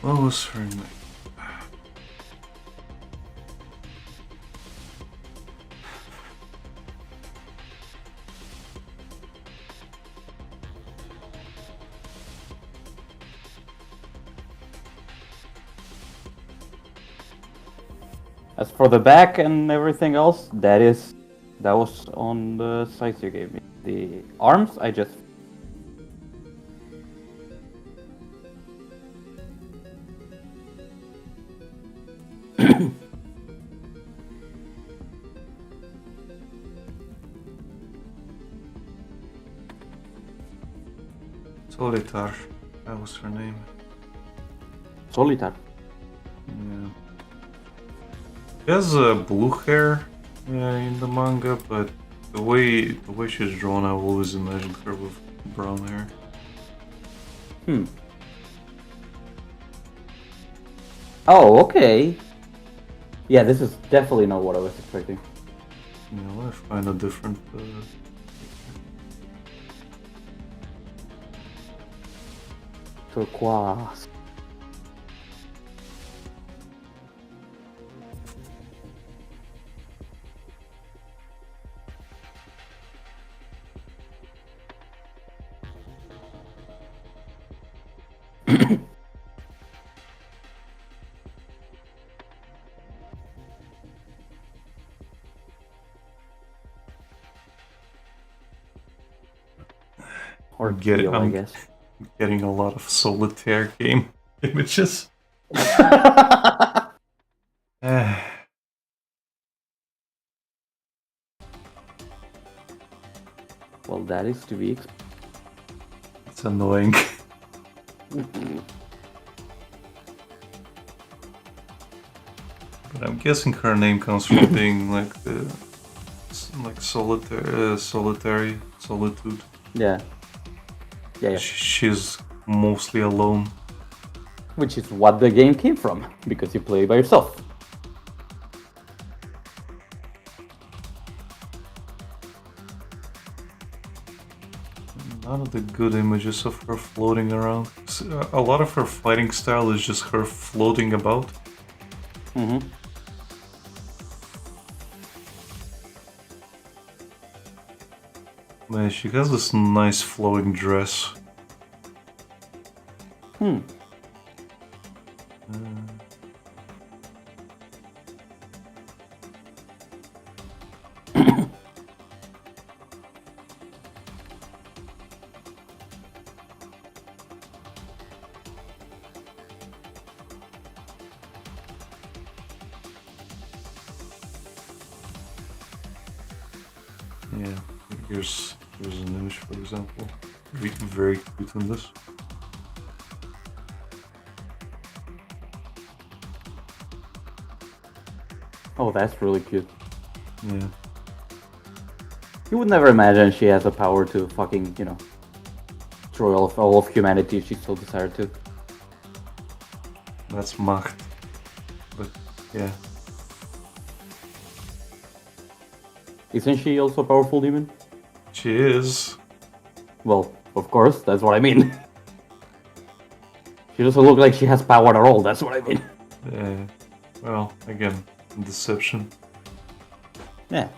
What was her name? As for the back and everything else, that was on the size you gave me. The arms, I just Solitar. That was her name. Solitar. Yeah. She has blue hair in the manga, but the way she's drawn, I've always imagined her with brown hair. Oh, okay. Yeah, this is definitely not what I was expecting. Yeah, let's find a different. Turquoise. Or teal, I guess. Getting a lot of solitaire game images. Well, that is to be expected. It's annoying. But I'm guessing her name comes from being like solitary, solitude. Yeah. Yeah. She's mostly alone. Which is what the game came from, because you play by yourself. None of the good images of her floating around. A lot of her fighting style is just her floating about. Man, she has this nice flowing dress. Yeah, here's an image, for example. Very cute in this. Oh, that's really cute. Yeah. You would never imagine she has the power to fucking, destroy all of humanity if she so desired to. That's Macht. But, yeah. Isn't she also a powerful demon? She is. Well, of course, that's what I mean. She doesn't look like she has power at all, that's what I mean. Yeah. Well, again, deception. Yeah.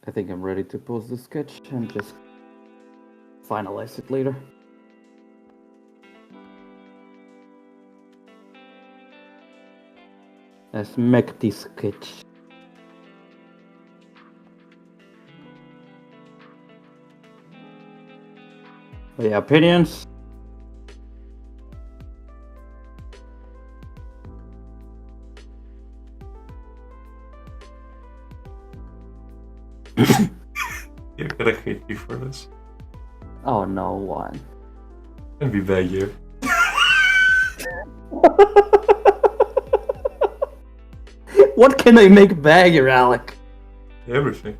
I think I'm ready to pause the sketch and just finalize it later. Let's make this sketch. Yeah, opinions? You're gonna hate me for this. Oh no, what? And be baggier. What can I make baggier, Alec? Everything.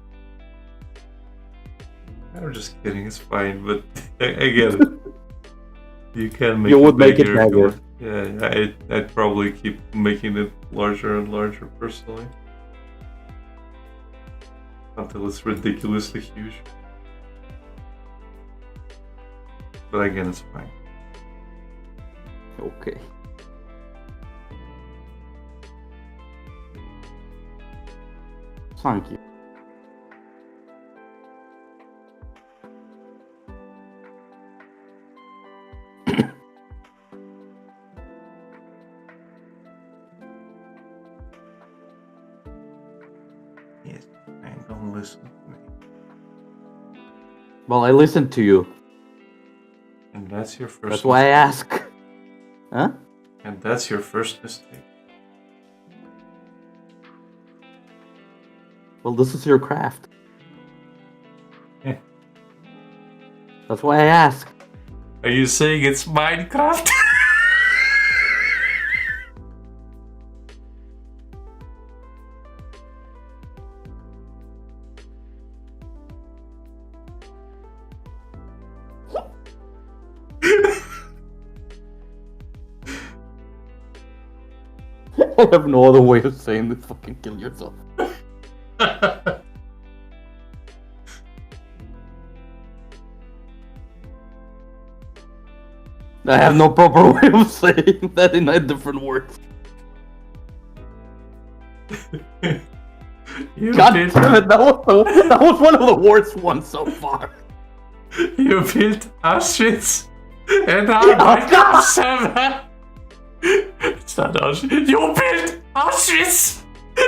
I'm just kidding, it's fine, but I get it. You can make You it would make it baggier if you baggier. want. Yeah, I'd probably keep making it larger and larger personally. Until it's ridiculously huge. But again, it's fine. Okay. Thank you. Yes, fine, don't listen to me. Well, I listened to you. And that's your first That's why I ask. Huh? And that's your first mistake. Well, this is your craft. Eh. That's why I ask. Are you saying it's Minecraft? I have no other way of saying this. Fucking kill yourself. I have no proper way of saying that in a different words. You God built, damn it, that was one of the worst ones so far. you built Auschwitz and our Minecraft server. It's not Auschwitz. You built Auschwitz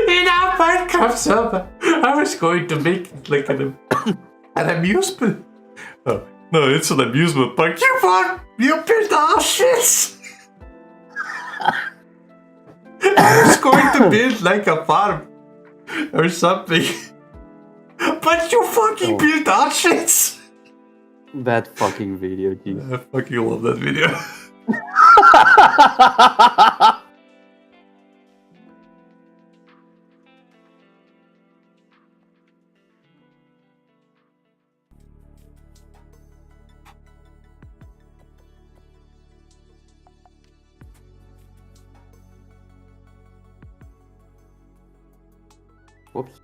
in our Minecraft server. I was going to make it like an amusement. Oh, no, it's an amusement park. You built Auschwitz. I was going to build like a farm or something. But you fucking built Auschwitz. That fucking video, jeez. I fucking love that video. Whoops.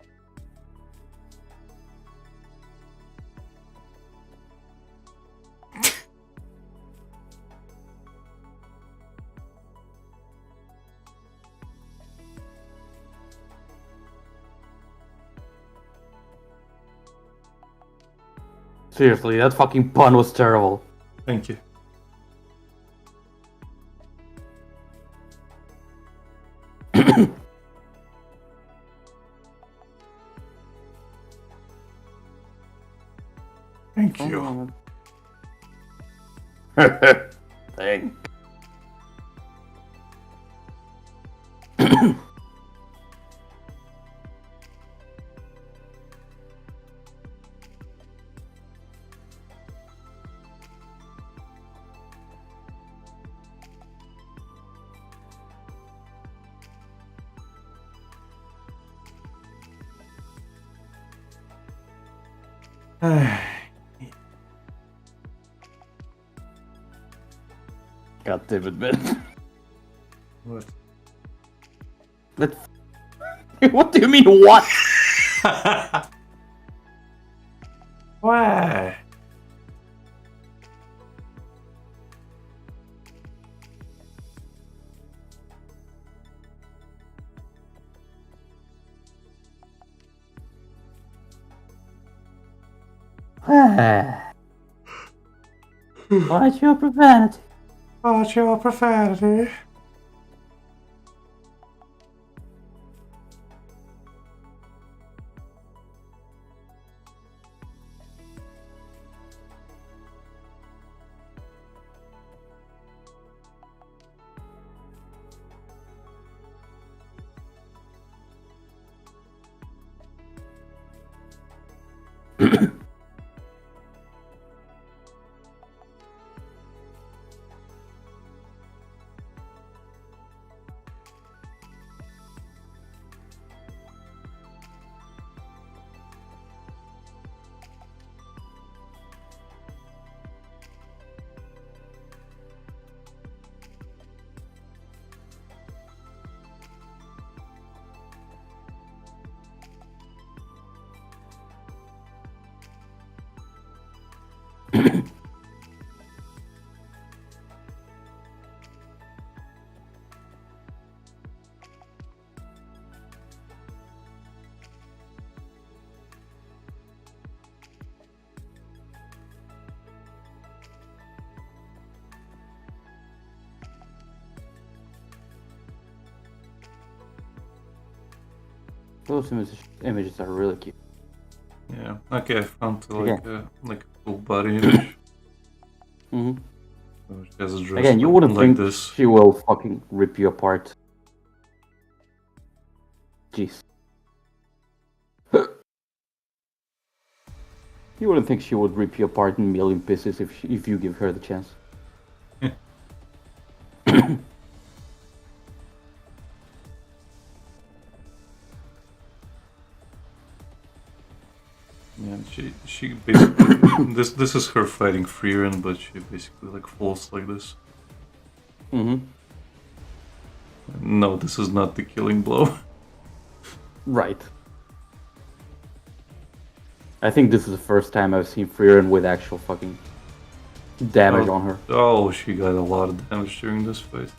Seriously, that fucking pun was terrible. Thank you. Thank you. Thank. God damn it, man. What? What do you mean, what? Why? Watch your profanity. Watch your profanity. Those images are really cute. Yeah. Okay, I found like a full body image. Mm-hmm. So she has a dress Again, you wouldn't like think this. she will fucking rip you apart. Jeez. You wouldn't think she would rip you apart in a million pieces if you give her the chance. Yeah, she basically this is her fighting Freeran, but she basically like falls like this. Mm-hmm. No, this is not the killing blow. Right. I think this is the first time I've seen Freeran with actual fucking damage on her. Oh, she got a lot of damage during this fight.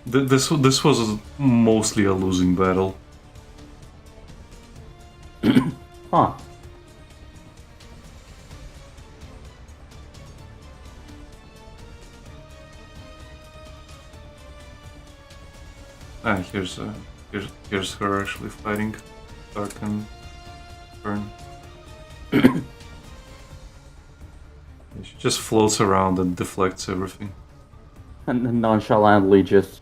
This was mostly a losing battle. Huh. Ah, here's her actually fighting Dark and Burn. She just floats around and deflects everything. And then nonchalantly just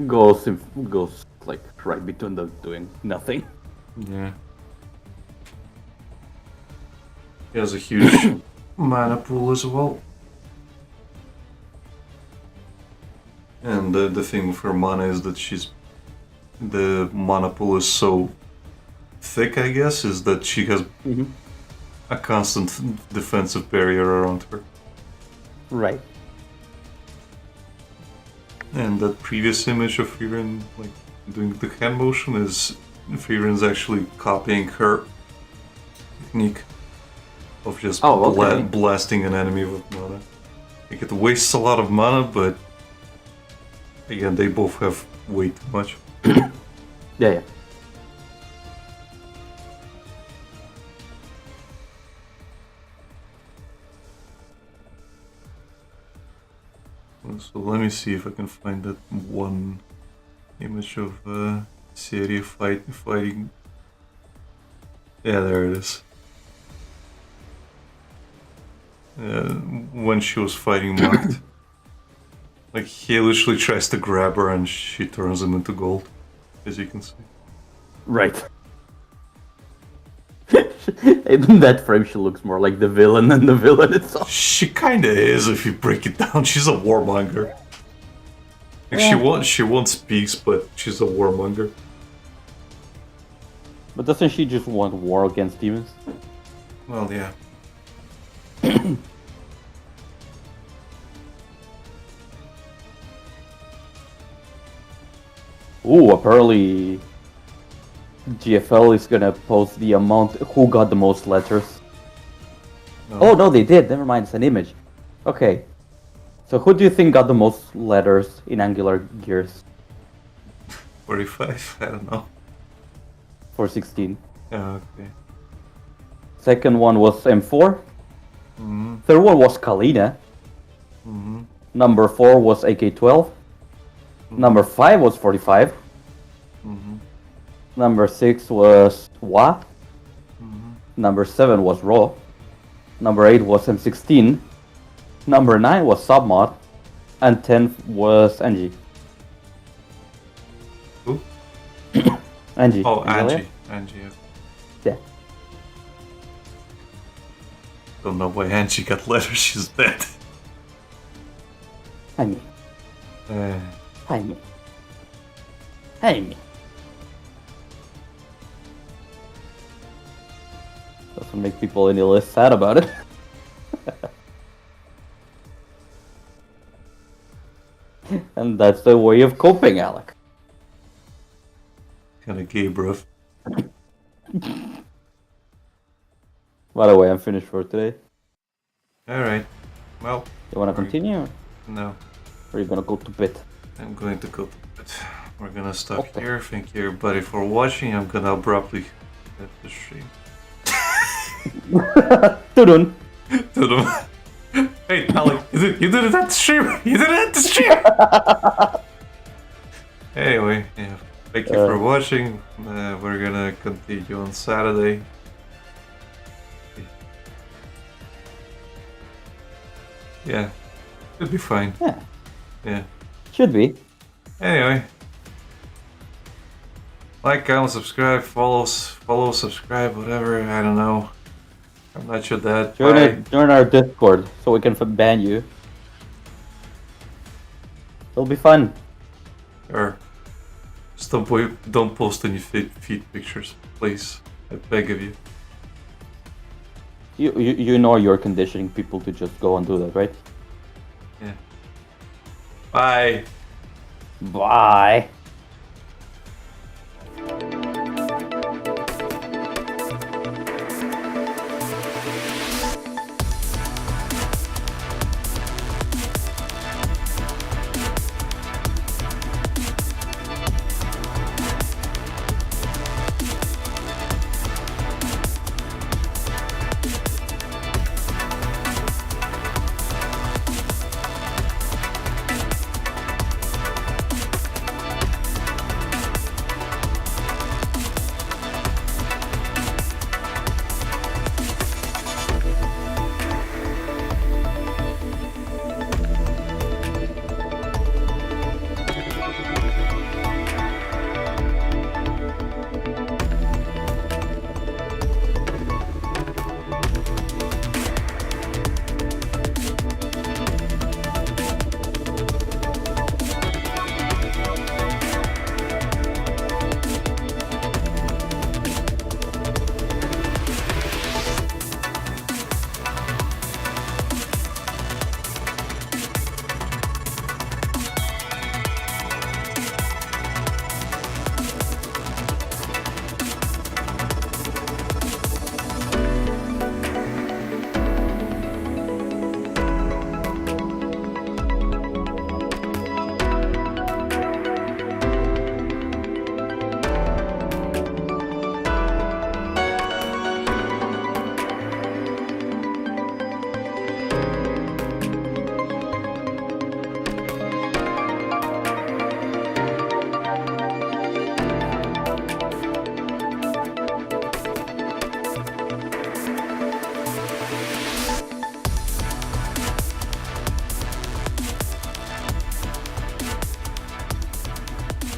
goes like right between them doing nothing. Yeah. He has a huge mana pool as well. And the thing with her mana is that the mana pool is so thick, I guess, is that she has a constant defensive barrier around her. Right. And that previous image of Freeran, like, doing the hand motion is Freeran's actually copying her technique of just blasting an enemy with mana. Like, it wastes a lot of mana, but again, they both have way too much. Yeah. So let me see if I can find that one image of Siri fighting. Yeah, there it is. When she was fighting Marked. Like, he literally tries to grab her and she turns him into gold, as you can see. Right. In that frame, she looks more like the villain than the villain itself. She kinda is, if you break it down. She's a warmonger. Like, she won't speak, but she's a warmonger. But doesn't she just want war against demons? Well, yeah. Ooh, apparently GFL is gonna post the amount who got the most letters. Oh no, they did. Never mind, it's an image. Okay. So who do you think got the most letters in Angular Gears 45? I don't know. for 16? Yeah, okay. Second one was M4. Third one was Kalina. Number 4 was AK-12. Number 5 was 45. Number 6 was Wa. Number 7 was Raw. Number 8 was M16. Number 9 was Submod. And 10 was Angie. Who? Angie. Oh, Angelia? Angie. Yeah. Yeah. Don't know why Angie got letters, she's dead. Jaime. Uh, Jaime. Jaime. Doesn't make people any less sad about it. And that's the way of coping, Alec. Kinda gay, bruv. By the way, I'm finished for today. Alright. Well, You wanna continue? no. Or are you gonna go to bed? I'm going to go to bed. We're gonna stop Okay. here. Thank you everybody for watching. I'm gonna abruptly end the stream. Tudun! To them. Hey, Alec, you did it at the stream! You did it at the stream! Anyway, yeah, thank you for watching. We're gonna continue on Saturday. Yeah, should be fine. Yeah, Yeah. should be. Anyway, like, comment, subscribe, follow, subscribe, whatever. I don't know. I'm not sure that. Join our Discord so we can ban you. It'll be fun. Or just don't post any feet pictures, please. I beg of you. You know you're conditioning people to just go and do that, right? Yeah. Bye. Bye.